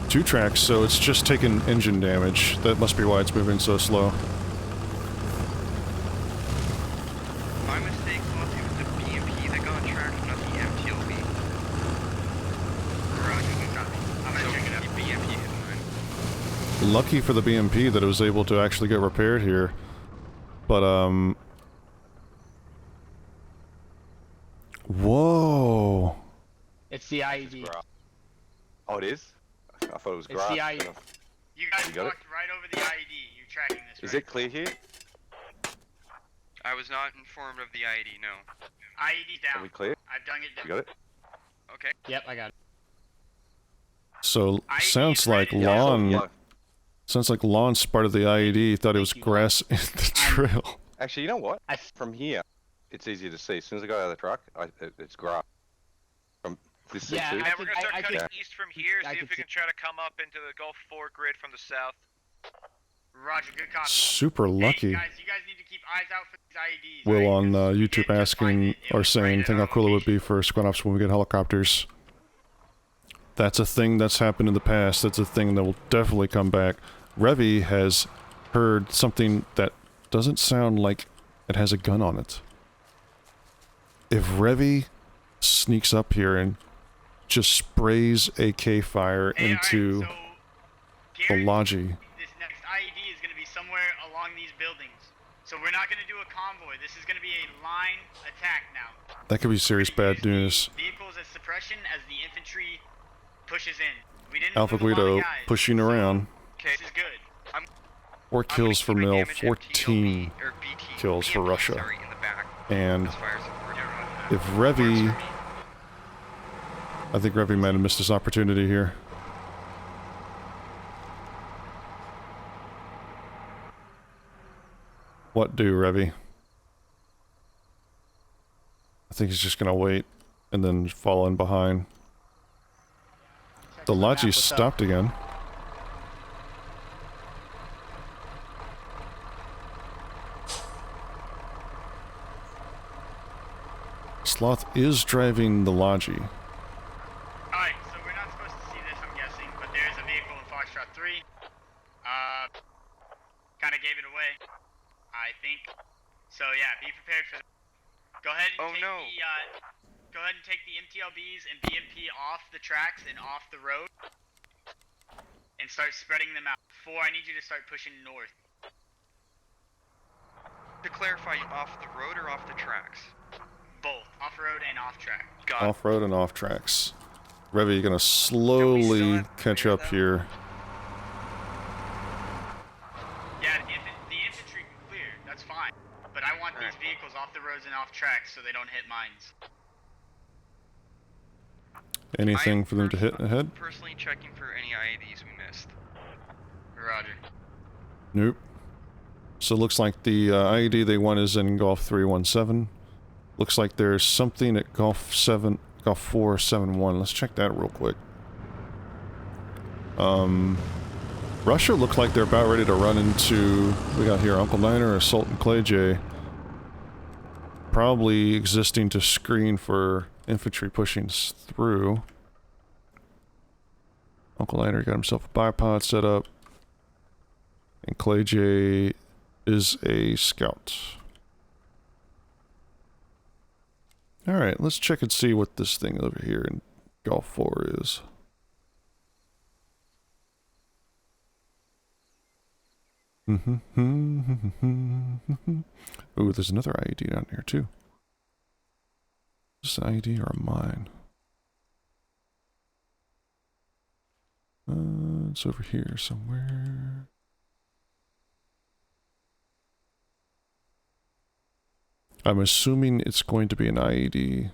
two tracks, so it's just taking engine damage. That must be why it's moving so slow. My mistake was it was the BMP that got tracked, not the MTLB. Roger, good copy. I'm gonna check it out. The BMP hit mine. Lucky for the BMP that it was able to actually get repaired here. But, whoa. It's the IED. Oh, it is? I thought it was It's grass. the IED. You guys You got it? walked right over the IED. You're tracking this, Is right? it clear here? I was not informed of the IED, no. IED down. Are we clear? I've done it down. You got it? Okay. Yep, I got it. So, sounds like Lon... Sounds like Lon's part of the IED thought it was grass in the trail. Actually, you know what? From here, it's easier to see. As soon as I go out of the truck, it's grass. From this Yeah, seat. we're gonna start cutting Yeah. east from here, see if we can try to come up into the Gulf 4 grid from the south. Roger, good copy. Super lucky. Guys, you guys need to keep eyes out for these IEDs. Will on YouTube asking or saying, think how cool it would be for squad ops when we get helicopters. That's a thing that's happened in the past. That's a thing that will definitely come back. Revy has heard something that doesn't sound like it has a gun on it. If Revy sneaks up here and just sprays AK fire into the Logi, This next IED is going to be somewhere along these buildings. So we're not going to do a convoy. This is going to be a line attack now. that could be serious bad news. Vehicles as suppression as the infantry pushes in. We didn't Alpha lose a lot of Guido guys. pushing around. This is good. 4 kills for Mill, 14 kills for Russia. And if Revy... I think Revy might have missed his opportunity here. What do, Revy? I think he's just gonna wait and then fall in behind. The Logi stopped again. Sloth is driving the Logi. Alright, so we're not supposed to see this, I'm guessing, but there's a vehicle Kind of gave it away, I think. So yeah, be prepared for that. Go ahead and go ahead and take the MTLBs and BMP off the tracks and off the road, and start spreading them out. 4, I need you to start pushing north. To clarify, off the road or off the tracks? Both, off-road and off-track. Off-road and off tracks. Revy, you're gonna slowly catch up here. Yeah, the infantry can clear, that's fine. But I want these vehicles off the roads and off tracks so they don't hit mines. Anything for them to hit ahead? Personally checking for any IEDs we missed. Roger. Nope. So it looks like the IED they want is in Golf 317. Looks like there's something at Golf 471. Let's check that real quick. Russia looks like they're about ready to run into... We got here Uncle Niner, Assault, and Clay J. Probably existing to screen for infantry pushing through. Uncle Niner got himself a bipod set up. And Clay J is a scout. Alright, let's check and see what this thing over here in Golf 4 is. Ooh, there's another IED down here too. Is this an IED or a mine? It's over here somewhere. I'm assuming it's going to be an IED.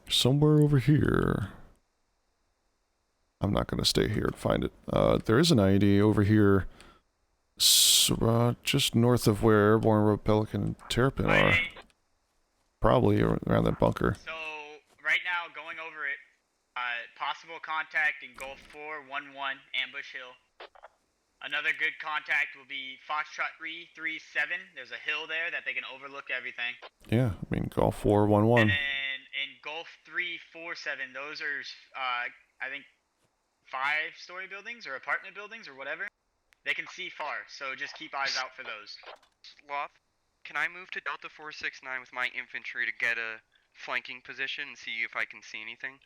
Somewhere over here. I'm not going to stay here and find it. There is an IED over here, just north of where Airborne, Road Pelican, and Terrapin are. Probably around that bunker. So, right now, going over it, possible contact in Gulf 411, Ambush Hill. Another good contact will be Foxtrot 337. There's a hill there that they can overlook everything. Yeah, I mean, Golf 411. And then in Gulf 347, those are, I think, 5-story buildings or apartment buildings or whatever. They can see far, so just keep eyes out for those. Sloth, can I move to Delta 469 with my infantry to get a flanking position and see if I can see anything?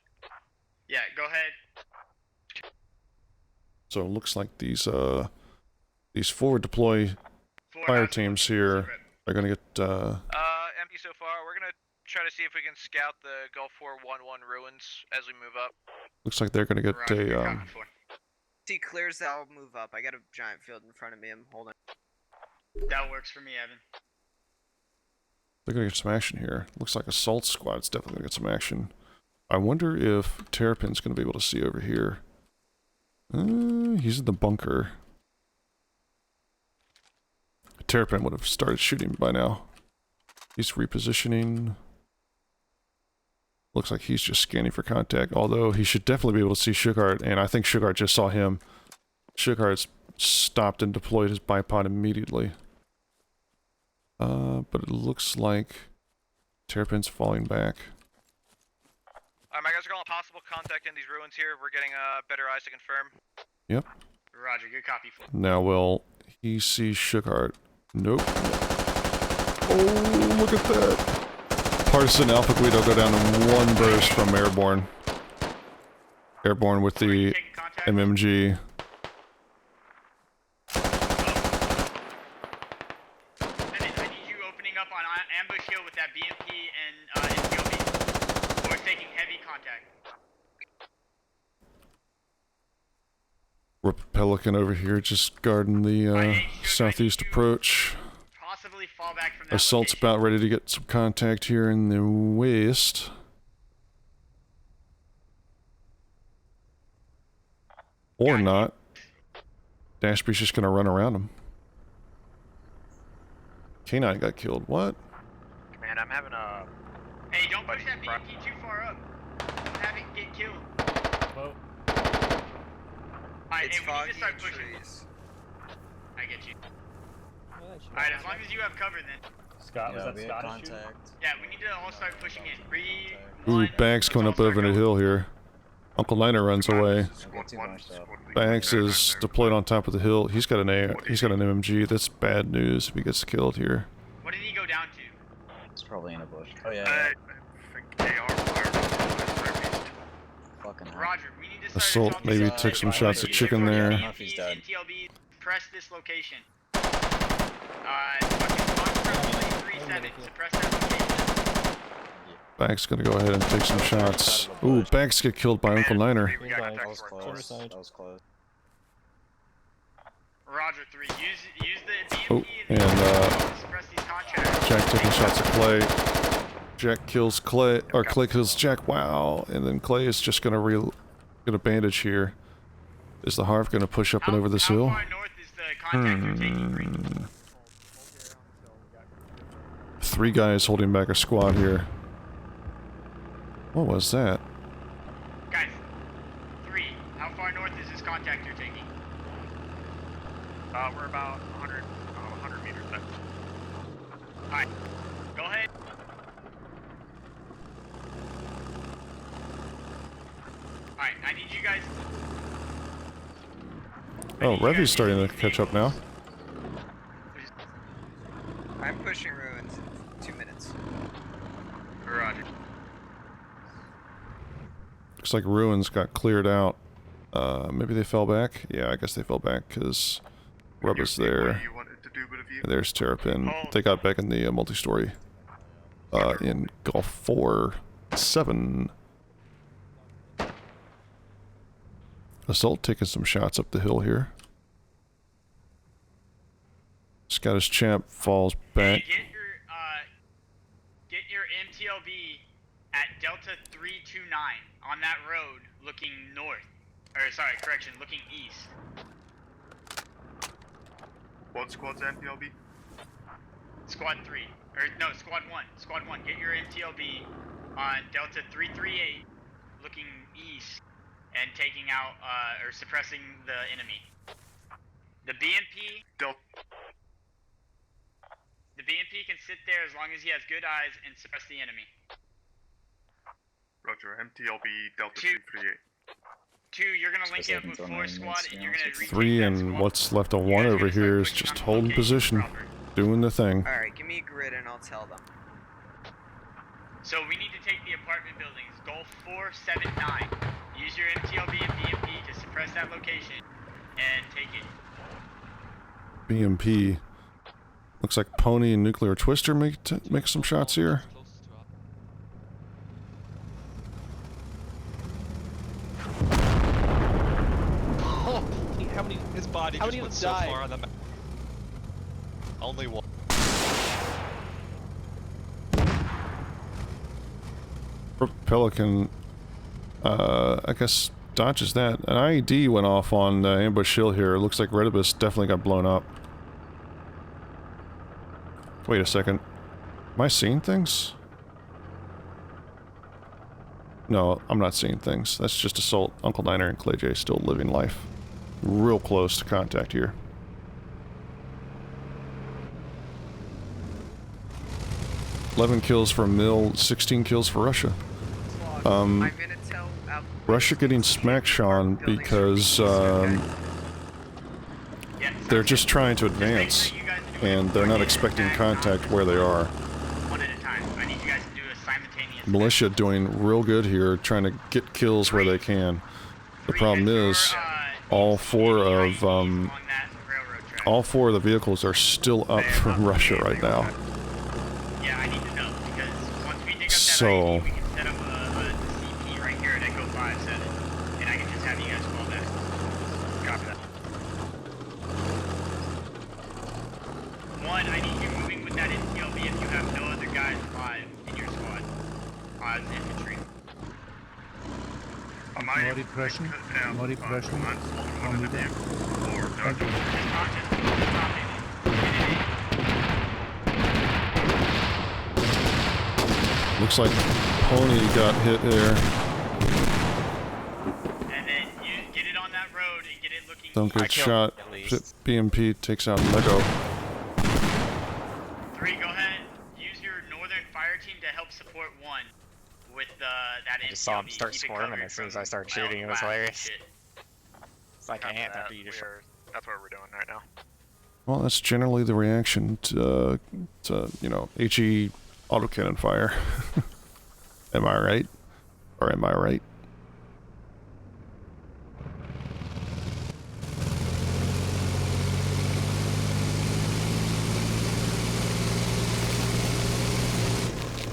Yeah, go ahead. So it looks like these forward deploy fire teams here are gonna get Empty so far. We're gonna try to see if we can scout the Gulf 411 ruins as we move up. looks like they're gonna get a He clears that, I'll move up. I got a giant field in front of me. I'm holding. That works for me, Evan. they're gonna get some action here. Looks like Assault Squad's definitely gonna get some action. I wonder if Terrapin's gonna be able to see over here. He's in the bunker. Terrapin would have started shooting by now. He's repositioning. Looks like he's just scanning for contact, although he should definitely be able to see Shugart, and I think Shugart just saw him. Shugart's stopped and deployed his bipod immediately. But it looks like Terrapin's falling back. My guys are calling possible contact in these ruins here. We're getting better eyes to confirm. Yep. Roger, good copy. Now, will he see Shugart? Nope. Oh, look at that. Partisan Alpha Guido go down in one burst from Airborne. Airborne with the MMG. I need you opening up on Ambush Hill with that BMP and MTLB. We're taking heavy contact. Pelican over here just guarding the southeast approach. Possibly fall back from that Assault's about ready to get some contact here in the west. Or not. Dashby's just gonna run around him. K9 got killed. What? Man, I'm having a... Hey, don't push that BMP too far up. Don't have it get killed. Whoa. Alright, It's hey, we need to start foggy pushing. trees. I get you. Alright, as long as you have cover then. Scott, was that Scottish? Yeah, we need to all start pushing in. 3, Ooh, 1. Banks coming up over the hill here. Uncle Niner runs away. Banks is deployed on top of the hill. He's got an MMG. That's bad news if he gets killed here. What did he go down to? It's probably in a bush. Oh yeah. I think they are fire. Fucking hell. Roger, we need to start Assault maybe took some shots at chicken there. NTLB, press this location. Fucking 37, suppress that location. Banks gonna go ahead and take some shots. Ooh, Banks get killed by Uncle Niner. That was close. That was close. Roger 3, use the BMP Oh, and suppress these contracts. Jack taking shots at Clay. Jack kills Clay, or Clay kills Jack. Wow, and then Clay is just gonna get a bandage here. Is the Harv gonna push up and over this hill? How far north is the contact you're taking? 3 guys holding back a squad here. What was that? Guys, 3, how far north is this contact you're taking? We're about 100 meters back. Alright, go ahead. Alright, I need you guys... Oh, Revy's starting to catch up now. I'm pushing ruins in 2 minutes. Roger. Looks like ruins got cleared out. Maybe they fell back? Yeah, I guess they fell back because Rubba's there. There's Terrapin. They got back in the multi-story. In Gulf 4-7. Assault taking some shots up the hill here. Scottish Champ falls back. Hey, get your MTLB at Delta 329 on that road looking north. Or sorry, correction, looking east. What squad's MTLB? Squad 3. Or no, Squad 1. Squad 1, get your MTLB on Delta 338 looking east and taking out or suppressing the enemy. The BMP can sit there as long as he has good eyes and suppress the enemy. Roger, MTLB Delta 338. 2, you're gonna link it up with 4 squad and you're gonna 3 and what's left of 1 over here is just holding position, doing the thing. Alright, give me a grid and I'll tell them. So we need to take the apartment buildings, Gulf 479. Use your MTLB and BMP to suppress that location and take it. BMP. Looks like Pony and Nuclear Twister make some shots here. How many? His body just went so far on the map. Only one. Pelican, I guess, dodges that. An IED went off on Ambush Hill here. It looks like Redibus definitely got blown up. Wait a second. Am I seeing things? No, I'm not seeing things. That's just Assault. Uncle Niner and Clay J still living life. Real close to contact here. $11 kills for Mill, 16 kills for Russia. Russia getting smack Sean because they're just trying to advance and they're not expecting contact where they are. One at a time. I need you guys to do a simultaneous. Militia doing real good here, trying to get kills where they can. The problem is, all four of the vehicles are still up from Russia right now. Yeah, I need to know because once we dig up that So ID, we can set up a CP right here at Echo 57, and I can just have you guys fall back. Copy that. 1, I need you moving with that NTLB if you have no other guys alive in your squad. Infantry. More depression. More depression. looks like Pony got hit there. And then you get it on that road and get it looking. Don't get shot. BMP takes out Lego. 3, go ahead. that I just saw him MTLB, start keep it squirming covered as soon as I from started well, shooting. It was blasts and hilarious. shit. It's like I can't after you just. That's what we're doing right now. Well, that's generally the reaction to you know, HE autocannon fire. Am I right? Or am I right?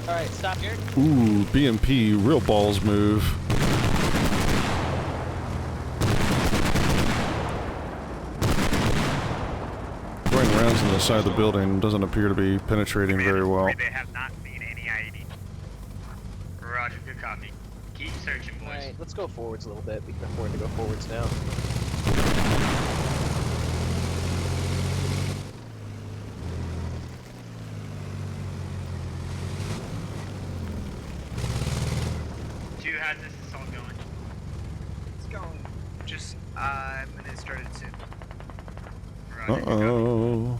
Alright, stop here. Ooh, BMP, real balls move. Going rounds on the side of the building doesn't appear to be penetrating very well. They have not seen any IED. Roger, good copy. Keep searching, boys. Alright, let's go forwards a little bit. We can afford to go forwards now. Two, how's this assault going? It's going. Just, I'm gonna start it soon. Uh-oh.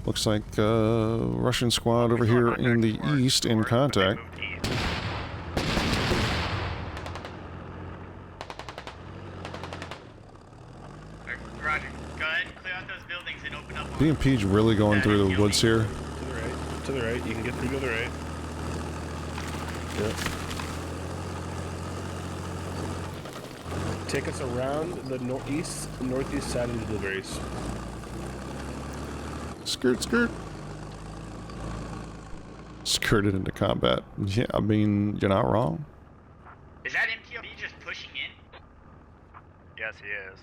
Looks like Russian squad over here in the east in contact. Roger, go ahead and clear out those buildings and open up. BMP's really going through the woods here. To the right. You can get through to the right. Yep. Take us around the northeast side into the base. Skirt, skirt. Skirted into combat. Yeah, I mean, you're not wrong. Is that MTLB just pushing in? Yes, he is.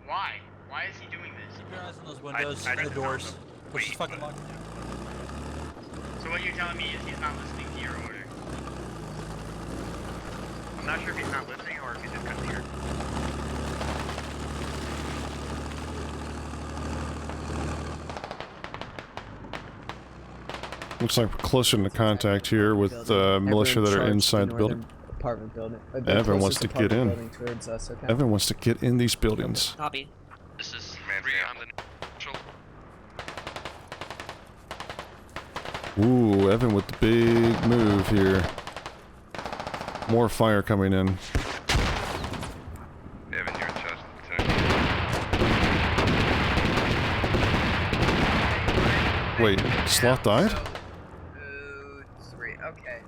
Why? Why is he doing this? Keep your eyes on those windows and the doors. Push this fucking lock down. So what you're telling me is he's not listening to your order? I'm not sure if he's not listening or if he just couldn't hear. Looks like we're closer to contact here with militia that are inside the building. Apartment building. Evan wants to get in. Okay? Evan wants to get in these buildings. Copy. This is 3 on the neutral. Ooh, Evan with the big move here. More fire coming in. Evan, you're in charge of the platoon. Wait, Sloth died? 2, 3, okay.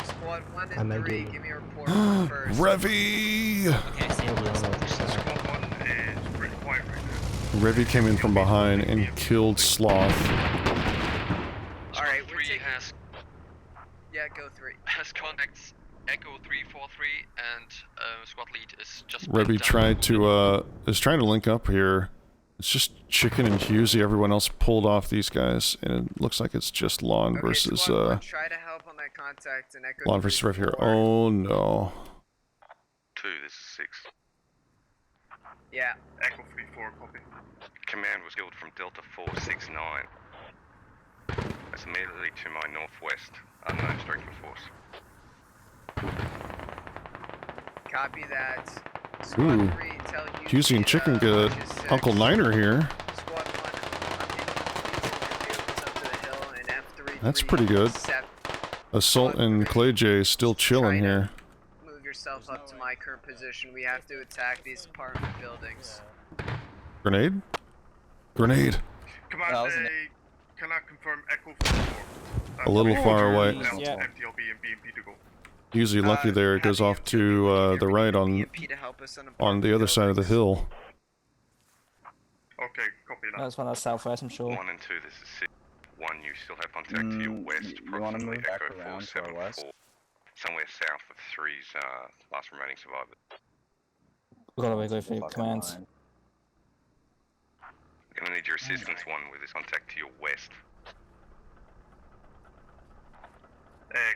Squad 1 I'm and 3, engaged. give me a report on first. Revy! Okay, see you. Squad 1 is pretty quiet right now. Revy came in from behind and killed Sloth. Alright, we're 3 taking... has Yeah, go 3. has contacts Echo 343 and squad lead is just Revy tried to, is trying to link up here. It's just Chicken and Husey. Everyone else pulled off these guys, and it looks like it's just Lawn versus, Squad 1, try to help on that contact and Echo Lawn versus Rev here. 344. Oh no. 2, this is 6. Yeah. Echo 3-4, copy. Command was killed from Delta 469. That's immediately to my northwest. Unknown striking force. Copy that. Ooh. Husey and Chicken get Uncle Niner here. That's pretty good. Assault and Clay J still chilling here. Move yourself up to my current position. We have to attack these apartment buildings. Grenade? Grenade. Command, can I confirm Echo 44? A little far away. Down to MTLB and BMP to go. Usually lucky there, it goes off to the right on the other side of the hill. Okay, copy that. That's one that's southwest, I'm sure. 1 and 2, this is 6. 1, you still have contact to your west, You want to move approximately back Echo around to our west? 474. Somewhere south of 3's last remaining survivor. We've got to go through commands. I'm gonna need your assistance, 1, with this contact to your west.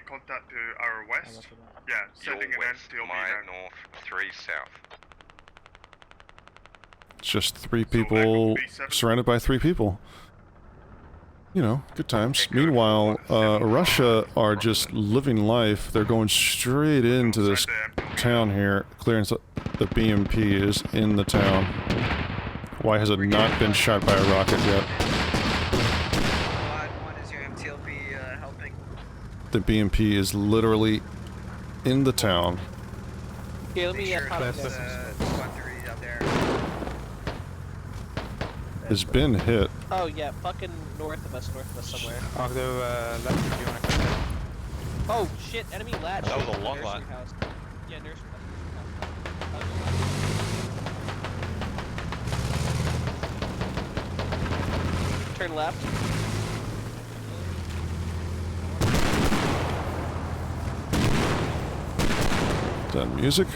Contact to our west? Yeah, Your sending an west, MTLB my now. north, 3 south. It's just 3 people surrounded by 3 people. You know, good times. Meanwhile, Russia are just living life. They're going straight into this town here. Clearance the BMP is in the town. Why has it not been shot by a rocket yet? Squad 1 is your MTLB helping? The BMP is literally in the town. Okay, let me squad 3 out there. Has been hit. Oh yeah, fucking north of us somewhere. I'll go left if you want to come in. Oh shit, enemy latch. That was a long Nursery line. house. Yeah, nursery house. Turn left. Is that music?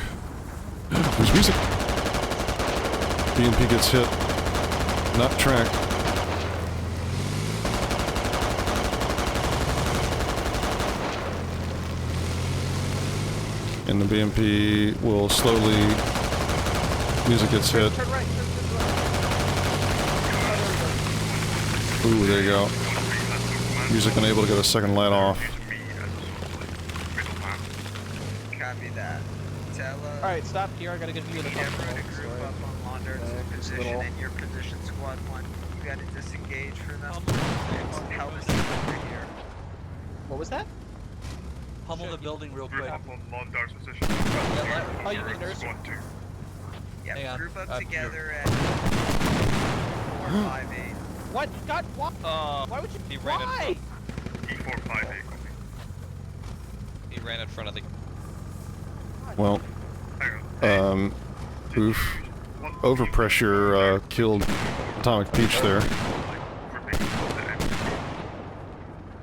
There's music! BMP gets hit. Not tracked. And the BMP will slowly... Music gets hit. Turn right, Ooh, there you go. Music unable to get a second light off. Copy that. Tell Alright, stop here, I got a good view of the fucking group up on Launder's position and your position, squad 1. You gotta disengage for them. Help us over here. What was that? Pummel the building real quick. On Launder's position. Oh, you mean nurse? Yeah, Hang on. group up together at 458. What? God, what? Why would you? He ran in Why? E458. He ran in front of the... Well, oof. Overpressure killed Atomic Peach there.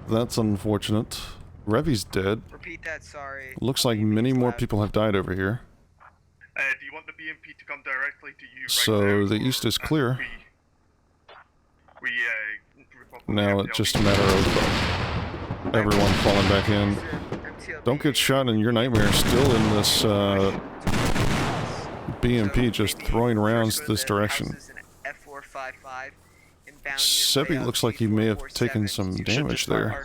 That's unfortunate. Revy's dead. Repeat that, sorry. Looks like many more people have died over here. Do you want the BMP to come directly to you? So the east is clear. Now it's just a matter of everyone falling back in. Don't get shot in your nightmare. Still in this BMP just throwing rounds this direction. Sebi looks like he may have taken some damage there.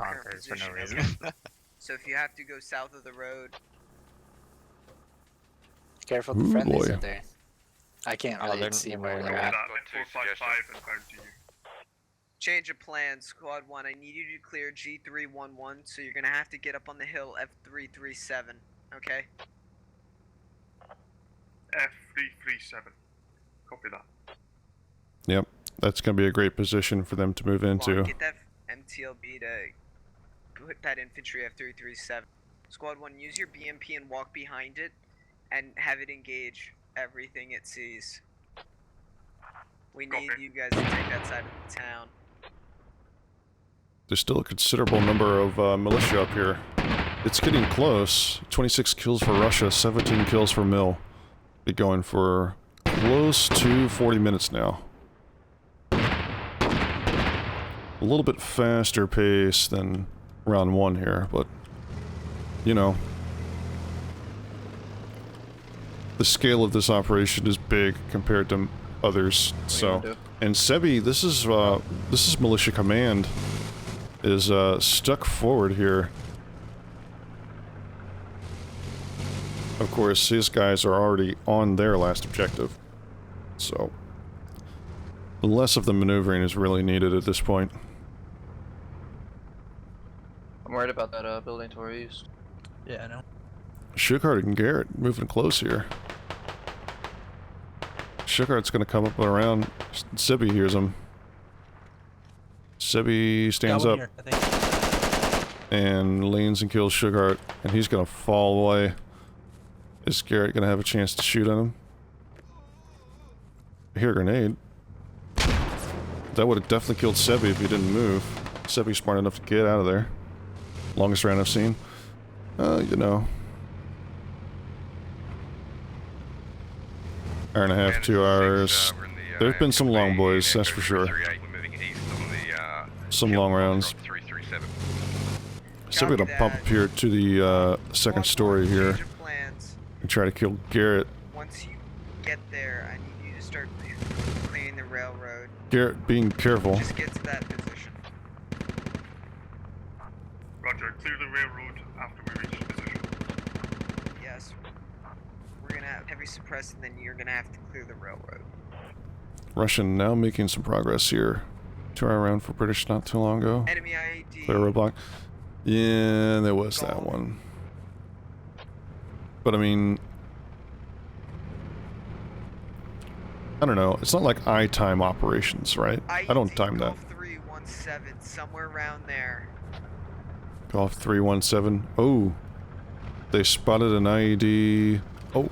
For no reason. So if you have to go south of the road, Careful the Ooh, friendlies boy. out there. I can't really see where they're at. 455 and found you. change of plans. Squad 1, I need you to clear G311, so you're gonna have to get up on the hill F337, okay? F337. Copy that. Yep, that's going to be a great position for them to move into. Get that MTLB to put that infantry F337. Squad 1, use your BMP and walk behind it, and have it engage everything it sees. We need you guys to take that side of the town. There's still a considerable number of militia up here. It's getting close. 26 kills for Russia, 17 kills for Mill. Be going for close to 40 minutes now. A little bit faster pace than round 1 here, but you know, the scale of this operation is big compared to others. So, and Sebi, this is Militia Command is stuck forward here. Of course, his guys are already on their last objective, so less of the maneuvering is really needed at this point. I'm worried about that building to our east. Yeah, I know. Shughart and Garrett moving close here. Shughart's gonna come up and around. Sebi hears him. Sebi stands up and leans and kills Shughart, and he's gonna fall away. Is Garrett gonna have a chance to shoot at him? I hear a grenade. That would have definitely killed Sebi if he didn't move. Sebi's smart enough to get out of there. Longest round I've seen. You know. Hour and a half, 2 hours. There's been some long boys, that's for sure. Some long rounds. So we're gonna pump up here to the second story here and try to kill Garrett. Once you get there, I need you to start clearing the railroad. Garrett, being careful. Just get to that position. Roger, clear the railroad after we reach the position. Yes. We're gonna have heavy suppress, and then you're gonna have to clear the railroad. Russian now making some progress here. 2 hour round for British not too long ago. Enemy IED. Clear roadblock. Yeah, there was that one. But I mean, I don't know. It's not like I time operations, right? I don't time that. Golf 317, somewhere around there. Golf 317. Oh, they spotted an IED. Oh.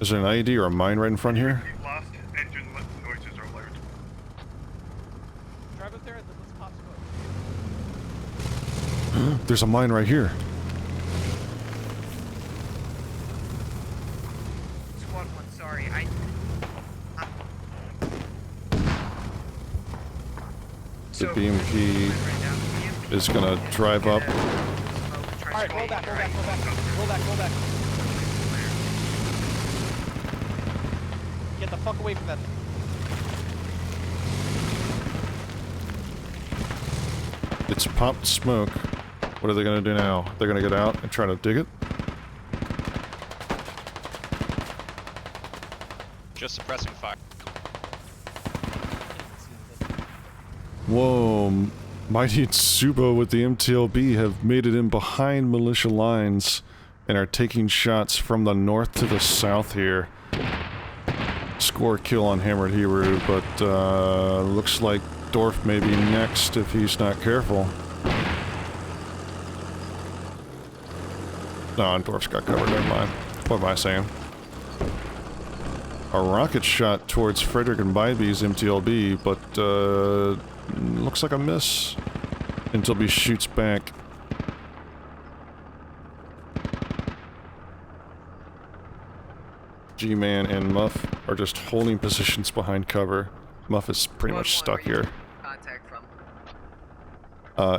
Is there an IED or a mine right in front here? Last engine noises are loud. Drive up there and let's pop smoke. There's a mine right here. Squad 1, sorry, The BMP is gonna drive up. Alright, roll back. Get the fuck away from that. It's popped smoke. What are they gonna do now? They're gonna get out and try to dig it? Just suppressing fire. Whoa, Mighty and Subo with the MTLB have made it in behind militia lines and are taking shots from the north to the south here. Score a kill on Hammered Hebrew, but looks like Dorf may be next if he's not careful. No, Dorf's got covered, never mind. What am I saying? A rocket shot towards Frederick and Bybee's MTLB, but looks like a miss until he shoots back. G-Man and Muff are just holding positions behind cover. Muff is pretty much stuck here. Contact from.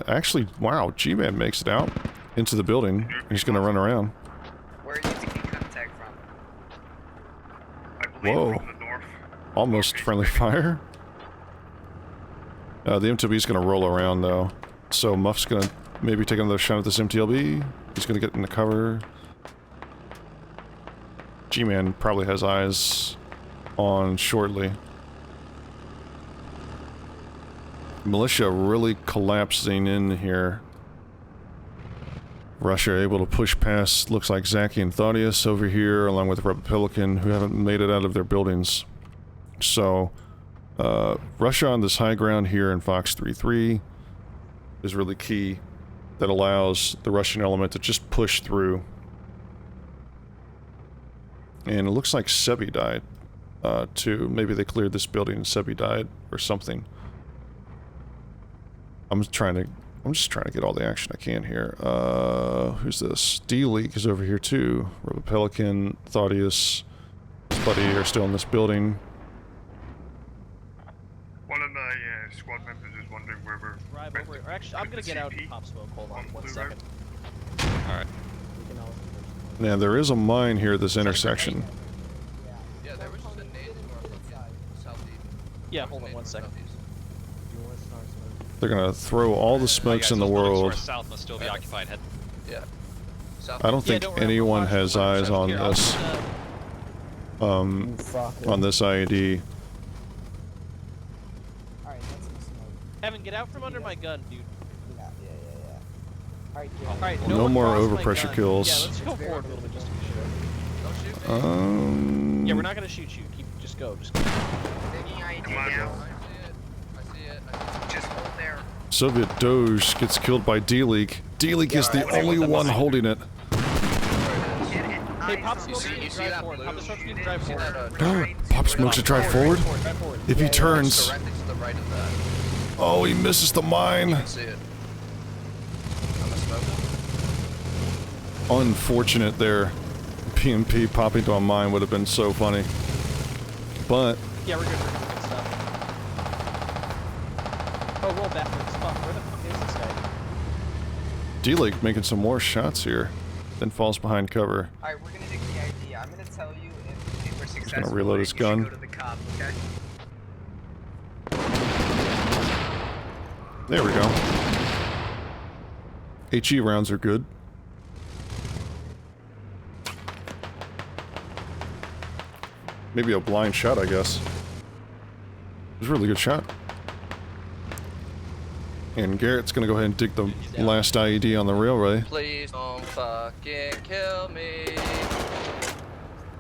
Actually, wow, G-Man makes it out into the building. He's gonna run around. Where are you taking contact from? Whoa. Almost friendly fire. The MTLB's gonna roll around though. So Muff's gonna maybe take another shot at this MTLB. He's gonna get in the cover. G-Man probably has eyes on shortly. Militia really collapsing in here. Russia able to push past, looks like Zaki and Thaddeus over here, along with Rebel Pelican, who haven't made it out of their buildings. So, Russia on this high ground here in Fox 3-3 is really key. That allows the Russian element to just push through. And it looks like Sebi died, too. Maybe they cleared this building and Sebi died, or something. I'm just trying to get all the action I can here. Who's this? D-Leak is over here, too. Rebel Pelican, Thaddeus, his buddy are still in this building. One of my squad members is wondering where we're... Drive over. Or actually, I'm gonna get out and pop smoke. Hold on 1 second. Alright. Now, there is a mine here at this intersection. Yeah, there was just a nade southeast. Yeah, hold on 1 second. They're gonna throw all the smokes in the world. South must still be occupied. Yeah. I don't think anyone has eyes on this. On this IED. Evan, get out from under my gun, dude. Yeah. Alright, No more across my overpressure gun. kills. Yeah, let's go forward a little bit just to be sure. Don't shoot. Yeah, we're not gonna shoot you. Just go. Just go. Taking ID now. I see it. Just hold there. Soviet Doge gets killed by D-Leak. D-Leak is the only one holding it. Hey, pop smoke and drive forward. Pop smoke and drive forward. Pop Smoke to drive forward? If he turns... Directly to the right of that. Oh, he misses the mine! You can see it. On the smoke. Unfortunate there. PMP popping to a mine would have been so funny. But... Yeah, we're good stuff. Oh, roll backwards. Fuck, where the fuck is this guy? D-Leak making some more shots here. Then falls behind cover. Alright, we're gonna dig the ID. I'm gonna tell you if we're successful. He's gonna reload his gun. Go to the cop, okay? There we go. HE rounds are good. Maybe a blind shot, I guess. It was a really good shot. And Garrett's gonna go ahead and dig the last IED on the railway. Please don't fucking kill me.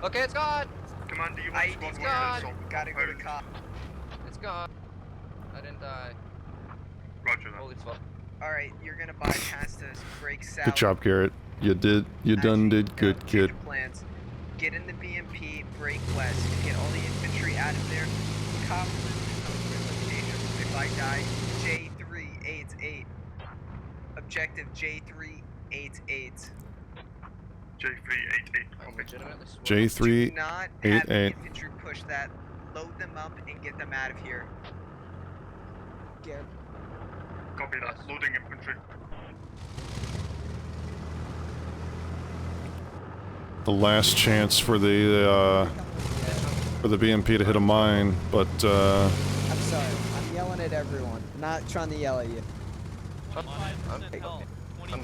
Okay, it's gone. Commander, you want squad 1 to assault the Gotta go to compound? cop. It's gone. I didn't die. Roger that. Holy fuck. Alright, you're gonna bypass this, break south. Good job, Garrett. You did good, kid. Plans. Get in the BMP, break west, get all the infantry out of there. Cop location. If I die, J388. Objective J388. J388. J388. Do not have the infantry push that. Load them up and get them out of here. Garrett. Copy that. Loading infantry. The last chance for the BMP to hit a mine, but I'm sorry. I'm yelling at everyone. I'm not trying to yell at you.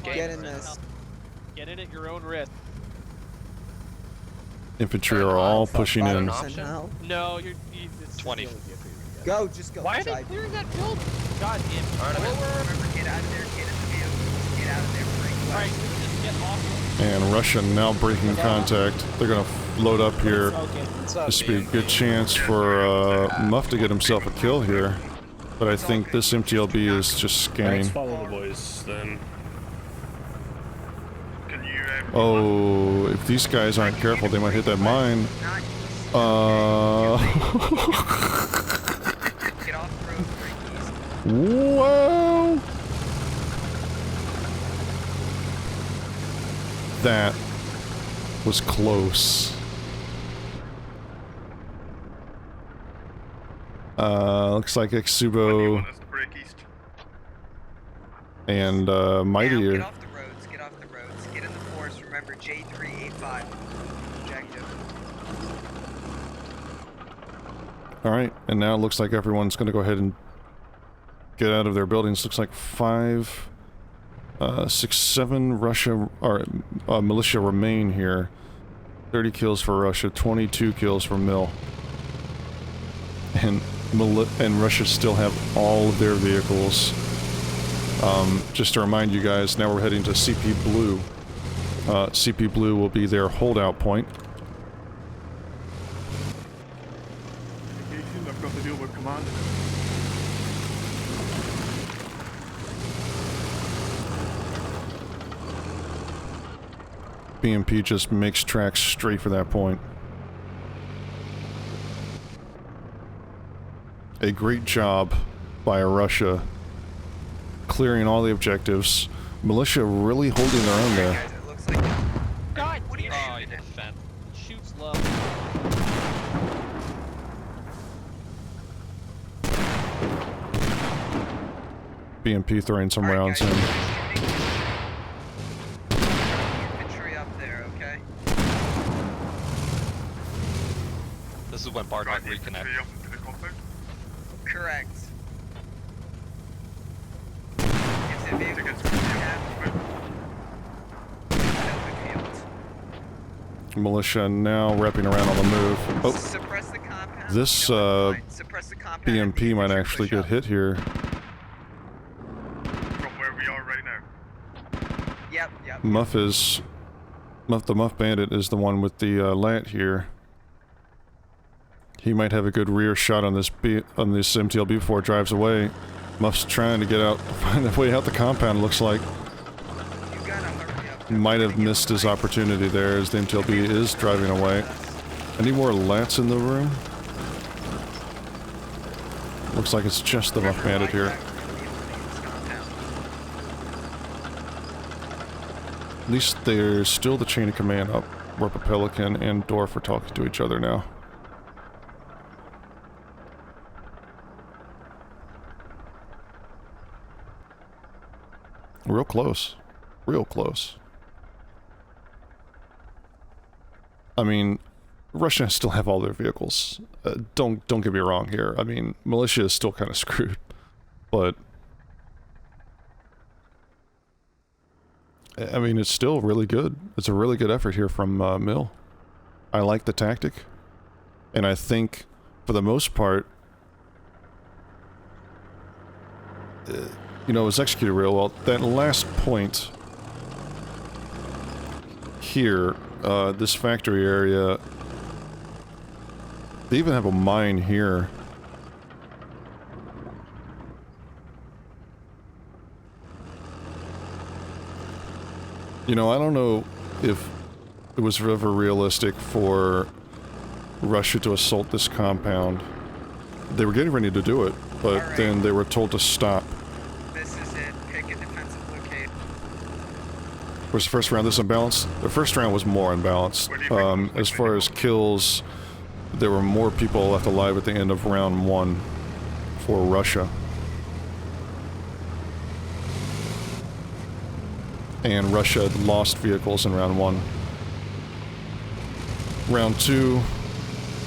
Get in this. Get in at your own risk. infantry are all pushing in. No, it's 20. Go, just go. Why are they clearing that building? God damn it. Remember, get out of there, get in the vehicle, get out of there, break west. Alright, just get off. And Russia now breaking contact. They're gonna load up here. This would be a good chance for Muff to get himself a kill here. But I think this MTLB is just scanning. Let's follow the boys, then. Can you, Oh, if these guys aren't careful, they might hit that mine. Whoa! That was close. Looks like Exubo and Mighty are. Get off the roads, get off the roads. Get in the forest, remember J385. Objective. Alright, and now it looks like everyone's gonna go ahead and get out of their buildings. Looks like 5, 6, 7 Russia or militia remain here. 30 kills for Russia, 22 kills for Mil. And Russia still have all of their vehicles. Just to remind you guys, now we're heading to CP Blue. CP Blue will be their holdout point. I've got to deal with command. BMP just makes tracks straight for that point. A great job by Russia clearing all the objectives. Militia really holding their own there. God, what are you shooting at? Shoots low. BMP throwing some rounds in. Infantry up there, okay? This is when Bardock reconnect. Correct. Militia now wrapping around on the move. Oh, Suppress the compound. this Suppress the compound. BMP might actually get hit here. From where we are right now. Yep. The Muff Bandit is the one with the lat here. He might have a good rear shot on this MTLB before it drives away. Muff's trying to get out, find a way out the compound, looks like. Might have missed his opportunity there as the MTLB is driving away. Any more lats in the room? Looks like it's just the Muff Bandit here. At least there's still the chain of command up, where Pelican and Dorf are talking to each other now. Real close. Real close. I mean, Russia still have all their vehicles. Don't get me wrong here. I mean, militia is still kind of screwed, but I mean, it's still really good. It's a really good effort here from Mill. I like the tactic, and I think, for the most part, you know, it was executed real well. That last point here, this factory area, they even have a mine here. You know, I don't know if it was ever realistic for Russia to assault this compound. They were getting ready to do it, but then they were told to stop. This is it. Pick a defensive location. Was the first round this unbalanced? The first round was more unbalanced. As far as kills, there were more people left alive at the end of round 1 for Russia. And Russia had lost vehicles in round 1. Round 2,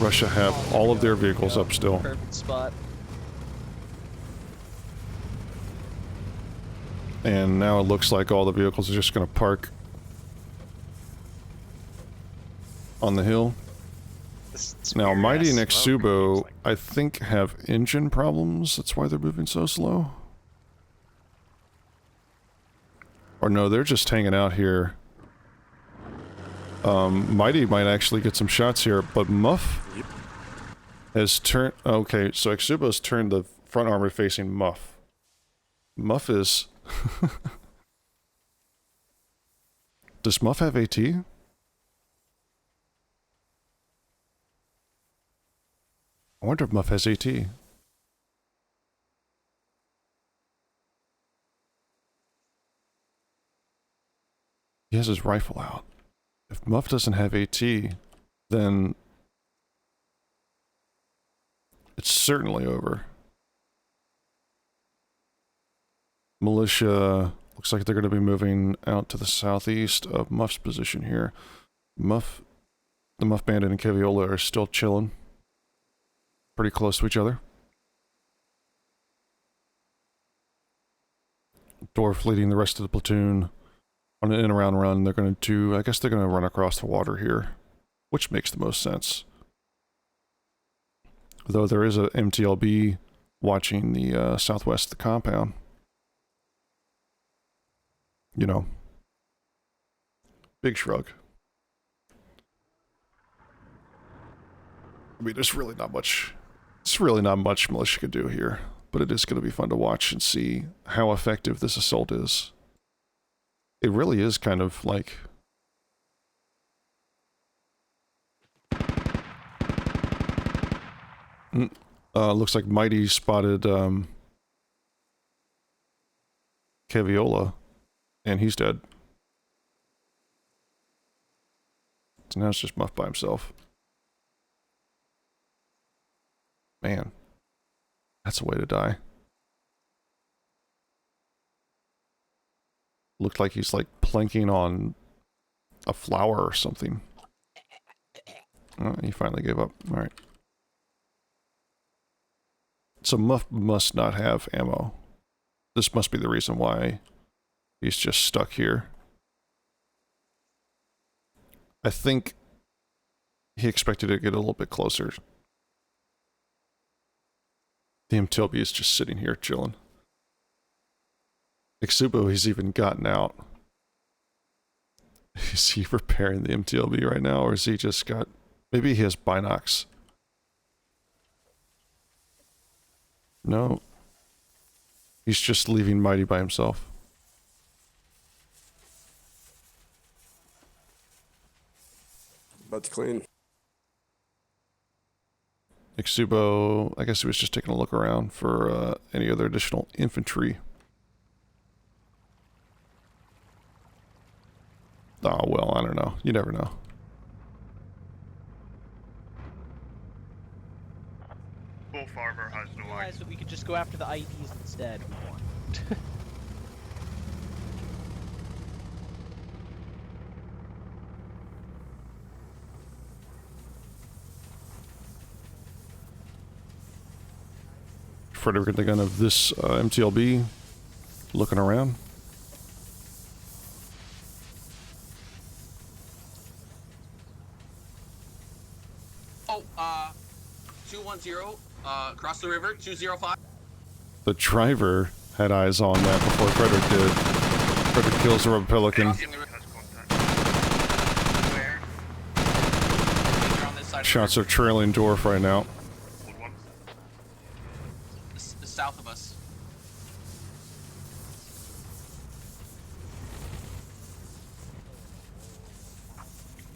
Russia have all of their vehicles up still. Perfect spot. And now it looks like all the vehicles are just going to park on the hill. Now, Mighty and Exubo, I think, have engine problems. That's why they're moving so slow. Or no, they're just hanging out here. Mighty might actually get some shots here, but Muff has turned... Okay, so Exubo's turned the front armor facing Muff. Muff is... Does Muff have AT? I wonder if Muff has AT. He has his rifle out. If Muff doesn't have AT, then it's certainly over. Militia looks like they're going to be moving out to the southeast of Muff's position here. The Muff Bandit and Keviola are still chilling. Pretty close to each other. Dwarf leading the rest of the platoon on an in-around run. They're going to, I guess they're going to run across the water here, which makes the most sense. Though there is a MTLB watching the southwest of the compound. You know. Big shrug. I mean, there's really not much militia could do here, but it is going to be fun to watch and see how effective this assault is. It really is kind of like... looks like Mighty spotted Keviola, and he's dead. So now it's just Muff by himself. Man, that's a way to die. Looked like he's like planking on a flower or something. Oh, he finally gave up. Alright. So Muff must not have ammo. This must be the reason why he's just stuck here. I think he expected to get a little bit closer. The MTLB is just sitting here chilling. Exubo, he's even gotten out. Is he repairing the MTLB right now, or is he just got... Maybe he has binocs. No. He's just leaving Mighty by himself. About to clean. Exubo, I guess he was just taking a look around for any other additional infantry. Oh, well, I don't know. You never know. Bull Farmer has no Realize that we could just go after the IDs instead. We want. Frederick the gun of this MTLB looking around. Oh, 210, cross the river, 205. The driver had eyes on that before Frederick did. Frederick kills the rubber pelican. Shots are trailing Dwarf right now. South of us.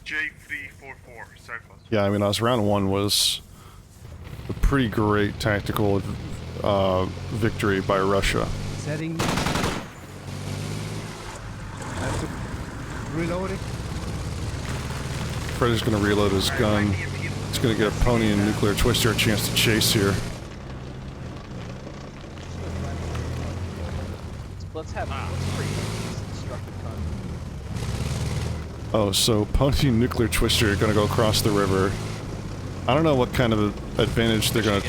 J344, southwest. Yeah, I mean, round 1 was a pretty great tactical victory by Russia. Setting. Reloading. Freddy's gonna reload his gun. He's gonna get a pony and nuclear twister a chance to chase here. Let's have destructive Oh, so pony and nuclear twister are gonna go across the river. I don't know what kind of advantage they're gonna...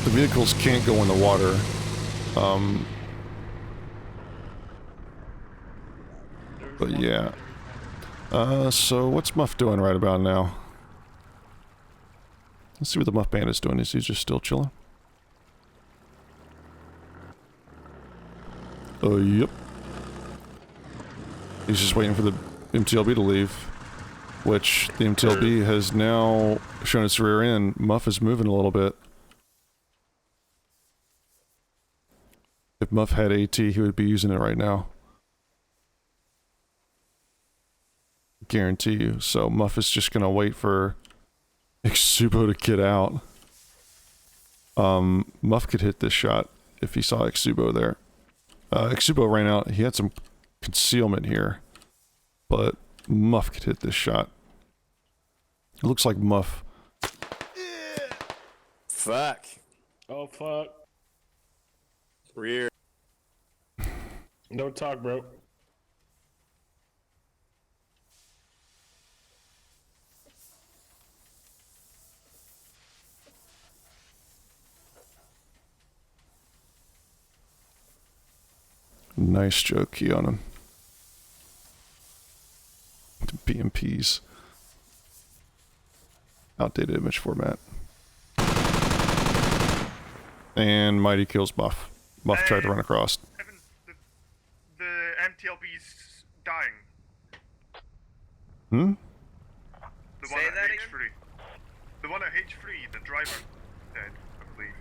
The vehicles can't go in the water. But yeah. So what's Muff doing right about now? Let's see what the Muff Bandit's doing. Is he just still chilling? Yep. He's just waiting for the MTLB to leave. Which, the MTLB has now shown its rear end. Muff is moving a little bit. If Muff had AT, he would be using it right now. Guarantee you. So Muff is just gonna wait for Exubo to get out. Muff could hit this shot if he saw Exubo there. Exubo ran out. He had some concealment here, but Muff could hit this shot. It looks like Muff. Fuck. Oh fuck. Rear. Don't talk, bro. Nice joke key on him. BMPs. Outdated image format. And Mighty kills Muff. Muff tried to run across. Evan, the MTLB's dying. Hmm? The one at H3. The one at H3, the driver, dead, I believe.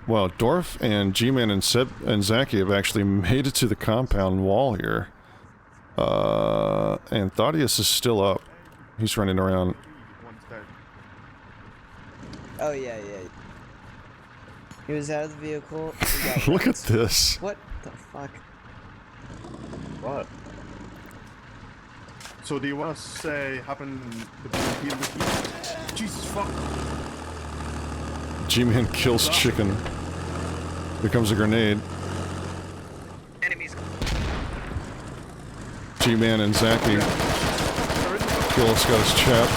Well, Dorf and G-Man and Seb and Zaki have actually made it to the compound wall here. And Thaddeus is still up. He's running around. Oh yeah. He was out of the vehicle. Look at this. What the fuck? What? So do you want to say happen the BMP in the heat? Jesus fuck. G-Man kills chicken. Here comes a grenade. Enemies. G-Man and Zaki. Gillis got his chap.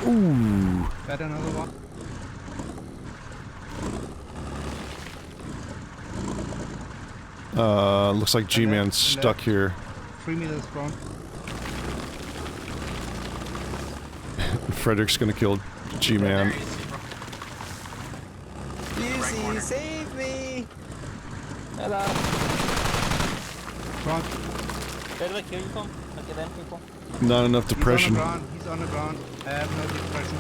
Ooh. Got another one. Looks like G-Man's stuck here. 3 meters from. Frederick's gonna kill G-Man. Easy, save me! Hello. Front. Where do I kill you from? Look at them people. Not enough depression. He's on the ground. I have no depression.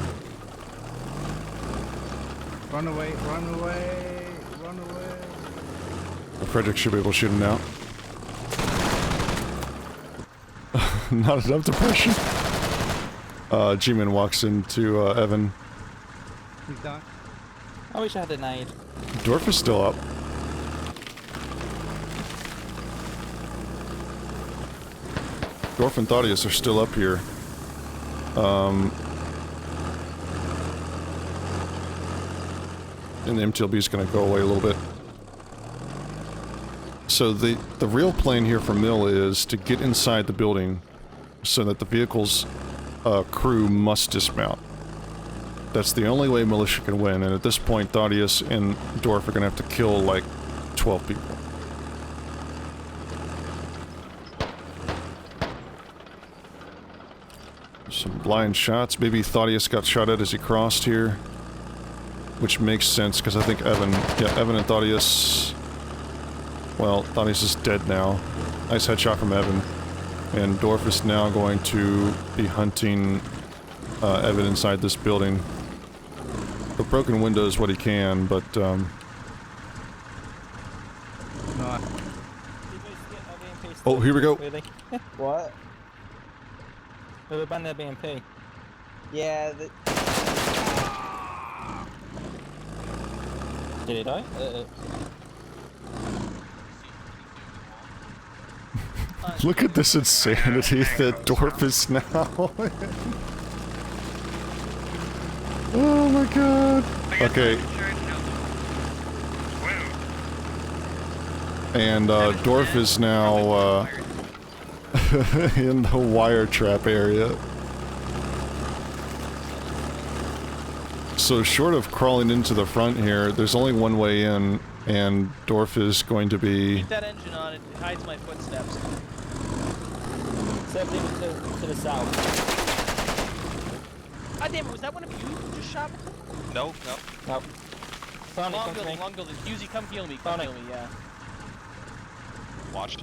Run away, run away, run away. Frederick should be able to shoot him now. Not enough depression. G-Man walks into Evan. He's done. I wish I had a nade. Dorf is still up. Dorf and Thaddeus are still up here. And the MTLB is going to go away a little bit. So the real plan here for Mill is to get inside the building so that the vehicle's crew must dismount. That's the only way militia can win, and at this point Thaddeus and Dorf are going to have to kill like 12 people. Some blind shots. Maybe Thaddeus got shot at as he crossed here. Which makes sense, because I think Evan and Thaddeus... Well, Thaddeus is dead now. Nice headshot from Evan. And Dorf is now going to be hunting Evan inside this building. The broken window is what he can, but oh, here we go. What? Who banned their BMP? Yeah, Did he die? Look at this insanity that Dorf is now. Oh my god. Okay. And Dorf is now in the wire trap area. So short of crawling into the front here, there's only one way in, and Dorf is going to be... Keep that engine on, it hides my footsteps. Step to the south. Ah, damn it, was that one of you who just shot me? No. Nope. Found it, Long come to me. building, long building. Husey, come heal me, come heal me, yeah. Watched.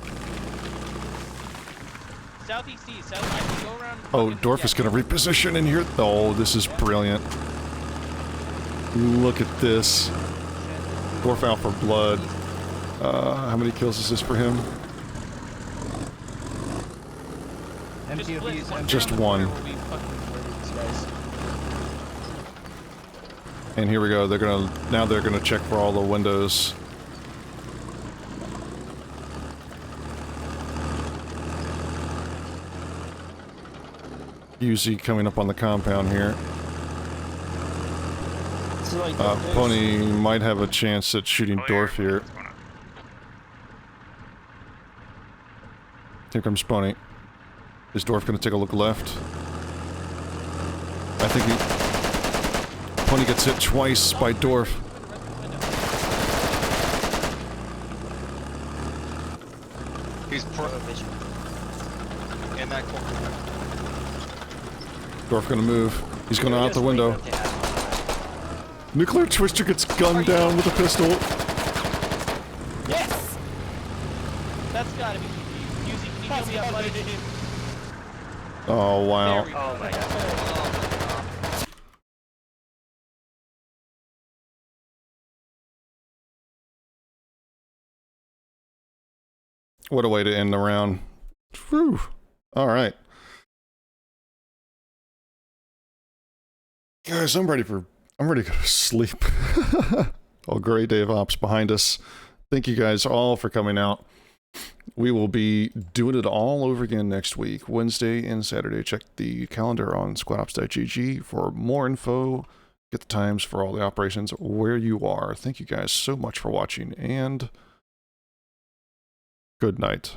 Southeast east, south, I can go around... Oh, Dorf is going to reposition in here. Oh, this is brilliant. Look at this. Dorf out for blood. How many kills is this for him? Just one. And here we go. Now they're gonna check for all the windows. Uzi coming up on the compound here. Pony might have a chance at shooting Dorf here. Here comes Pony. Is Dorf gonna take a look left? I think Pony gets hit twice by Dorf. He's in that corner. Dorf gonna move. He's going out the window. Nuclear Twister gets gunned down with a pistol. Yes! That's gotta be Husey, can you heal me up, buddy? Oh, wow. Oh my god. What a way to end the round. Whew. Alright. Guys, I'm ready to go to sleep. A great day of ops behind us. Thank you guys all for coming out. We will be doing it all over again next week, Wednesday and Saturday. Check the calendar on squadops.gg for more info. Get the times for all the operations where you are. Thank you guys so much for watching, and good night.